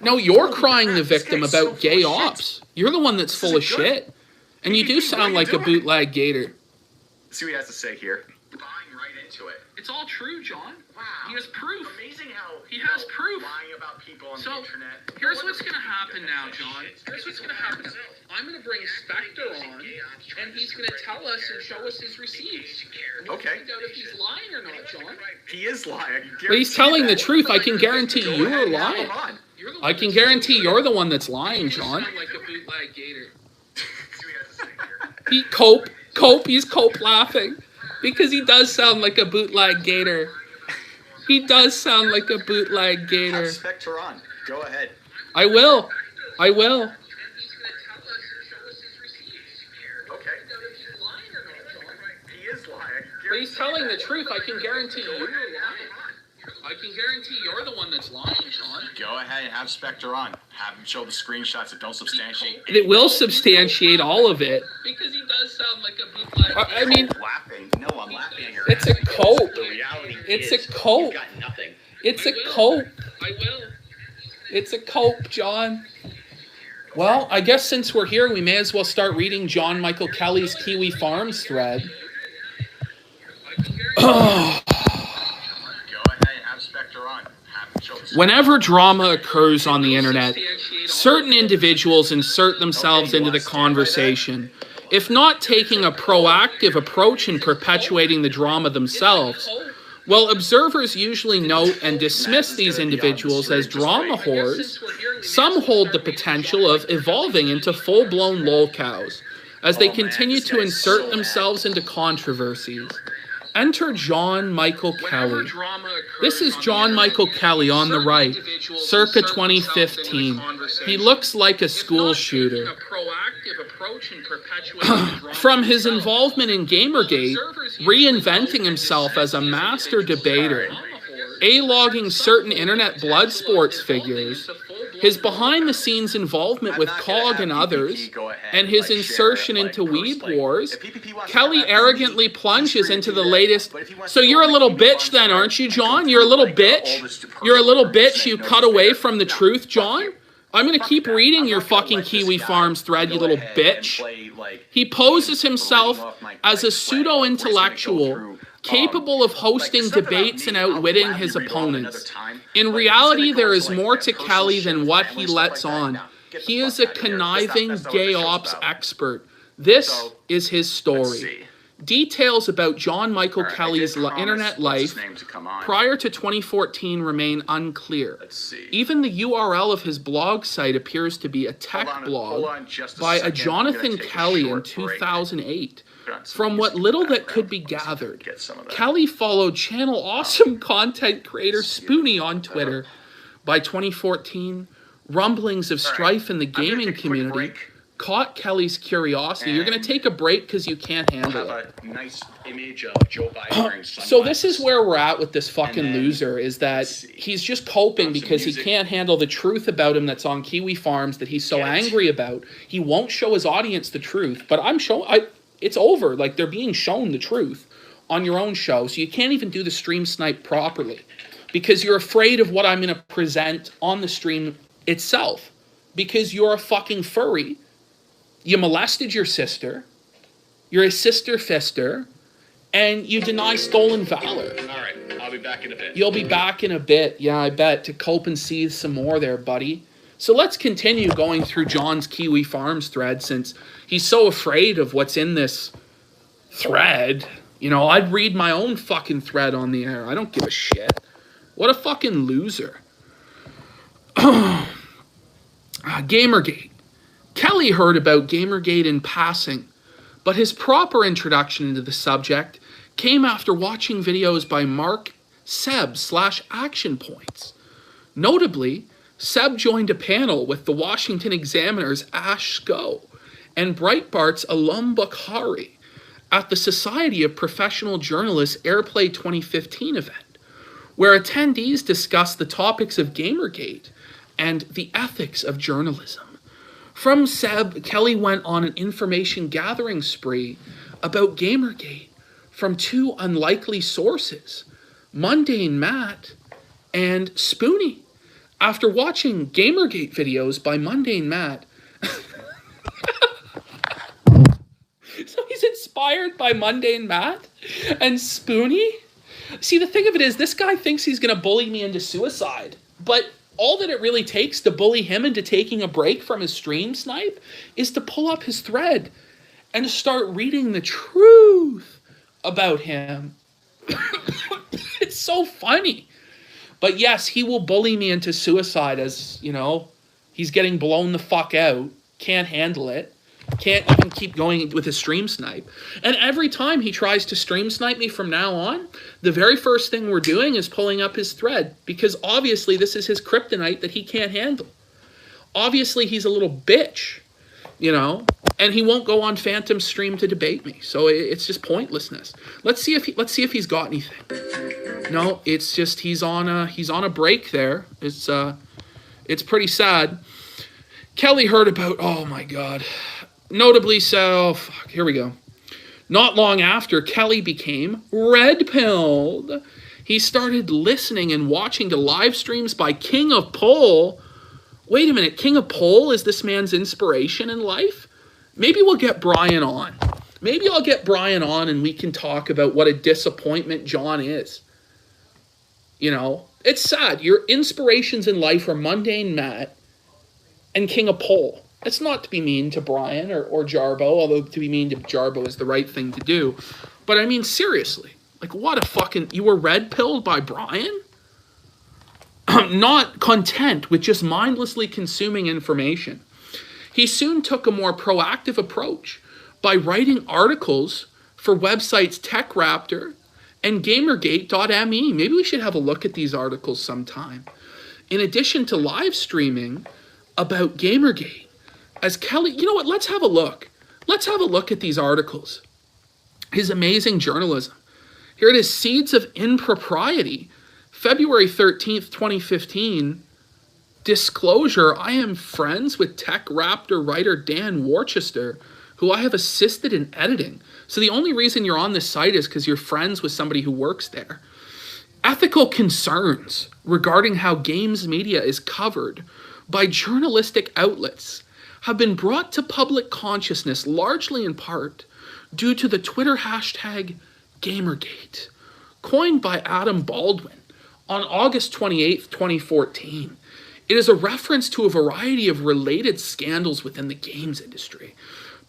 No, you're crying the victim about gay ops. You're the one that's full of shit. And you do sound like a bootleg gator. See what he has to say here. Buying right into it. It's all true, John. Wow. He has proof. Amazing how He has proof. lying about people on So, the internet. here's what's going to happen now, John. Here's what's going to happen. I'm going to bring Spectre on, and he's going to tell us and show us his receipts. And we'll Okay. find out if he's lying or not, John. He is lying. But he's telling the truth. I can guarantee Go you ahead, are have lying. him on. You're the I one can that's guarantee lying. you're the one that's lying, You John. sound like a bootleg gator. He he's cope laughing. Because he does sound like a bootleg gator. He does sound like a bootleg gator. Have Spectre on. Go ahead. I will. I will. And he's going to tell us and show us his receipts. Okay. Find out if he's lying or not, John. He is lying. But he's telling the truth. I can guarantee you are lying. I can guarantee you're the one that's lying, John. Go ahead and have Spectre on. Have him show the screenshots that don't substantiate. It will substantiate all of it. Because he does sound like a bootleg gator. I mean, Laughing. No, I'm laughing at your it's a cope. The reality It's is a cope. you've got nothing. It's a cope. I will. It's a cope, John. Well, I guess since we're here, we may as well start reading John Michael Kelly's Kiwi Farms thread. Whenever drama occurs on the internet, certain individuals insert themselves into the conversation. If not taking a proactive approach in perpetuating the drama themselves, well, observers usually note and dismiss these individuals as drama whores. Some hold the potential of evolving into full-blown lolcows as they continue to insert themselves into controversies. Enter John Michael Kelly. This is John Michael Kelly on the right, circa 2015. He looks like a school shooter. From his involvement in Gamergate, reinventing himself as a master debater, A-logging certain internet blood sports figures, his behind-the-scenes involvement with COG and others, and his insertion into Weeb Wars, Kelly arrogantly plunges into the latest. So you're a little bitch then, aren't you, John? You're a little bitch? You're a little bitch? You cut away from the truth, John? I'm going to keep reading your fucking Kiwi Farms thread, you little bitch. He poses himself as a pseudo-intellectual capable of hosting debates and outwitting his opponents. In reality, there is more to Kelly than what he lets on. He is a conniving gay ops expert. This is his story. Details about John Michael Kelly's internet life prior to 2014 remain unclear. Even the URL of his blog site appears to be a tech blog by a Jonathan Kelly in 2008. From what little that could be gathered, Kelly followed channel awesome content creator Spoonie on Twitter. By 2014, rumblings of strife in the gaming community caught Kelly's curiosity. You're going to take a break because you can't handle it. A nice image of Joe Biden wearing sunglasses. So this is where we're at with this fucking loser, is that he's just coping because he can't handle the truth about him that's on Kiwi Farms that he's so angry about. He won't show his audience the truth, but it's over. Like, they're being shown the truth on your own show, so you can't even do the stream snipe properly because you're afraid of what I'm going to present on the stream itself because you're a fucking furry. You molested your sister. You're a sister fister. And you deny stolen valor. All right, I'll be back in a bit. You'll be back in a bit. Yeah, I bet. To cope and seethe some more there, buddy. So let's continue going through John's Kiwi Farms thread since he's so afraid of what's in this thread. You know, I'd read my own fucking thread on the air. I don't give a shit. What a fucking loser. Gamergate. Kelly heard about Gamergate in passing, but his proper introduction into the subject came after watching videos by Mark Seb /Action Points. Notably, Seb joined a panel with the Washington Examiner's Ash Sko and Breitbart's Alum Bukhari at the Society of Professional Journalists Airplay 2015 event, where attendees discussed the topics of Gamergate and the ethics of journalism. From Seb, Kelly went on an information gathering spree about Gamergate from two unlikely sources, Mundane Matt and Spoonie. After watching Gamergate videos by Mundane Matt, so he's inspired by Mundane Matt and Spoonie? See, the thing of it is, this guy thinks he's going to bully me into suicide, but all that it really takes to bully him into taking a break from his stream snipe is to pull up his thread and start reading the truth about him. It's so funny. But yes, he will bully me into suicide as, you know, he's getting blown the fuck out, can't handle it, can't even keep going with his stream snipe. And every time he tries to stream snipe me from now on, the very first thing we're doing is pulling up his thread, because obviously this is his kryptonite that he can't handle. Obviously he's a little bitch, you know, and he won't go on Phantom's stream to debate me. So it's just pointlessness. Let's see if he's got anything. No, it's just he's on a break there. It's pretty sad. Kelly heard about, oh my God. Notably so, fuck, here we go. Not long after, Kelly became red-pilled. He started listening and watching to live streams by King of Pole. Wait a minute, King of Pole is this man's inspiration in life? Maybe we'll get Brian on. Maybe I'll get Brian on and we can talk about what a disappointment John is. You know, it's sad. Your inspirations in life are Mundane Matt and King of Pole. It's not to be mean to Brian or Jarbo, although to be mean to Jarbo is the right thing to do. But I mean, seriously, like what a fucking, you were red-pilled by Brian? Not content with just mindlessly consuming information. He soon took a more proactive approach by writing articles for websites TechRaptor and Gamergate.me. Maybe we should have a look at these articles sometime. In addition to live streaming about Gamergate, as Kelly, you know what, let's have a look. Let's have a look at these articles. His amazing journalism. Here it is, Seeds of Impropriety, February 13th, 2015. Disclosure, I am friends with TechRaptor writer Dan Worcester, who I have assisted in editing. So the only reason you're on this site is because you're friends with somebody who works there. Ethical concerns regarding how games media is covered by journalistic outlets have been brought to public consciousness largely in part due to the Twitter hashtag Gamergate, coined by Adam Baldwin on August 28th, 2014. It is a reference to a variety of related scandals within the games industry,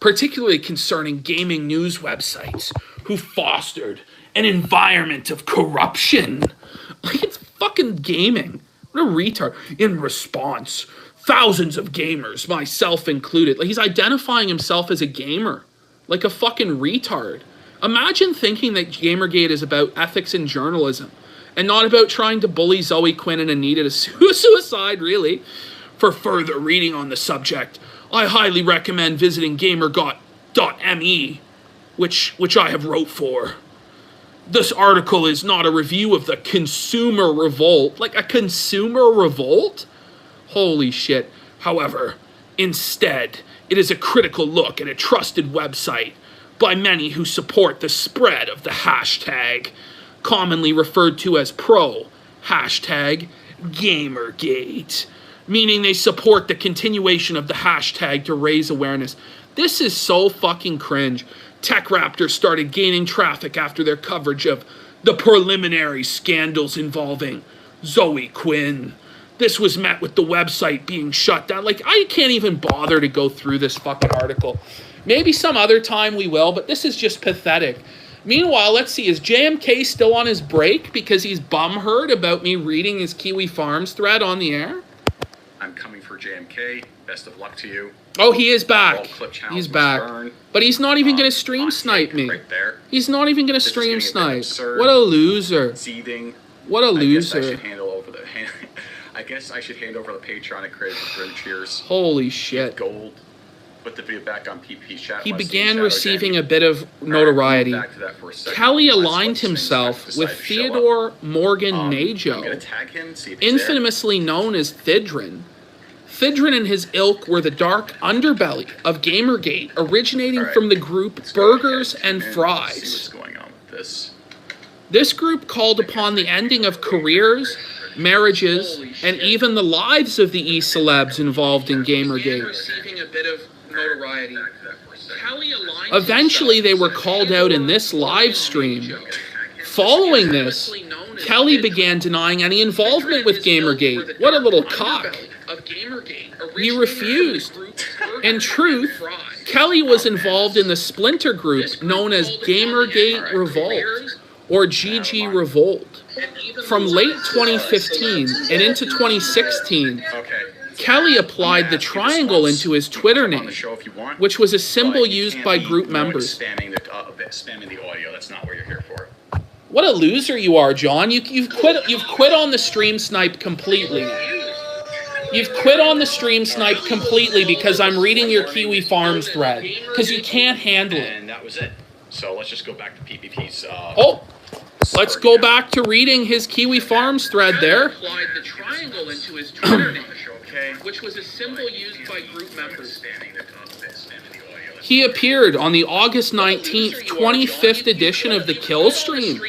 particularly concerning gaming news websites who fostered an environment of corruption. Like, it's fucking gaming. What a retard. In response, thousands of gamers, myself included. Like, he's identifying himself as a gamer. Like a fucking retard. Imagine thinking that Gamergate is about ethics in journalism and not about trying to bully Zoe Quinn and Anita to suicide, really. For further reading on the subject, I highly recommend visiting gamer.me, which I have wrote for. This article is not a review of the consumer revolt. Like a consumer revolt? Holy shit. However, instead, it is a critical look at a trusted website by many who support the spread of the hashtag, commonly referred to as hashtag Gamergate, meaning they support the continuation of the hashtag to raise awareness. This is so fucking cringe. TechRaptor started gaining traffic after their coverage of the preliminary scandals involving Zoe Quinn. This was met with the website being shut down. Like, I can't even bother to go through this fucking article. Maybe some other time we will, but this is just pathetic. Meanwhile, let's see, is JMK still on his break because he's bumhurt about me reading his Kiwi Farms thread on the air? I'm coming for JMK. Best of luck to you. Oh, he is back. He's back. Burn. But he's not even going to stream snipe me. Right there. He's not even going to stream is getting a bit snipe. absurd. What a loser. Seething. What a loser. I guess I should handle over the I guess I should hand over the Patreon and create the Grim Cheers. Holy shit. Gold. Put the video back on PP chat. He began receiving a bit of notoriety. Kelly aligned himself with Theodore Morgan Majo, infamously known as Thidrin. Thidrin and his ilk were the dark underbelly of Gamergate, originating from the group Burgers and Fries. This group called upon the ending of careers, marriages, and even the lives of the e-celebs involved in Gamergate. Eventually, they were called out in this live stream. Following this, Kelly began denying any involvement with Gamergate. What a little cock. He refused. In truth, Kelly was involved in the splinter group known as Gamergate Revolt, or GG Revolt. From late 2015 and into 2016, Kelly applied the triangle into his Twitter name, which was a symbol used by group members. Spamming the audio, that's not what you're here for. What a loser you are, John. You've quit on the stream snipe completely. You've quit on the stream snipe completely because I'm reading your Kiwi Farms thread, because you can't handle it. And that was it. So let's just go back to PPP's. Let's go back to reading his Kiwi Farms thread there. Applied the triangle into his Twitter name, which was a symbol used by group members. He appeared on the August 19th, 25th edition of the Kill Stream.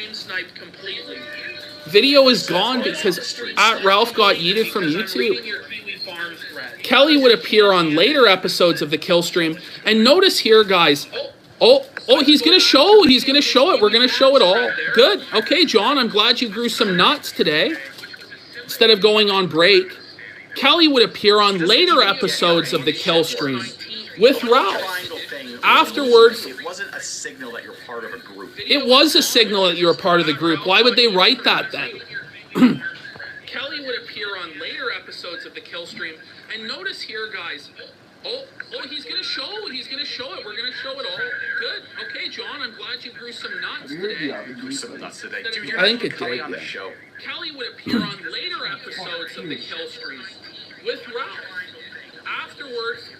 Video is gone because @Ralph got yeeted from YouTube. Kelly would appear on later episodes of the Kill Stream, and notice here, guys. He's gonna show it. We're gonna show it all. Good. Okay, John, I'm glad you grew some nuts today instead of going on break. Kelly would appear on later episodes of the Kill Stream with Ralph. Afterwards, it wasn't a signal that you're part of a group. It was a signal that you were part of the group. Why would they write that then? Kelly would appear on later episodes of the Kill Stream, and notice here, guys. He's gonna show it. We're gonna show it all. Good. Okay, John, I'm glad you grew some nuts today. I think it did. On the show. Kelly would appear on later episodes of the Kill Stream with Ralph. Afterwards,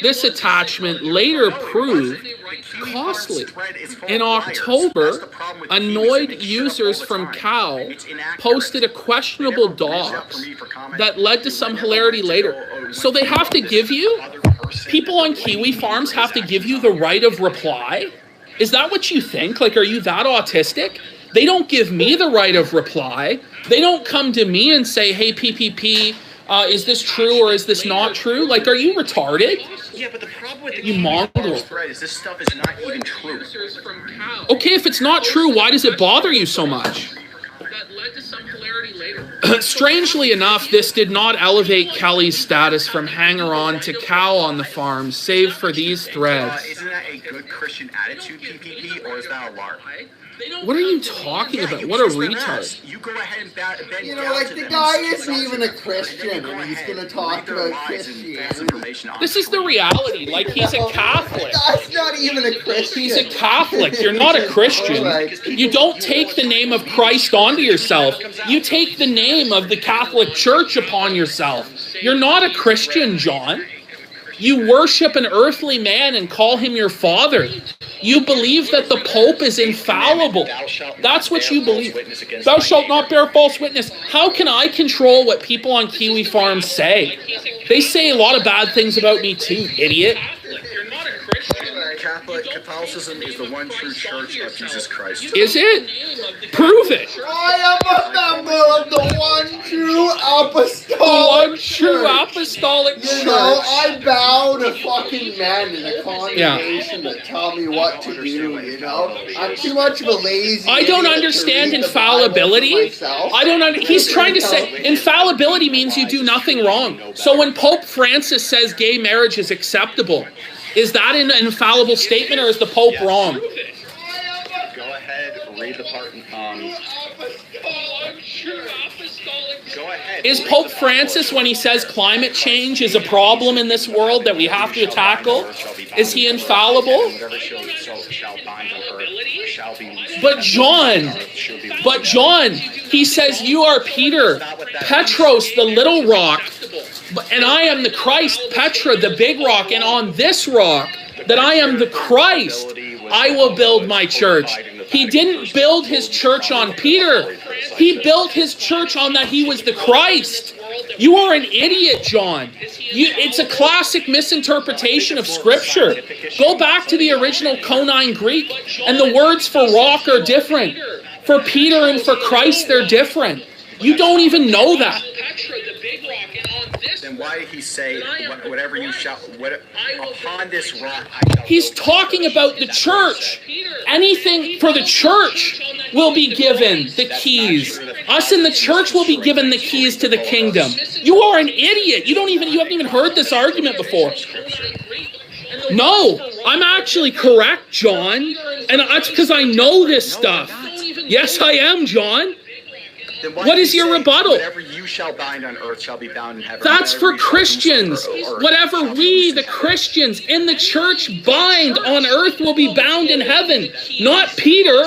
this attachment later proved costly. In October, annoyed users from Cal posted a questionable dox that led to some hilarity later. So they have to give you, people on Kiwi Farms have to give you the right of reply? Is that what you think? Like, are you that autistic? They don't give me the right of reply. They don't come to me and say, hey, PPP, is this true or is this not true? Like, are you retarded? Yeah, but the problem with the you mongrel is this stuff is not even true. Okay, if it's not true, why does it bother you so much? That led to some hilarity later. Strangely enough, this did not elevate Kelly's status from hanger-on to cow on the farm, save for these threads. Isn't that a good Christian attitude, PPP, or is that a lark? What are you talking about? What a retard. You go ahead and bend like the guy isn't even a Christian and he's gonna talk about Christianity. This is the reality. Like, he's a Catholic. That's not even a Christian. He's a Catholic. You're not a Christian. You don't take the name of Christ onto yourself. You take the name of the Catholic Church upon yourself. You're not a Christian, John. You worship an earthly man and call him your father. You believe that the Pope is infallible. That's what you believe. Thou shalt not bear false witness. How can I control what people on Kiwi Farms say? They say a lot of bad things about me too, idiot. Catholicism is the one true church of Jesus Christ. Is it? Prove it. I am a member of the one true apostolic church. You know, I bow to fucking men in a congregation that tell me what to do, you know? I'm too much of a lazy I don't understand infallibility. He's trying to say infallibility means you do nothing wrong. So when Pope Francis says gay marriage is acceptable, is that an infallible statement, or is the Pope wrong? Go ahead, read the part. Is Pope Francis, when he says climate change is a problem in this world that we have to tackle, is he infallible? But John, he says, you are Peter, Petros, the little rock, and I am the Christ, Petra, the big rock, and on this rock, that I am the Christ, I will build my church. He didn't build his church on Peter. He built his church on that he was the Christ. You are an idiot, John. It's a classic misinterpretation of Scripture. Go back to the original Koine Greek, and the words for rock are different. For Peter and for Christ, they're different. You don't even know that. Then why did he say, whatever you shall, upon this rock I shall... He's talking about the church. Anything for the church will be given the keys. Us in the church will be given the keys to the kingdom. You are an idiot. You haven't even heard this argument before. No, I'm actually correct, John. And that's because I know this stuff. Yes, I am, John. What is your rebuttal? Whatever you shall bind on earth shall be bound in heaven. That's for Christians. Whatever we, the Christians, in the church bind on earth will be bound in heaven. Not Peter.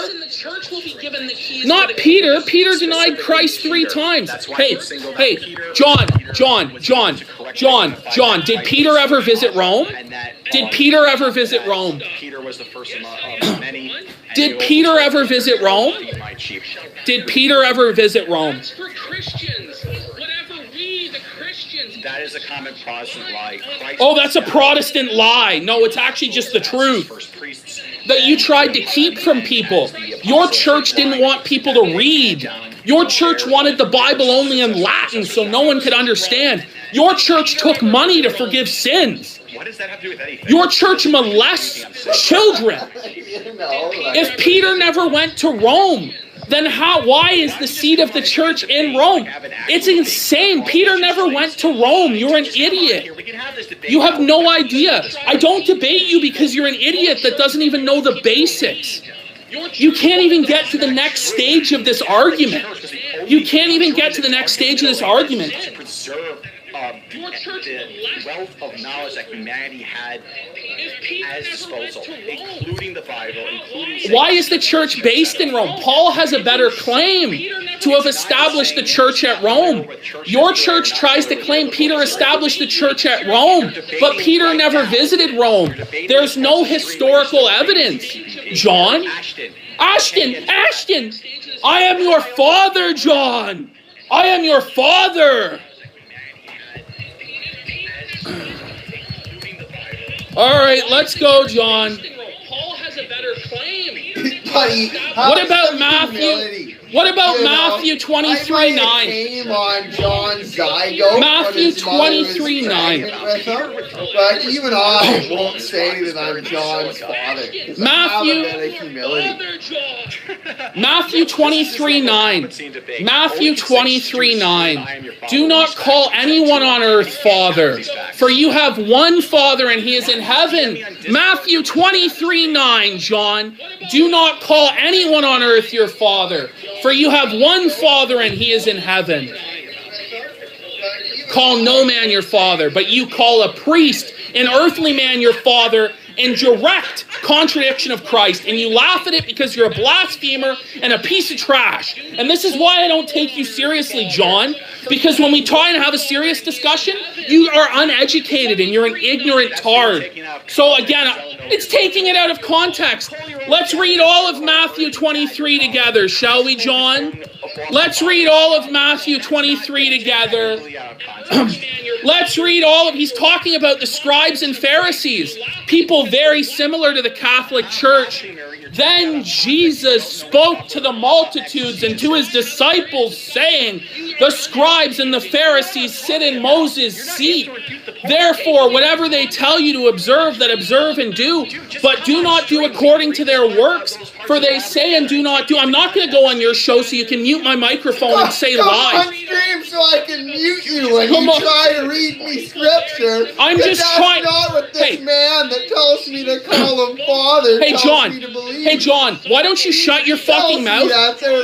Not Peter. Peter denied Christ 3 times. Hey, John. Did Peter ever visit Rome? Did Peter ever visit Rome? Peter was the first of many. Did Peter ever visit Rome? Did Peter ever visit Rome? That is a common Protestant lie. Oh, that's a Protestant lie. No, it's actually just the truth that you tried to keep from people. Your church didn't want people to read. Your church wanted the Bible only in Latin so no one could understand. Your church took money to forgive sins. What does that have to do with anything? Your church molests children. If Peter never went to Rome, then why is the seat of the church in Rome? It's insane. Peter never went to Rome. You're an idiot. You have no idea. I don't debate you because you're an idiot that doesn't even know the basics. You can't even get to the next stage of this argument. You can't even get to the next stage of this argument. The wealth of knowledge that humanity had at its disposal, including the Bible, Why is the church based in Rome? Paul has a better claim to have established the church at Rome. Your church tries to claim Peter established the church at Rome, but Peter never visited Rome. There's no historical evidence. John? Ashton! I am your father, John! I am your father! All right, let's go, John. Paul has a better claim. What about Matthew? What about Matthew 23:9? Matthew 23:9. But even I won't say that I'm John's father. Matthew 23:9. Matthew 23:9. Do not call anyone on earth father, for you have one Father and he is in heaven. Matthew 23:9, John. Do not call anyone on earth your father, for you have one Father and he is in heaven. Call no man your father, but you call a priest, an earthly man your father, in direct contradiction of Christ, and you laugh at it because you're a blasphemer and a piece of trash. And this is why I don't take you seriously, John, because when we try and have a serious discussion, you are uneducated and you're an ignorant tard. So again, it's taking it out of context. Let's read all of Matthew 23 together, shall we, John? Let's read all of Matthew 23 together. Let's read all of, he's talking about the scribes and Pharisees, people very similar to the Catholic Church. Then Jesus spoke to the multitudes and to his disciples, saying, the scribes and the Pharisees sit in Moses' seat. Therefore, whatever they tell you to observe, that observe and do, but do not do according to their works, for they say and do not do. I'm not going to go on your show so you can mute my microphone and say lies. so I can mute you when Come you on. try to read me scripture. I'm 'Cause just that's trying- not what this Hey. man that tells me to call him father Hey, tells John. me to believe. Hey, John, why don't you shut your fucking mouth?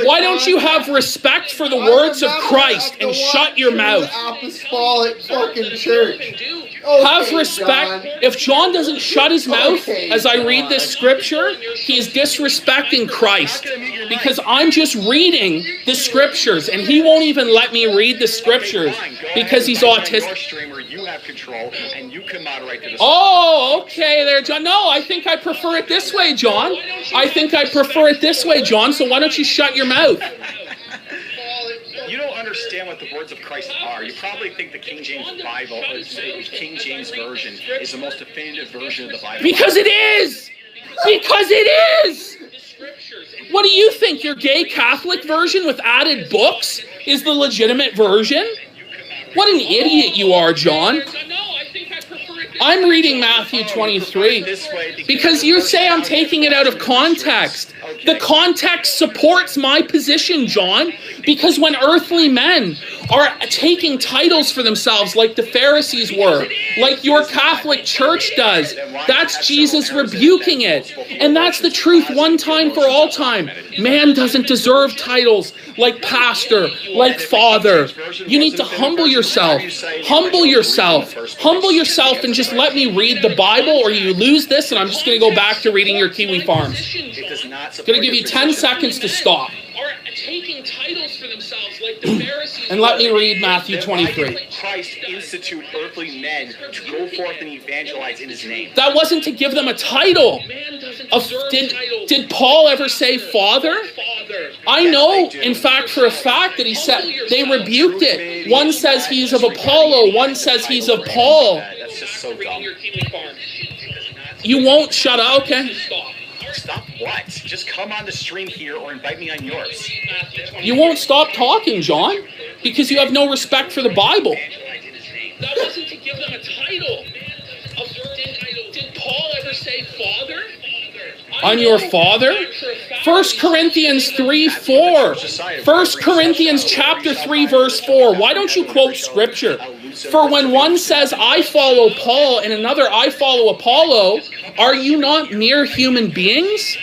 Why don't you have respect for the words of Christ and shut your mouth? Apostolic fucking church. Have Okay, respect. John. If John doesn't shut his mouth Okay, as I read this John. scripture, he's disrespecting Christ. Because I'm just reading the scriptures and he won't even let me read the scriptures because he's autistic. Streamer, you have control, and you can moderate the discussion. Oh, okay there, John. No, I think I prefer it this way, John. I think I prefer it this way, John. So why don't you shut your mouth? You don't understand what the words of Christ are. You probably think the King James Bible, King James Version, is the most definitive version of the Bible. Because it is! Because it is! What do you think? Your gay Catholic version with added books is the legitimate version? What an idiot you are, John. I'm reading Matthew 23 because you say I'm taking it out of context. The context supports my position, John, because when earthly men are taking titles for themselves like the Pharisees were, like your Catholic Church does, that's Jesus rebuking it. And that's the truth one time for all time. Man doesn't deserve titles like pastor, like father. You need to humble yourself. Humble yourself. Humble yourself and just let me read the Bible, or you lose this and I'm just going to go back to reading your Kiwi Farms. I'm going to give you 10 seconds to stop. And let me read Matthew 23. Why did Christ institute earthly men to go forth and evangelize in his name? That wasn't to give them a title. Did Paul ever say father? I know, in fact, for a fact that he said, they rebuked it. One says he's of Apollo, one says he's of Paul. That's just so dumb. You won't shut up, okay? Stop what? Just come on the stream here or invite me on yours. You won't stop talking, John, because you have no respect for the Bible. That wasn't to give them a title. Did Paul ever say father? On your father? 1 Corinthians 3:4. 1 Corinthians chapter 3 verse 4. Why don't you quote scripture? For when one says, I follow Paul, and another, I follow Apollo, are you not mere human beings?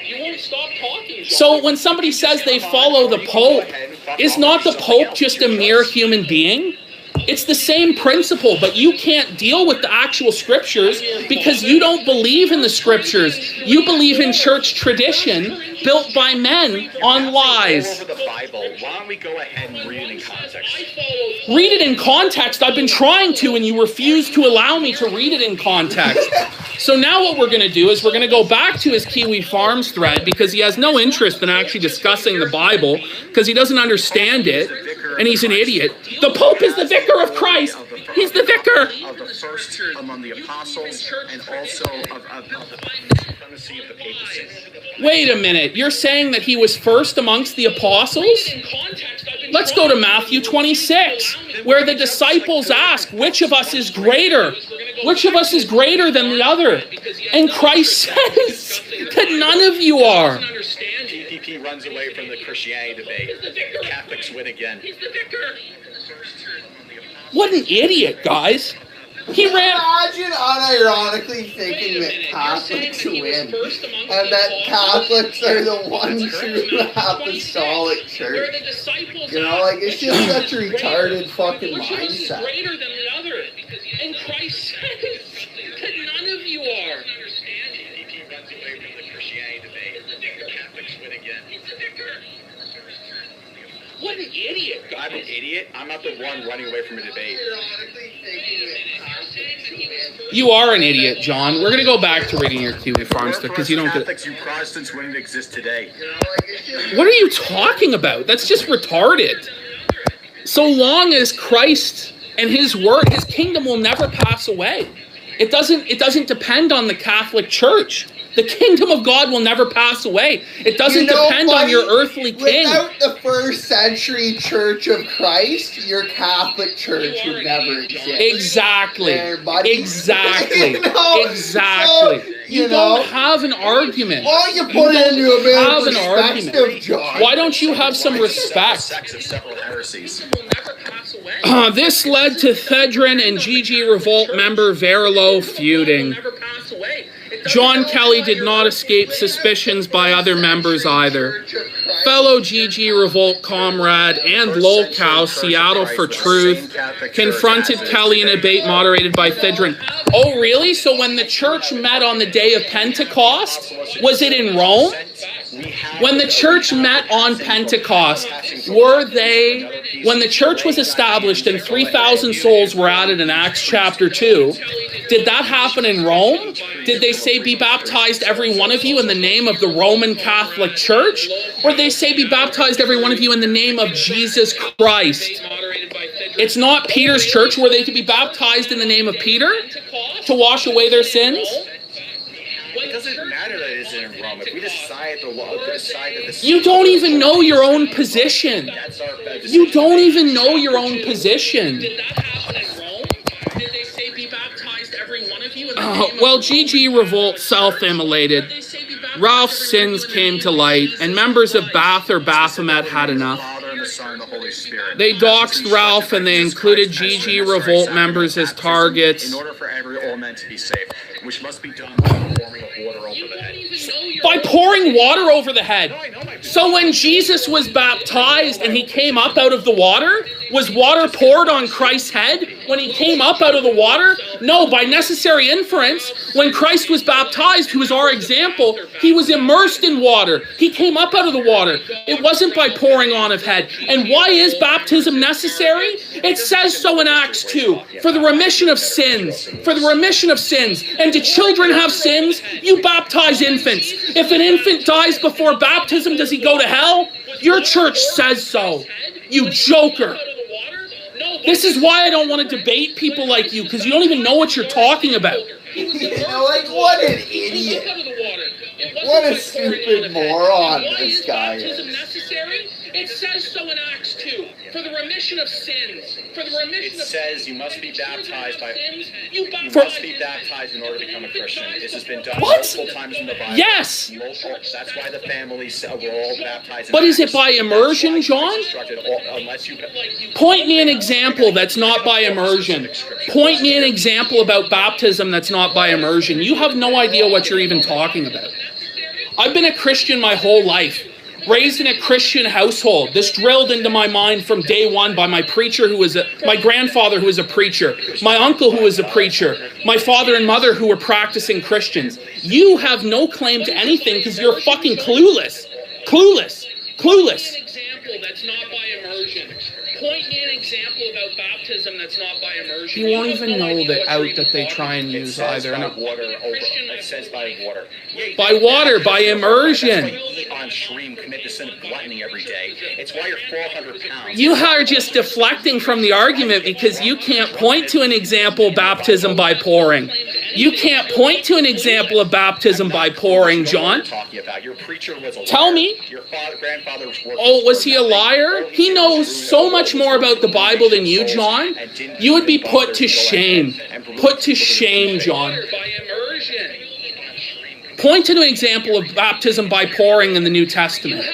You won't stop talking. So when somebody says they follow the Pope, is not the Pope just a mere human being? It's the same principle, but you can't deal with the actual scriptures because you don't believe in the scriptures. You believe in church tradition built by men on lies. Over the Bible. Why don't we go ahead and read it in context? Read it in context. I've been trying to, and you refuse to allow me to read it in context. So now what we're going to do is we're going to go back to his Kiwi Farms thread because he has no interest in actually discussing the Bible because he doesn't understand it, and he's an idiot. The Pope is the vicar of Christ. He's the vicar. Of the first among the apostles and also of the supremacy of the papacy. Wait a minute. You're saying that he was first amongst the apostles? Let's go to Matthew 26, where the disciples ask, which of us is greater? Which of us is greater than the other? And Christ says that none of you are. PPP runs away from the Christianity debate. The Catholics win again. What an idiot, guys. He ran. Imagine unironically thinking that Catholics win, and that Catholics are the one true apostolic church. You know, like, it's just such a retarded fucking mindset. Greater than the other. And Christ says that none of you are. PPP runs away from the Christianity debate. The Catholics win again. What an idiot, guys. I'm an idiot. I'm not the one running away from a debate. You are an idiot, John. We're going to go back to reading your Kiwi Farm stuff because you don't get. Catholics, you Protestants wouldn't exist today. What are you talking about? That's just retarded. So long as Christ and his word, his kingdom will never pass away. It doesn't depend on the Catholic Church. The kingdom of God will never pass away. It doesn't depend on your earthly king. Without the first century Church of Christ, your Catholic Church would never exist. Exactly. There, buddy. Exactly. You know, Exactly. You don't have an argument. Why don't you put it into a bit have of an argument. perspective, John? Why don't you have some respect? This led to Thedrin and GG Revolt member Verilo feuding. John Kelly did not escape suspicions by other members either. Fellow GG Revolt comrade and lolcow Seattle for Truth confronted Kelly in a debate moderated by Thedrin. Oh, really? So when the church met on the day of Pentecost, was it in Rome? When the church met on Pentecost, when the church was established and 3,000 souls were added in Acts chapter 2, did that happen in Rome? Did they say, be baptized every one of you in the name of the Roman Catholic Church? Or did they say, be baptized every one of you in the name of Jesus Christ? It's not Peter's church. Were they to be baptized in the name of Peter to wash away their sins? It doesn't matter that it isn't in Rome. If we decide the law, decide that the... You don't even know your own position. You don't even know your own position. Well, GG Revolt self-immolated. Ralph's sins came to light, and members of Bath or Baphomet had enough. They doxed Ralph, and they included GG Revolt members as targets. In order for all men to be saved, which must be done by pouring of water over the head. By pouring water over the head. So when Jesus was baptized and he came up out of the water, was water poured on Christ's head when he came up out of the water? No, by necessary inference, when Christ was baptized, who was our example, he was immersed in water. He came up out of the water. It wasn't by pouring on of head. And why is baptism necessary? It says so in Acts 2, for the remission of sins. For the remission of sins. And do children have sins? You baptize infants. If an infant dies before baptism, does he go to hell? Your church says so. You joker. This is why I don't want to debate people like you, because you don't even know what you're talking about. Like, what an idiot. What a stupid moron this guy is. It says so in Acts 2, for the remission of sins. For the remission It says you must be baptized by... You must be baptized in order to become a Christian. This has been done multiple times in the Bible. Yes! That's why the families were all baptized. But is it by immersion, John? Point me an example that's not by immersion. Point me an example about baptism that's not by immersion. You have no idea what you're even talking about. I've been a Christian my whole life. Raised in a Christian household. This drilled into my mind from day one by my preacher my grandfather who was a preacher, my uncle who was a preacher, my father and mother who were practicing Christians. You have no claim to anything because you're fucking clueless. Clueless. Clueless. That's not by immersion. Point me an example about baptism that's not by immersion. You won't even know the out that they try and use either. It says by water. By water, by immersion. Eat on stream, commit the sin of gluttony every day. It's why you're 400 pounds. You are just deflecting from the argument because you can't point to an example of baptism by pouring. You can't point to an example of baptism by pouring, John. Tell me. Your grandfather was Oh, was he a liar? He knows so much more about the Bible than you, John. You would be put to shame. Put to shame, John. Point to an example of baptism by pouring in the New Testament.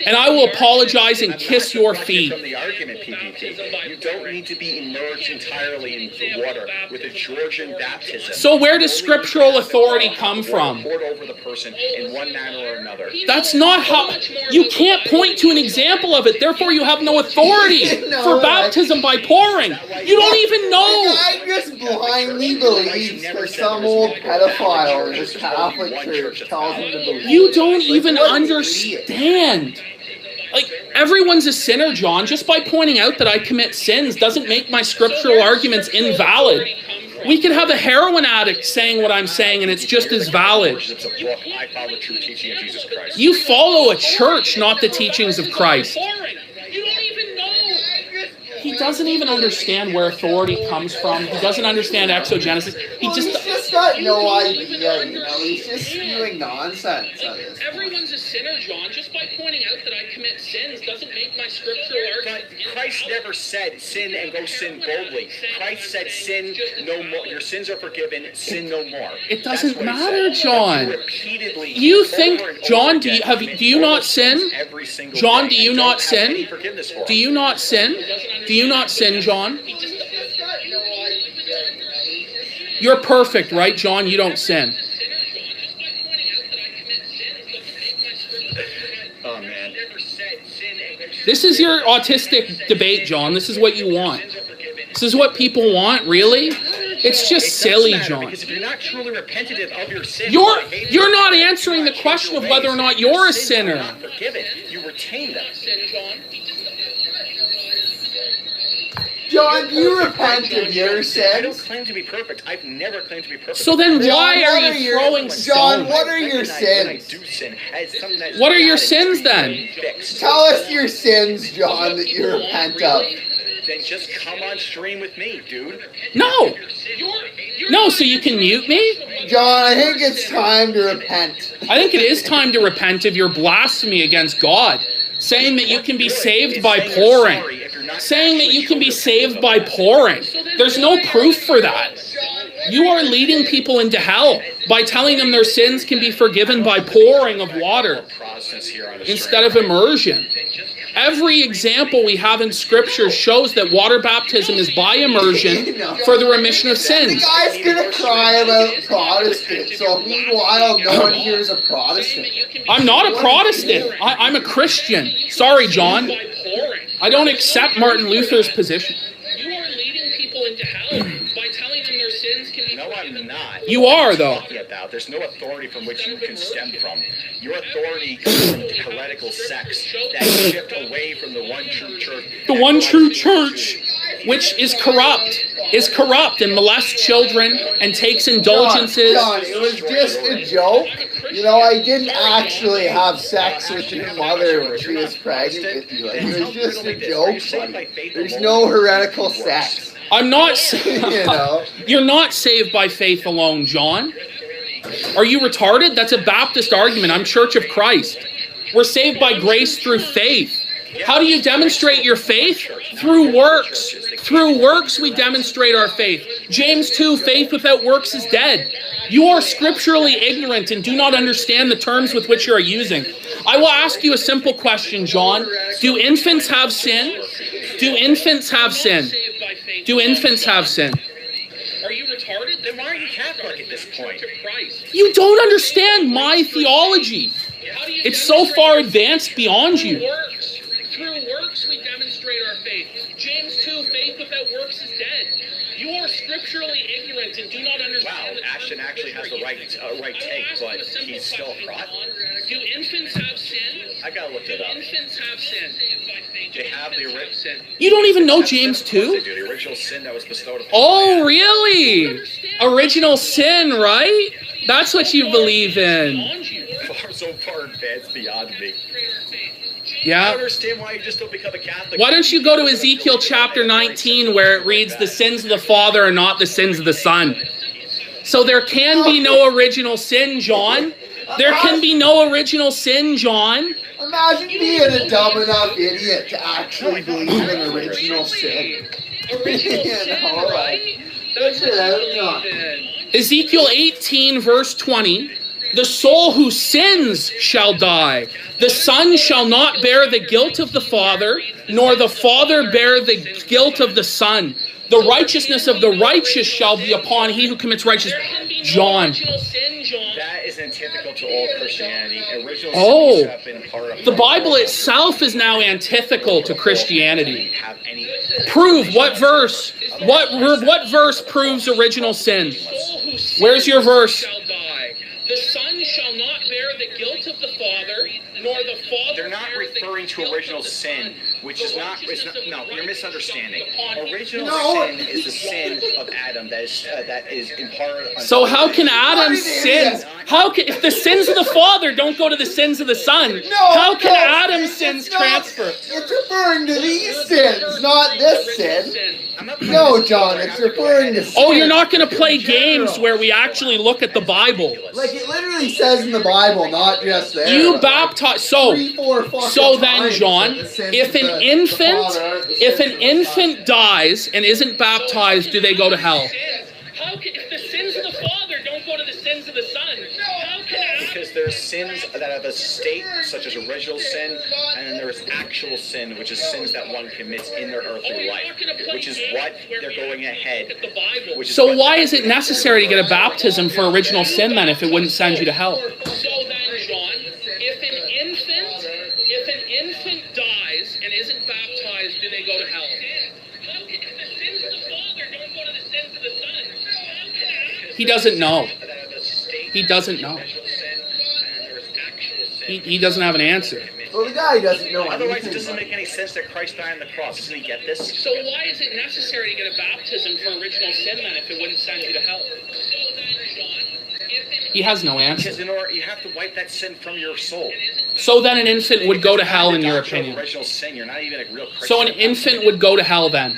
And I will apologize and kiss your feet. From the argument, PPP, you don't need to be immersed entirely in water with a Georgian baptism. So where does scriptural authority come from? Poured over the person in one manner or another. That's not how... You can't point to an example of it. Therefore, you have no authority for baptism by pouring. You don't even know. I just blindly believes that some old pedophile in the Catholic Church tells him to believe. You don't even understand. Like, everyone's a sinner, John. Just by pointing out that I commit sins doesn't make my scriptural arguments invalid. We could have a heroin addict saying what I'm saying, and it's just as valid. I follow the true teaching of Jesus Christ. You follow a church, not the teachings of Christ. He doesn't even understand where authority comes from. He doesn't understand exogenesis. He just... got no idea, you know, he's just spewing nonsense at this point. Everyone's a sinner, John. Just by pointing out that I commit sins doesn't make my scriptural argument. But Christ never said sin and go sin boldly. Christ said sin no more. Your sins are forgiven. Sin no more. It doesn't matter, John. Repeatedly. You think, John? Do you not sin? John, do you not sin? Do you not sin? Do you not sin, John? You're perfect, right, John? You don't sin. Oh man. This is your autistic debate, John. This is what you want. This is what people want, really? It's just silly, John. Because if you're not truly repentative of your sin, you're not answering the question of whether or not you're a sinner. You retain them. John, you repent of your I don't sins. claim to be perfect. I've never claimed to be perfect. So then why are you throwing John, stones? what are your sins? What are your sins then? Tell us your sins, John, that you repent of. Then just come on stream with me, dude. No. No, so you can mute me? John, I think it's time to repent. I think it is time to repent of your blasphemy against God. Saying that you can be saved by pouring. Saying that you can be saved by pouring. There's no proof for that. You are leading people into hell by telling them their sins can be forgiven by pouring of water instead of immersion. Every example we have in Scripture shows that water baptism is by immersion for the remission of The sins. guy's gonna cry about Protestants, so meanwhile no one here is a Protestant. I'm not a Protestant. I'm a Christian. Sorry, John. I don't accept Martin Luther's position. You are leading people into hell by telling them their sins can be forgiven. No, I'm not. You are, though. There's no authority from which you can stem from. Your authority comes from heretical sects that shift away from the one true church. The one true church, which is corrupt and molests children and takes indulgences. John, it was just a joke. You know, I didn't actually have sex with your mother when she was pregnant with you. Like, it was just a joke, buddy. There's no heretical sex. I'm not. You know? You're not saved by faith alone, John. Are you retarded? That's a Baptist argument. I'm Church of Christ. We're saved by grace through faith. How do you demonstrate your faith? Through works. Through works we demonstrate our faith. James 2, faith without works is dead. You are scripturally ignorant and do not understand the terms with which you are using. I will ask you a simple question, John. Do infants have sin? Do infants have sin? Do infants have sin? Are you retarded? Then why are you Catholic at this point? You don't understand my theology. It's so far advanced beyond you. Through works we demonstrate our faith. James 2, faith without works is dead. You are scripturally ignorant and do not understand. Wow, Ashton actually has the right take, but he's still a fraud. Do infants have sin? I gotta look it up. Infants have sin. They have the original. You don't even know James 2? The original sin that was bestowed upon. Oh, really? Original sin, right? That's what you believe in. So far advanced beyond me. Yeah. I don't understand why you just don't become a Catholic. Why don't you go to Ezekiel chapter 19 where it reads the sins of the Father are not the sins of the Son. So there can be no original sin, John. There can be no original sin, John. Imagine being a dumb enough idiot to actually believe in original sin. Original sin, right? That's what I believe in. Ezekiel 18 verse 20. The soul who sins shall die. The Son shall not bear the guilt of the Father, nor the Father bear the guilt of the Son. The righteousness of the righteous shall be upon he who commits righteousness. John. That is antithetical to all Christianity. Original Oh, have been part of the Bible itself is now antithetical to Christianity. Prove what verse? What verse proves original sin? Where's your verse? The Son shall not bear the guilt of the Father, nor the Father. They're not referring to original sin, which is not. No, you're misunderstanding. Original sin is the sin of Adam that is imparted. So how can Adam's sins? If the sins of the Father don't go to the sins of the Son? How can Adam's sins transfer? It's referring to these sins, not this sin. I'm not playing No, this John, game. it's referring to sin. Oh, you're not going to play games where we actually look at the Bible. Like, it literally says in the Bible, not just there. You but baptize. So, 3-4 fucking so then, times John, that the sins if of an the infant, Father aren't the if sins an of the Son. infant dies and isn't baptized, do they go to hell? How can, if the sins of the Father don't go to the sins of the Son, how can Because there's sins that have a state, such as original sin, and then there's actual sin, which is sins that one commits in their earthly life, which is what they're going ahead. the Bible? Which is So what- why is it necessary to get a baptism for original sin then if it wouldn't send you to hell? So then, John, if an infant dies and isn't baptized, do they go to hell? How can, if the sins of the Father don't go to the sins of the Son, how can He doesn't know. that have a state, He doesn't know. original sin, and there's actual sin. He doesn't have an answer. Well, the guy doesn't know Otherwise, it anything. doesn't make any sense that Christ died on the cross. Doesn't he get this? So why is it necessary to get a baptism for original sin then if it wouldn't send you to hell? So then, John, if He has no answer. Because in order, you have to wipe that sin from your soul. So then an infant would go to hell in your Doctrine of opinion. Original sin. You're not even a real Christian. So an infant would go to hell then.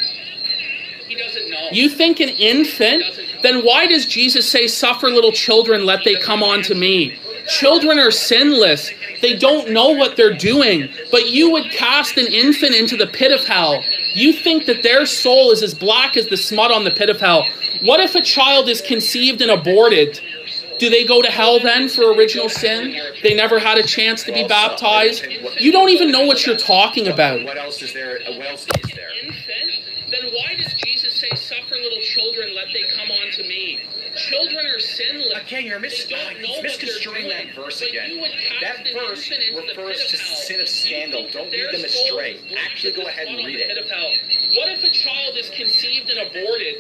he doesn't know. You think an infant? Then why does Jesus say, suffer little children, let they come unto me? Children are sinless. They don't know what they're doing. But you would cast an infant into the pit of hell. You think that their soul is as black as the smut on the pit of hell. What if a child is conceived and aborted? Do they go to hell then for original sin? They never had a chance to be baptized? You don't even know what you're talking about. What else is there? What else is there? Infant? Then why does Jesus say, suffer little children, let they come unto me? Children are sinless. Again, you're They don't know what misconstruing they're that verse doing. But again. you would cast That an verse infant into the refers pit to of hell. sin of scandal. You Don't think lead them their soul astray. is black Actually, as go the ahead smut and on read the pit it. of hell? What if a child is conceived and aborted?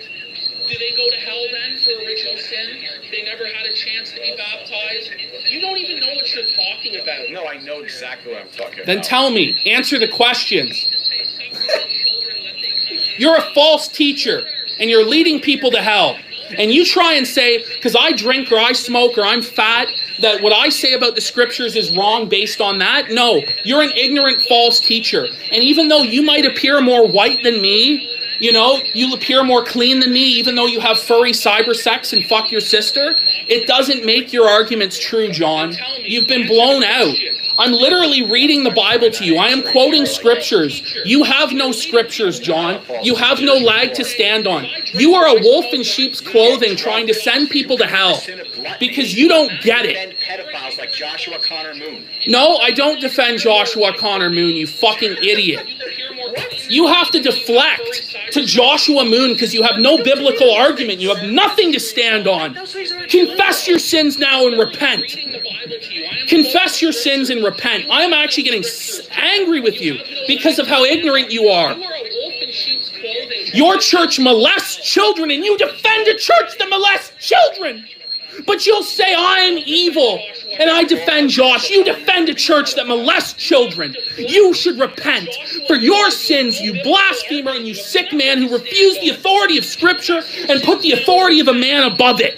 Do they go to hell then for original sin? They never had a chance to be baptized? You don't even know what you're talking about. No, I know exactly what I'm talking about. Then tell me, answer the questions. You're a false teacher, and you're leading people to hell. And you try and say, because I drink or I smoke or I'm fat, that what I say about the scriptures is wrong based on that? No, you're an ignorant false teacher. And even though you might appear more white than me, you know, you appear more clean than me, even though you have furry cyber sex and fuck your sister, it doesn't make your arguments true, John. You've been blown out. I'm literally reading the Bible to you. I am quoting scriptures. You have no scriptures, John. You have no leg to stand on. You are a wolf in sheep's clothing trying to send people to hell because you don't get it. Defend pedophiles like Joshua Connor Moon. No, I don't defend Joshua Connor Moon, you fucking idiot. You have to deflect to Joshua Moon because you have no biblical argument. You have nothing to stand on. Confess your sins now and repent. Confess your sins and repent. I am actually getting angry with you because of how ignorant you are. Your church molests children and you defend a church that molests children. But you'll say I'm evil and I defend Josh. You defend a church that molests children. You should repent for your sins, you blasphemer and you sick man who refused the authority of Scripture and put the authority of a man above it.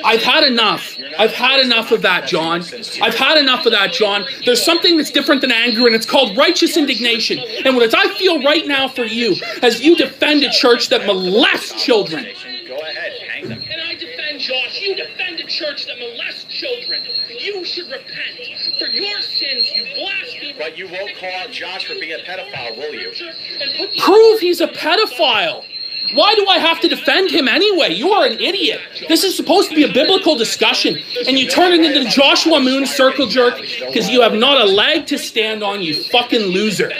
I've had enough. I've had enough of that, John. I've had enough of that, John. There's something that's different than anger, and it's called righteous indignation. And what I feel right now for you, as you defend a church that molests children. Go ahead, hang them. And I defend Josh. You defend a church that molests children. You should repent for your sins, you blasphemer. But you won't call out Josh for being a pedophile, will you? Prove he's a pedophile. Why do I have to defend him anyway? You are an idiot. This is supposed to be a biblical discussion, and you turn it into the Joshua Moon circle jerk because you have not a leg to stand on, you fucking loser.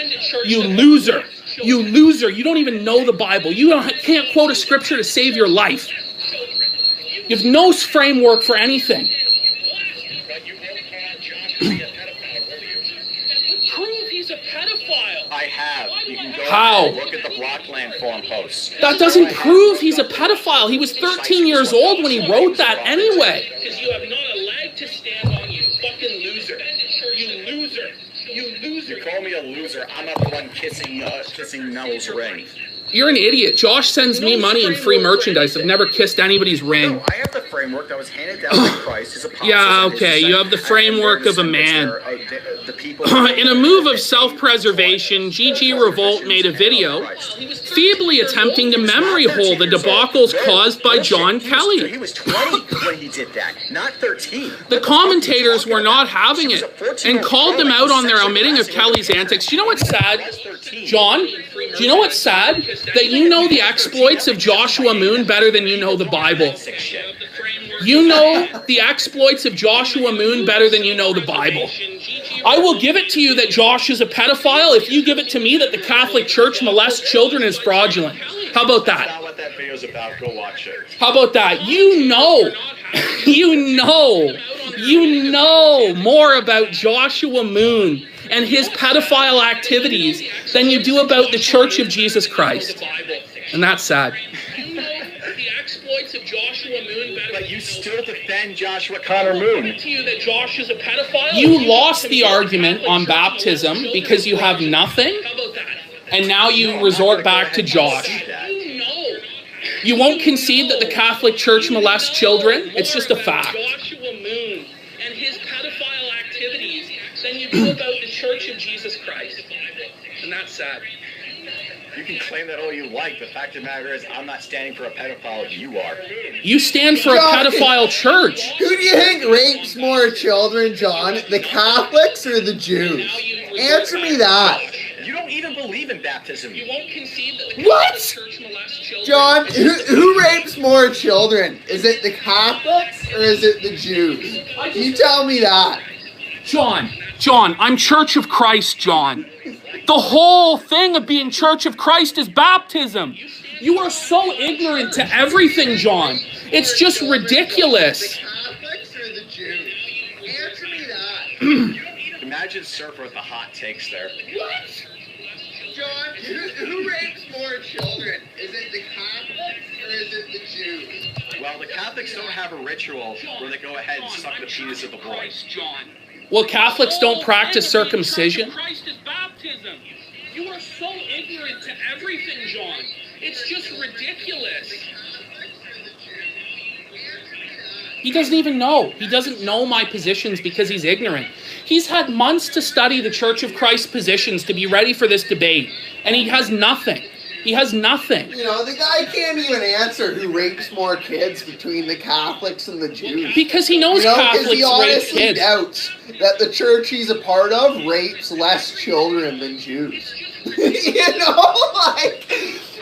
You loser. You loser. You don't even know the Bible. You can't quote a scripture to save your life. You have no framework for anything. Prove he's a pedophile. I have. You can go How? and look at the Blockland forum posts. That doesn't prove he's a pedophile. He was 13 years old when he wrote that anyway. Because you have not a leg to stand on, you fucking loser. You loser. You loser. You call me a loser. I'm not the one kissing Nell's ring. You're an idiot. Josh sends me money and free merchandise. I've never kissed anybody's ring. No, I have the framework that was handed down by Christ, his apostles. Yeah, and his okay, you have the framework of a man. The people In a move of self-preservation, GG Revolt made a video feebly attempting to memory hole the debacles caused by John Kelly. He was 20 when he did that, not 13. The commentators were not having it and called them out on their omitting of Kelly's antics. Do you know what's sad, John? Do you know what's sad? That you know the exploits of Joshua Moon better than you know the Bible. You know the exploits of Joshua Moon better than you know the Bible. I will give it to you that Josh is a pedophile if you give it to me that the Catholic Church molests children is fraudulent. How about that? That's not what that video's about. Go watch it. How about that? You know more about Joshua Moon and his pedophile activities than you do about the Church of Jesus Christ. And that's sad. But you still defend Joshua Connor Moon. You lost the argument on baptism because you have nothing, and now you resort back to Josh. You won't concede that the Catholic Church molests children. It's just a fact. Joshua Moon and his pedophile activities than you do about the Church of Jesus Christ. And that's sad. You can claim that all you like. The fact of the matter is, I'm not standing for a pedophile. You are. You stand for a pedophile church. Who do you think rapes more children, John? The Catholics or the Jews? Answer me that. You don't even believe in baptism. You won't concede that the What? Catholic Church molests children. John, who rapes more children? Is it the Catholics or is it the Jews? You tell me that. John, I'm Church of Christ, John. The whole thing of being Church of Christ is baptism. You are so ignorant to everything, John. It's just ridiculous. Catholics or the Jews? Answer me that. Imagine Surfer with the hot takes there. What? John, who rapes more children? Is it the Catholics or is it the Jews? Well, the Catholics don't have a ritual where they go ahead and suck the penis of a boy. Well, Catholics don't practice circumcision. Christ is baptism. You are so ignorant to everything, John. It's just ridiculous. He doesn't even know. He doesn't know my positions because he's ignorant. He's had months to study the Church of Christ positions to be ready for this debate, and he has nothing. He has nothing. You know, the guy can't even answer who rapes more kids between the Catholics and the Jews. Because he knows Catholics he rape honestly kids. doubts that the church he's a part of rapes less children than Jews. You know, like,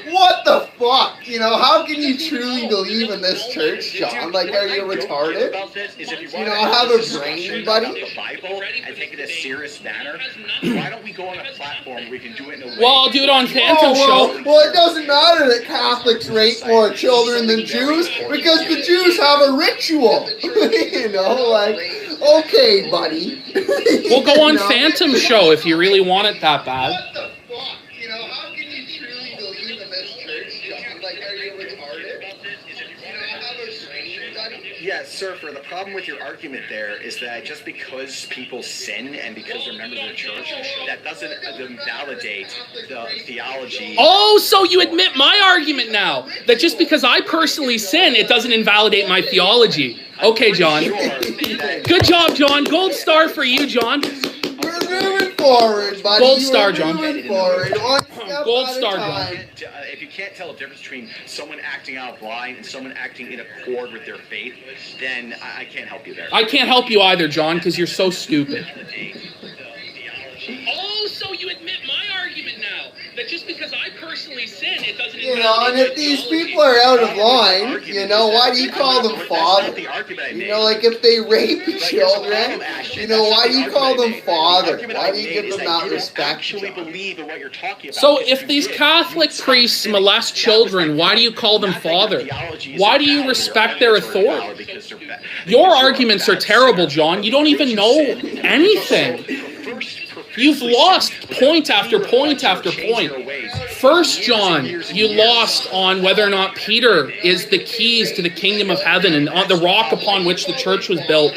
what the fuck? You know, how can you truly believe in this church, John? Like, are you retarded? You don't have a brain, buddy? The Bible and take it in a serious manner. Why don't we go on a platform where we can do it in a way? Well, I'll do it on Phantom Show. Well, it doesn't matter that Catholics rape more children than Jews because the Jews have a ritual. You know, like, okay, buddy. We'll go on You know? Phantom Show if you really want it that bad. What the fuck? You know, how can you truly believe in this church, John? Like, are you retarded? You know, have a brain, buddy? Yeah, Surfer, the problem with your argument there is that just because people sin and because they're members of the church, that doesn't invalidate the theology. Oh, so you admit my argument now, that just because I personally sin, it doesn't invalidate my theology. Okay, John. Good job, John. Gold star for you, John. We're moving forward, buddy. Gold star, John. Moving forward. One step Gold at a star, time. John. If you can't tell the difference between someone acting out of line and someone acting in accord with their faith, then I can't help you there. I can't help you either, John, because you're so stupid. Oh, so you admit my argument now, that just because I personally sin, it doesn't You know, and if these people are out of line, you know, why do you call them father? You know, like if they rape children, you know, why do you call them father? Why do you give them that respect? So So if these Catholic priests molest children, why do you call them father? Why do you respect their authority? Your arguments are terrible, John. You don't even know anything. You've lost point after point after point. First, John, you lost on whether or not Peter is the keys to the kingdom of heaven and on the rock upon which the church was built.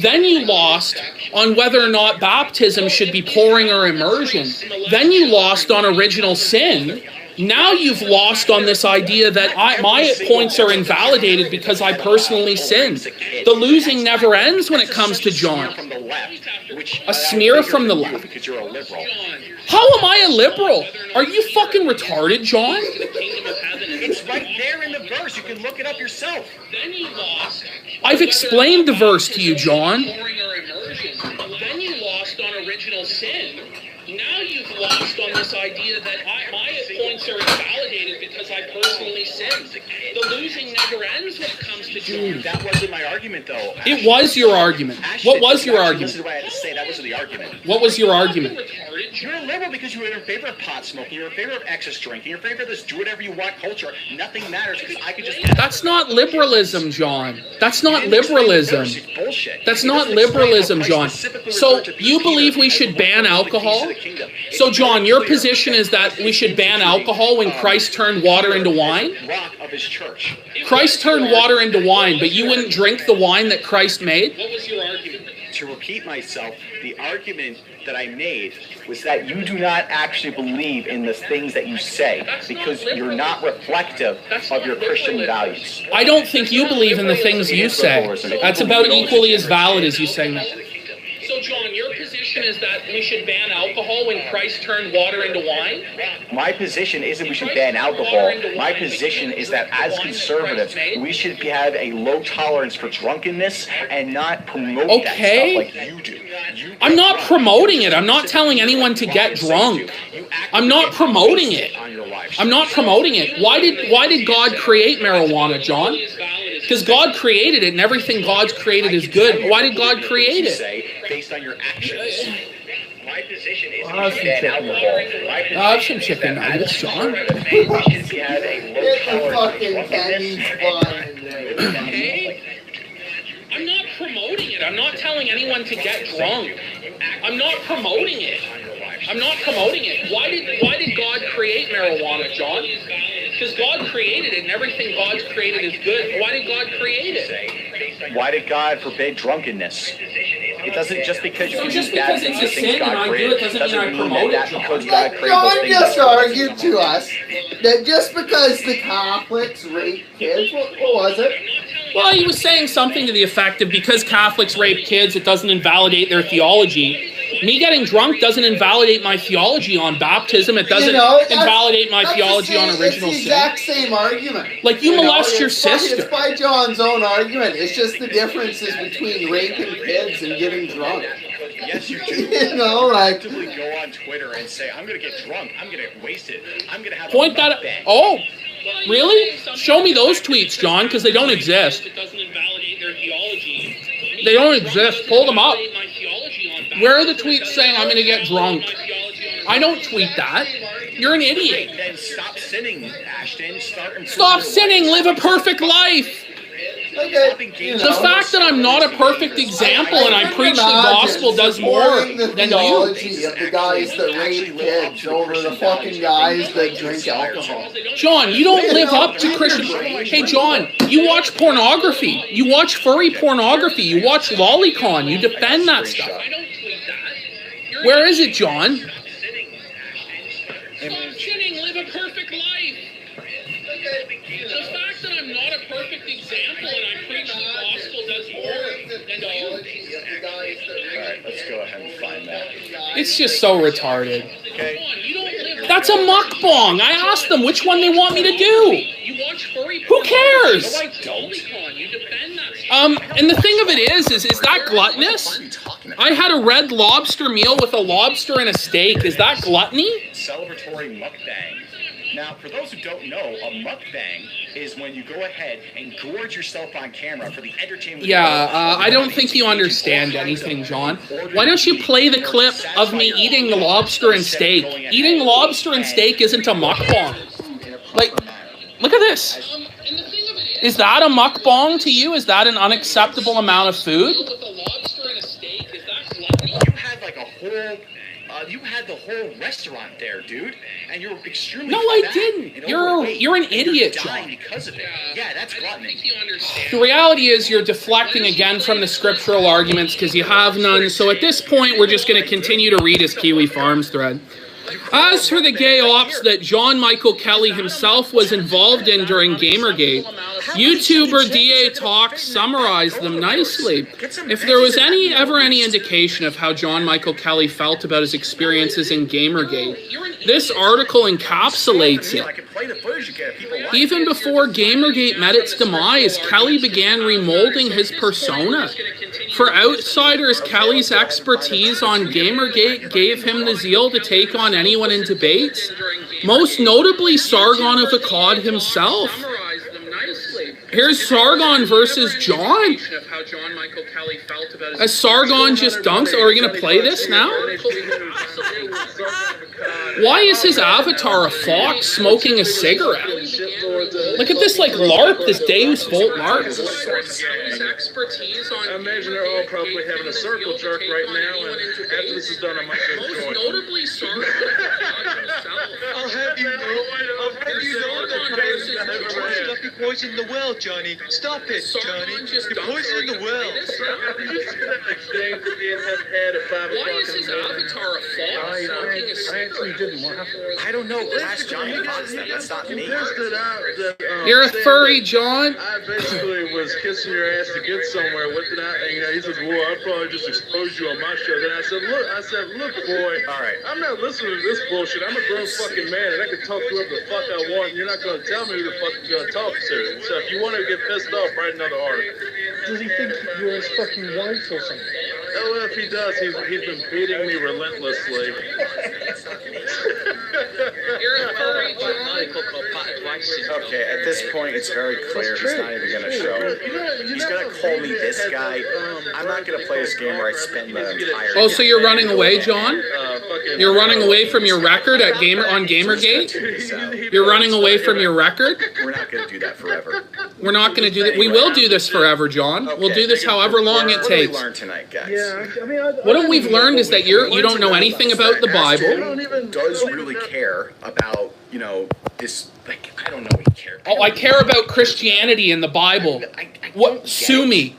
Then you lost on whether or not baptism should be pouring or immersion. Then you lost on original sin. Now you've lost on this idea that my points are invalidated because I personally sinned. The losing never ends when it comes to John. A smear from the left. Because you're a liberal. How am I a liberal? Are you fucking retarded, John? It's right there in the verse. You can look it up yourself. I've explained the verse to you, John. Then you lost on original sin. Now you've lost on this idea that my points are invalidated because I personally sinned. The losing never ends when it comes to John. That wasn't my argument, though. It was your argument. What was your argument? Listen to what I had to say. That wasn't the argument. What was your argument? You're a liberal because you're in favor of pot smoking. You're in favor of excess drinking. You're in favor of this do whatever you want culture. Nothing matters because I could just... That's not liberalism, John. That's not liberalism. It's bullshit. That's not liberalism, John. So you believe we should ban alcohol? So, John, your position is that we should ban alcohol when Christ turned water into wine? Rock of his church. Christ turned water into wine, but you wouldn't drink the wine that Christ made? What was your argument? To repeat myself, the argument that I made was that you do not actually believe in the things that you say because you're not reflective of your Christian values. I don't think you believe in the things you say. That's about equally as valid as you saying that. So, John, your position is that we should ban alcohol when Christ turned water into wine? My position isn't we should ban alcohol. My position is that as conservatives, we should have a low tolerance for drunkenness and not promote that stuff like you do. I'm not promoting it. I'm not telling anyone to get drunk. I'm not promoting it. I'm not promoting it. Why did God create marijuana, John? Because God created it, and everything God's created is good. Why did God create it? Based on your actions. My position is I'll have some chicken nuggets. I'll have some chicken nuggets, John. It's a fucking candy spot in there. Okay? I'm not promoting it. I'm not telling anyone to get drunk. I'm not promoting it. I'm not promoting it. Why did God create marijuana, John? Because God created it, and everything God's created is good. Why did God create it? Why did God forbid drunkenness? It doesn't just because you So can just do bad because it's things a sin and God I do created, it doesn't mean I promote that it, John. because God created those John things. just argued to us that just because the Catholics rape kids, what was it? Well, he was saying something to the effect of because Catholics rape kids, it doesn't invalidate their theology. Me getting drunk doesn't invalidate my theology on baptism. It doesn't invalidate my theology on original sin. It's the exact same argument. Like you molest your sister. It's by John's own argument. It's just the differences between raping kids and getting drunk. Yes, you do. You know, like... actively go on Twitter and say, I'm going to get drunk, I'm going to get wasted, I'm going to have Point a that. bang. Oh, really? Show me those tweets, John, because they don't exist. It doesn't invalidate their theology. They don't exist. Pull them up. Where are the tweets saying I'm going to get drunk? I don't tweet that. You're an idiot. Then stop sinning, Ashton. Stop sinning. Live a perfect life. The fact that I'm not a perfect example and I preach the gospel does more than you. Theology of the guys that rape kids over the fucking guys that drink alcohol. John, you don't live up to Christian. Hey, John, you watch pornography. You watch furry pornography. You watch lolicon. You defend that stuff. Where is it, John? Stop sinning, live a perfect life. The fact that I'm not a perfect example and I preach the gospel does more than you. Alright, let's go ahead and find that. It's just so retarded. Okay. That's a mukbang. I asked them which one they want me to do. Who cares? No, I don't. And the thing of it is that gluttonous? I had a red lobster meal with a lobster and a steak. Is that gluttony? Celebratory mukbang. Now, for those who don't know, a mukbang is when you go ahead and gorge yourself on camera for the entertainment. Yeah, I don't think you understand anything, John. Why don't you play the clip of me eating the lobster and steak? Eating lobster and steak isn't a mukbang. Like, look at this. Is that a mukbang to you? Is that an unacceptable amount of food? You had the whole restaurant there, dude, and you're extremely No, I fat didn't. and You're overweight, an idiot, and you're dying John. because of it. Yeah, that's gluttony. The reality is you're deflecting again from the scriptural arguments because you have none. So at this point, we're just going to continue to read his Kiwi Farms thread. As for the gay ops that John Michael Kelly himself was involved in during Gamergate, YouTuber DA Talk summarized them nicely. If there was ever any indication of how John Michael Kelly felt about his experiences in Gamergate, this article encapsulates it. Even before Gamergate met its demise, Kelly began remolding his persona. For outsiders, Kelly's expertise on Gamergate gave him the zeal to take on anyone in debates, most notably Sargon of Akkad himself. Here's Sargon versus John. As Sargon just dunks, are we going to play this now? Why is his avatar a fox smoking a cigarette? Look at this, like, LARP, this Deus Vult LARP. I imagine they're all probably having a circle jerk right now, and after this is done, I might go join. Notably, Sargon I'll have you know that you're poisoning the well, Johnny. Stop it, Johnny. You're poisoning the well. Why is his avatar a fox smoking a cigarette? I don't know. Ask Johnny about that. That's not me. You're a furry, John. I basically was kissing your ass to get somewhere with it. And he says, well, I'll probably just expose you on my show. Then I said, look, boy. All right. I'm not listening to this bullshit. I'm a grown fucking man, and I can talk to whoever the fuck I want, and you're not going to tell me who the fuck I'm going to talk to. So if you want to get pissed off, write another article. Does he think you're his fucking wife or something? Oh, well, if he does, he's been beating me relentlessly. Okay, at this point, it's very clear he's not even going to show. He's going to call me this guy. I'm not going to play this game where I spend the entire... Oh, so you're running away, John? You're running away from your record on Gamergate? You're running away from your record? We're not going to do that forever. We're not going to do that. We will do this forever, John. We'll do this however long it takes. What did we learn tonight, guys? Yeah, I mean, What we've learned is that you don't know anything about the Bible. Does really care about, this, like, I don't know what he cares. Oh, I care about Christianity and the Bible. What? Sue me,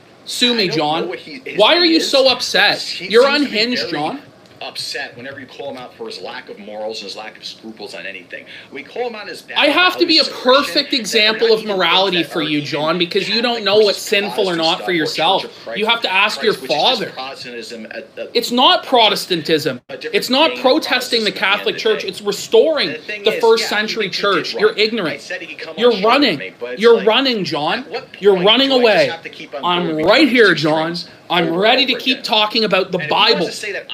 John. Why are you so upset? You're unhinged, John. Upset whenever you call him out for his lack of morals and his lack of scruples on anything. We call him out as bad. I have to be a perfect example of morality for you, John, because you don't know what's sinful or not for yourself. You have to ask your father. It's not Protestantism. It's not protesting the Catholic Church. It's restoring the first century church. You're ignorant. You're running. You're running, John. You're running away. I'm right here, John. I'm ready to keep talking about the Bible.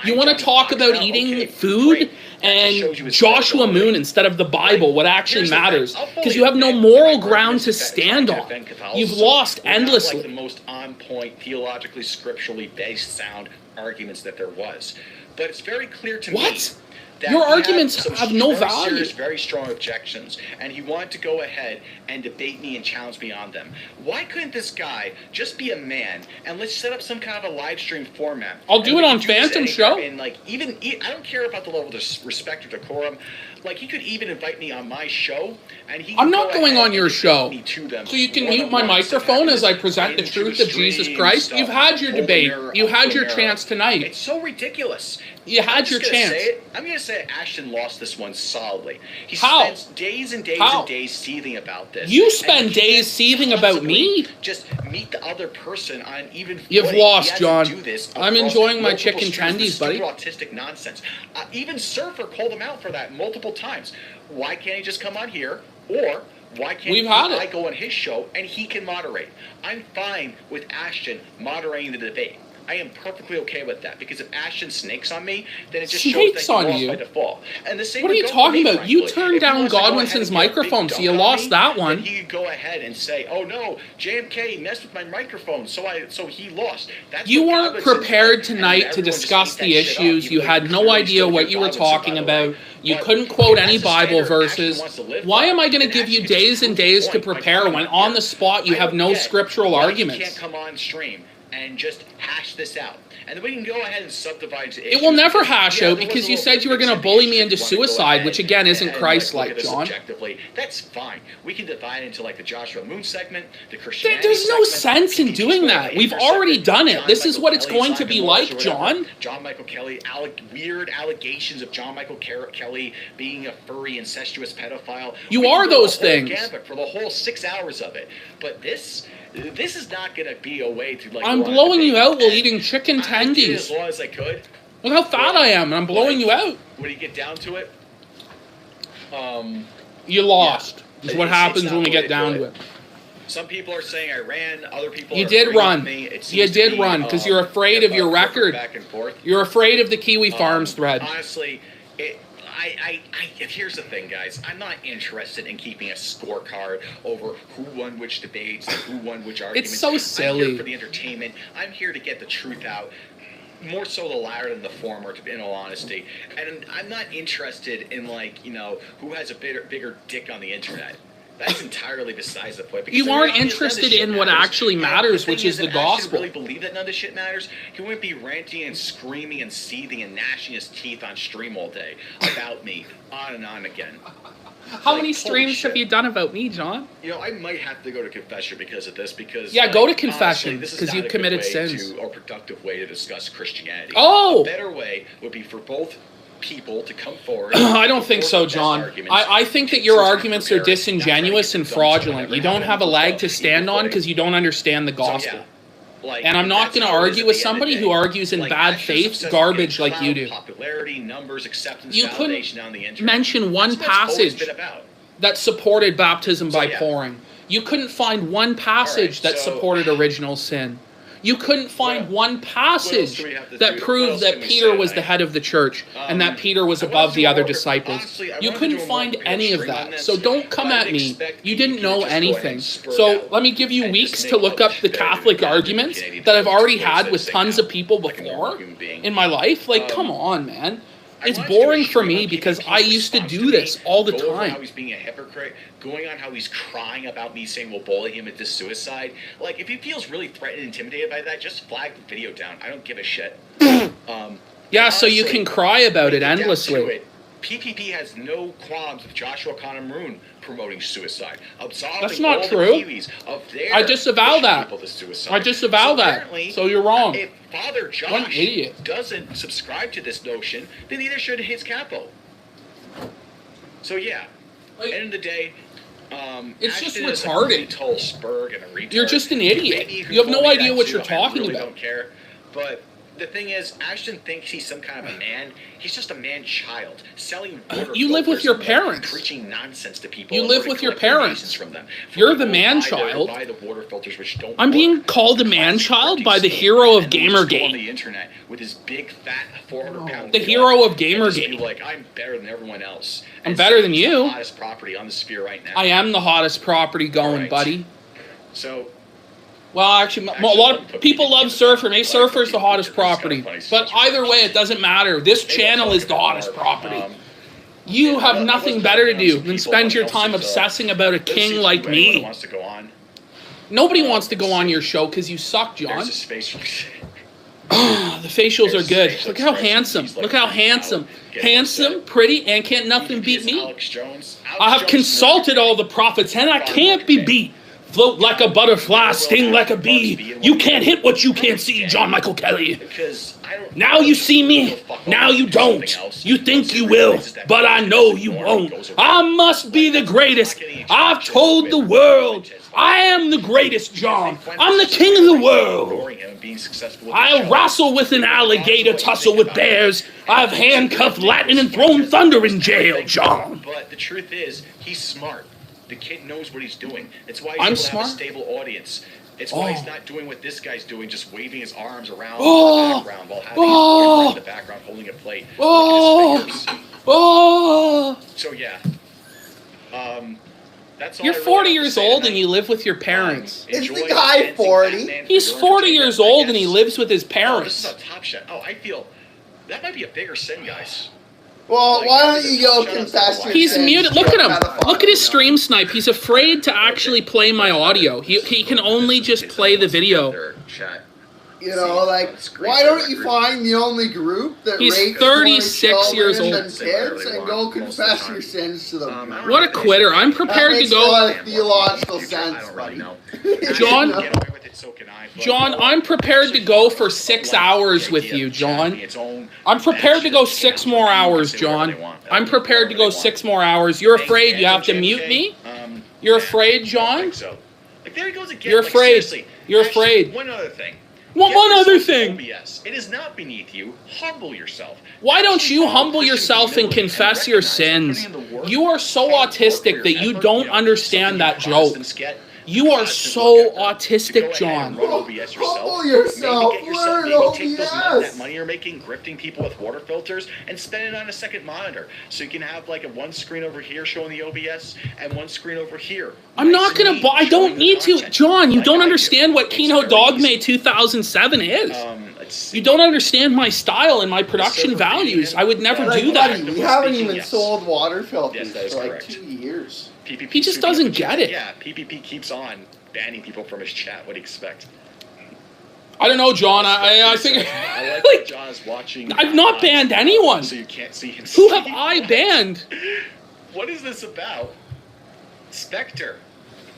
You want to talk about eating food and Joshua Moon instead of the Bible, what actually matters, because you have no moral ground to stand on. You've lost endlessly. The most on-point, theologically, scripturally based sound arguments that there was. But it's very clear to me... What? Your arguments have no value. Serious, very strong objections, and he wanted to go ahead and debate me and challenge me on them. Why couldn't this guy just be a man and let's set up some kind of a live stream format? I'll do it on Phantom Show. And I don't care about the level of respect or decorum. Like, he could even invite me on my show, and he. I'm not going on your show, so you can mute my microphone as I present the truth of Jesus Christ. You've had your debate. You had your chance tonight. It's so ridiculous. You had your chance. I'm going to say Ashton lost this one solidly. He How? spends days and days and days seething about this. You spend days seething about me? Just meet the other person on even footing. You've lost, John. I'm enjoying my chicken tendies, buddy. Autistic nonsense. Even Surfer called him out for that multiple times. Why can't he just come on here? Or why can't I go on his show and he can moderate? I'm fine with Ashton moderating the debate. I am perfectly okay with that, because if Ashton snakes on me, then it just shows that he lost by default. And the same what are you talking about? You turned down Godwinson's microphone, so you lost that one. He could go ahead and say, "Oh no, JMK messed with my microphone, so he lost." You weren't prepared tonight to discuss the issues. You had no idea what you were talking about. You couldn't quote any Bible verses. Why am I going to give you days and days to prepare when on the spot you have no scriptural arguments? You can't come on stream and just hash this out. and then we can go ahead and subdivide into It will issues never because, hash yeah, out there was because a you little said bit you were of going to mixed bully issues me into if you wanna go suicide, ahead which again isn't and, Christ-like, look at this John. objectively. That's fine. We can divide into like the Joshua Moon segment, the Christianity There's no segment, sense in PPP doing that. segment, We've Hater already segment, done it. John This is Michael what it's Kelly, going to be Simon like, Morris or whatever. John. John Michael Kelly, weird allegations of John Michael Kelly being a furry, incestuous pedophile. You We can are go those the whole things. gambit for the whole 6 hours of it. But this is not going to be a way to like. I'm go on a blowing you debate. out while And eating chicken I did as tendies. long as I could. Look how fat I am, and I'm blowing you out. When you get down to it, You lost. yeah, Is what it's happens not when we the way get to down do to it. Some people are saying I ran. Other people You are did agreeing run. with me. It You seems to did be, run because you're afraid of your record. Back and forth. You're afraid of the Kiwi Farms thread. Honestly, here's the thing, guys. I'm not interested in keeping a scorecard over who won which debates and who won which arguments. so I'm silly. here for the entertainment. I'm here to get the truth out. More so the latter than the former, in all honesty. And I'm not interested in, like, who has a bigger dick on the internet. That's entirely besides the point. because You the aren't reality is none of interested this shit in what matters. actually And matters, the which thing is the if Ashton gospel. really believed that none of this shit matters, he wouldn't be ranting and screaming and seething and gnashing his teeth on stream all day about me, on and on again. How many streams have you done about me, John? I might have to go to confession because of this. Because Yeah, go to confession, honestly, this is 'cause not you've a good committed way sins. or productive way to discuss Christianity. Oh! A better way would be for both people to come forward. I don't think so, for best John. arguments. I think that your Since arguments are we're prepared, disingenuous and that's how I get the fraudulent. dumb You shit don't whenever have a I leg have to people stand on play. because you don't understand the gospel. And I'm not going to argue with somebody who argues in bad faith garbage like you do. Popularity, numbers, acceptance, You couldn't validation on the internet. mention one That's what it's always passage been about. that supported baptism by yeah. pouring. You couldn't find one passage that so- supported original sin. You couldn't find one passage do we have to that do? What proved else that can we Peter say was the tonight? head of the church and that Peter was I wanted above to the do a other more- disciples. honestly, I You wanted to couldn't do a more find prepared any of stream on that. this, So don't come but I at me. expect You people didn't to know just go ahead and anything. spurt So out let me give you and weeks just to make look up the public Catholic better arguments Canadian that I've already people had with say tons now, of people like a normal before human being. in my life. Like, come on, man. It's wanted to do a boring for stream me on because PPP's I used to response do me, this all the go over how time. he's being a hypocrite, going on how he's crying about me saying we'll bully him into suicide. Like, if he feels really threatened and intimidated by that, just flag the video down. I don't give a shit. Yeah, so you honestly, can cry about when it you get down to endlessly. it, PPP has no qualms with Joshua Connor Maroon promoting suicide. Absolving That's not all true. The Kiwis of their I disavow pushing that. people to suicide. I disavow that. apparently, So you're wrong. If Father What an Josh idiot. doesn't subscribe to this notion, then neither should his capo. So yeah, end of the day, It's just Ashton is retarded. A total spurg and a retard. You're just an idiot. Maybe You have no told me idea that what too. you're talking I really about. don't care, but the thing is, Ashton thinks he's some kind of a man. He's just a man-child selling water You live with filters your and parents. preaching nonsense to people. You in live order to with your collect parents. donations From them. You're the Go man-child. buy the water filters which don't I'm work. being called a man-child by the hero of And he'll just go on Gamergate. the internet with his big fat 400-pound. The hero of Gamergate. Be like, I'm better than everyone else. I'm And better than he's you. The hottest property on the sphere right now. I am the hottest property going, Alright. buddy. So Well, actually, a lot of people love Surfer. Maybe Surfer's the hottest property. But either way, it doesn't matter. This channel is the hottest property. You have nothing better to do than spend your time obsessing about a king like me. Wants to go on. Nobody wants to go on your show because you suck, John. There's his face. The facials are good. Look how handsome. Look how handsome. Handsome, pretty, and can't nothing beat me. Alex Jones. I have consulted all the prophets, and I can't be beat. Float like a butterfly, sting like a bee. You can't hit what you can't see, John Michael Kelly. Because I don't. Now you see me, now you don't. You think you will, but I know you won't. I must be the greatest. I've told the world. I am the greatest, John. I'm the king of the world. I'll wrestle with an alligator, tussle with bears. I've handcuffed Latin and thrown thunder in jail, John. But the truth is, he's smart. The kid knows what he's doing. It's why he's I'm able to smart? have a stable audience. It's why he's not doing what this guy's doing, just waving his arms around Oh. in the background while having Oh. his friend in the background holding a plate. Oh. Look at his fingers. Oh, So yeah. That's all you're I really 40 have to years say old and tonight. you live with your parents. Is the Enjoy guy dancing 40? Batman He's for your 40 years entertainment, I old and he guess. lives with his Oh, parents. this is a top shot. Oh, I feel that might be a bigger sin, guys. Well, Like, why don't this is you go a top shot. confess your He's sins muted. to Look a at him. pedophile, Look at his you know? stream snipe. He's afraid to actually play my audio. He can only just play the video. Their chat. You know, like, why don't you find the only group that He's rapes 36 more years children old. than kids and go confess your sins to them? What a quitter. I'm prepared to makes a go. lot of theological sense, buddy. John, John, I'm prepared to go for 6 hours with you, John. I'm prepared to go 6 more hours, John. I'm prepared to go 6 more hours. You're afraid you have to mute me? You're afraid, John? Like, there he goes again. You're like, afraid. seriously. You're Actually, afraid. One other thing. One other thing. OBS. It is not beneath you. Humble yourself. Why don't you humble yourself and confess your sins? You are so autistic that you don't understand that joke. You are so autistic, John. Humble yourself. Learn Take OBS. that money you're making, grifting people with water filters, and spend it on a second monitor. So you can have like a one screen over here showing the OBS and one screen over here. I'm not gonna buy. I don't need to. John, you don't understand what Keynote Dogma 2007 is. You don't understand my style and my production values. I would never do that. We haven't even sold water filters Yes, that is for like correct. 2 years. PPP He just doesn't get it. Yeah, PPP keeps on banning people from his chat. What do you expect? I don't know, John. I think I like like that John is watching. I've not banned anyone. So you can't see him. Who have I banned? What is this about? Spectre,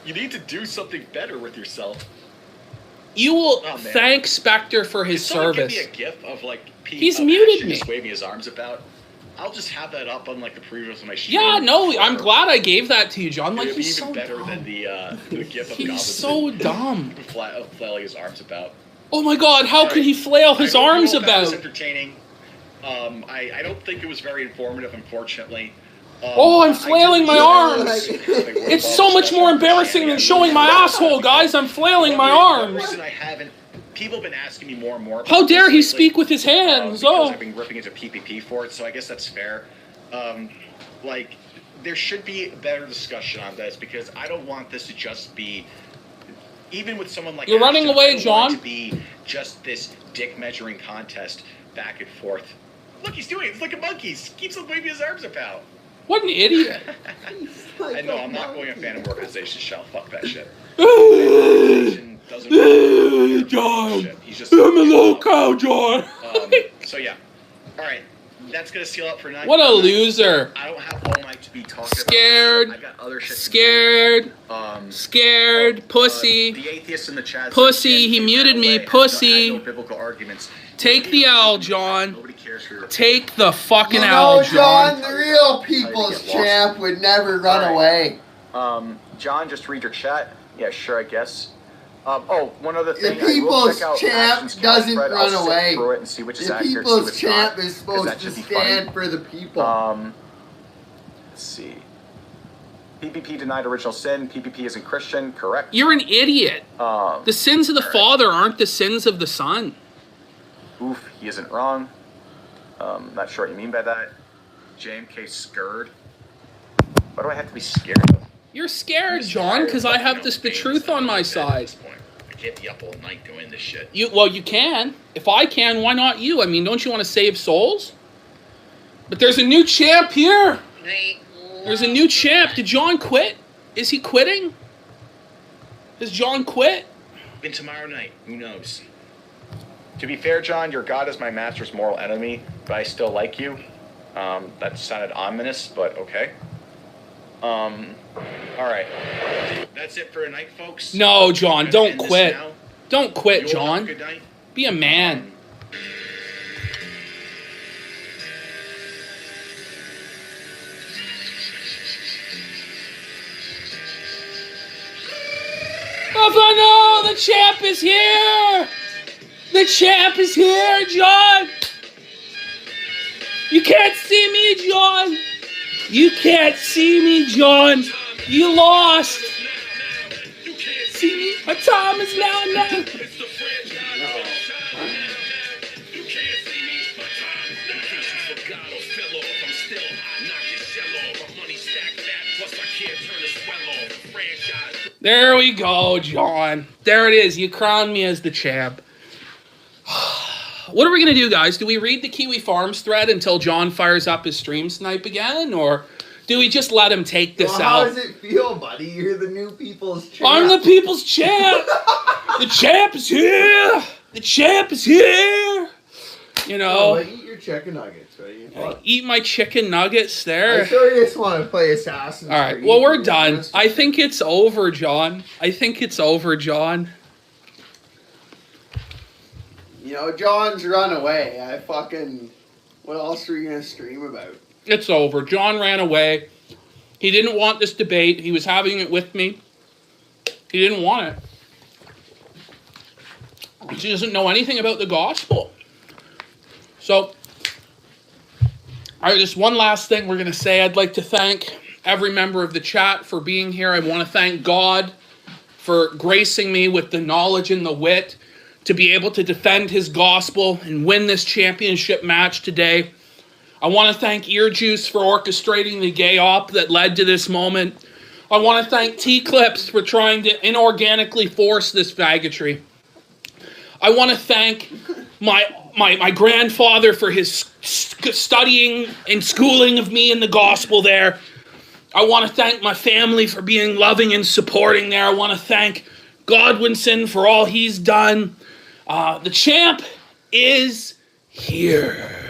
you need to do something better with yourself. You will Oh, man. thank Spectre for his Can someone service. give me a gif of like Pete He's of muted Action me. just waving his arms about? I'll just have that up on like the previews of my stream. Yeah, no, I'm glad I gave that to you, John. Like, It'd be he's even so better dumb. than the gif of He's Goblin so dumb. flailing his arms about. Oh my God, how could he flail his I hope you arms all found this about? entertaining. I don't think it was very informative, unfortunately. Oh, I'm flailing my arms. It's It's so much more embarrassing than showing my asshole, guys. I'm flailing my The arms. reason I haven't, people have been asking me more and more. How about dare this he lately, speak with his hands? because Oh. I've been ripping into PPP for it, so I guess that's fair. Like, there should be a better discussion on this because I don't want this to just be, even with someone like You're running Action, away, I don't want John. it to be just this dick measuring contest back and forth. Look, he's doing it. It's like a monkey. He keeps on waving his arms about. What an idiot. I know, I'm not going a fan of organization shell. Fuck that shit. John, He's just I'm a little cow, John. So yeah. Alright. That's gonna seal up for tonight. What a loser. I don't have all night to be talking Scared. about this. I've got other shit Scared. to do. Scared. Pussy. The atheists in the chat. Pussy, he muted me. Pussy. No biblical arguments. Take the L, John. Nobody cares for your Take the fucking You L, know, John, John. the real people's champ would never run away. John, just read your chat. Yeah, sure, I guess. One other The thing. I will people's check out champ Action's doesn't thread. run I'll sit away. through it and see which is The accurate, see people's which champ not, is 'cause supposed that to should be funny. stand for the people. Let's see. PPP denied original sin. PPP isn't Christian. Correct. You're an idiot. The sins of the Father aren't the sins of the Son. Oof, he isn't wrong. Not sure what you mean by that. JMK scared. Why do I have to be scared of? You're scared, John, because I have the truth on my side. I can't be up all night doing this shit. Well, you can. If I can, why not you? I mean, don't you want to save souls? But there's a new champ here. There's a new champ. Did John quit? Is he quitting? Does John quit? And tomorrow night, who knows? To be fair, John, your God is my master's moral enemy, but I still like you. That sounded ominous, but okay. Alright. That's it for tonight, folks. No, John, don't End this quit. now. Don't quit, You all have a John. good night. Be a man. Oh no, the champ is here! The champ is here, John! You can't see me, John! You can't see me, John! You lost! See me? My time is now. There we go, John. There it is. You crowned me as the champ. What are we going to do, guys? Do we read the Kiwi Farms thread until John fires up his stream snipe again? Or do we just let him take this Well, out? how does it feel, buddy? You're the new people's champ. I'm the people's champ! The champ is here! The champ is here! You know. Oh, eat your chicken nuggets, right? Eat my chicken nuggets there. I sure just want to play Assassin's Creed. Alright, well, we're done. I think it's over, John. I think it's over, John. You know, John's run away. What else are you going to stream about? It's over. John ran away. He didn't want this debate. He was having it with me. He didn't want it. He doesn't know anything about the gospel. So, all right, just one last thing we're going to say. I'd like to thank every member of the chat for being here. I want to thank God for gracing me with the knowledge and the wit to be able to defend his gospel and win this championship match today. I want to thank Earjuice for orchestrating the gay op that led to this moment. I want to thank T-Clips for trying to inorganically force this faggotry. I want to thank my grandfather for his studying and schooling of me in the gospel there. I want to thank my family for being loving and supporting there. I want to thank Godwinson for all he's done. The champ is here.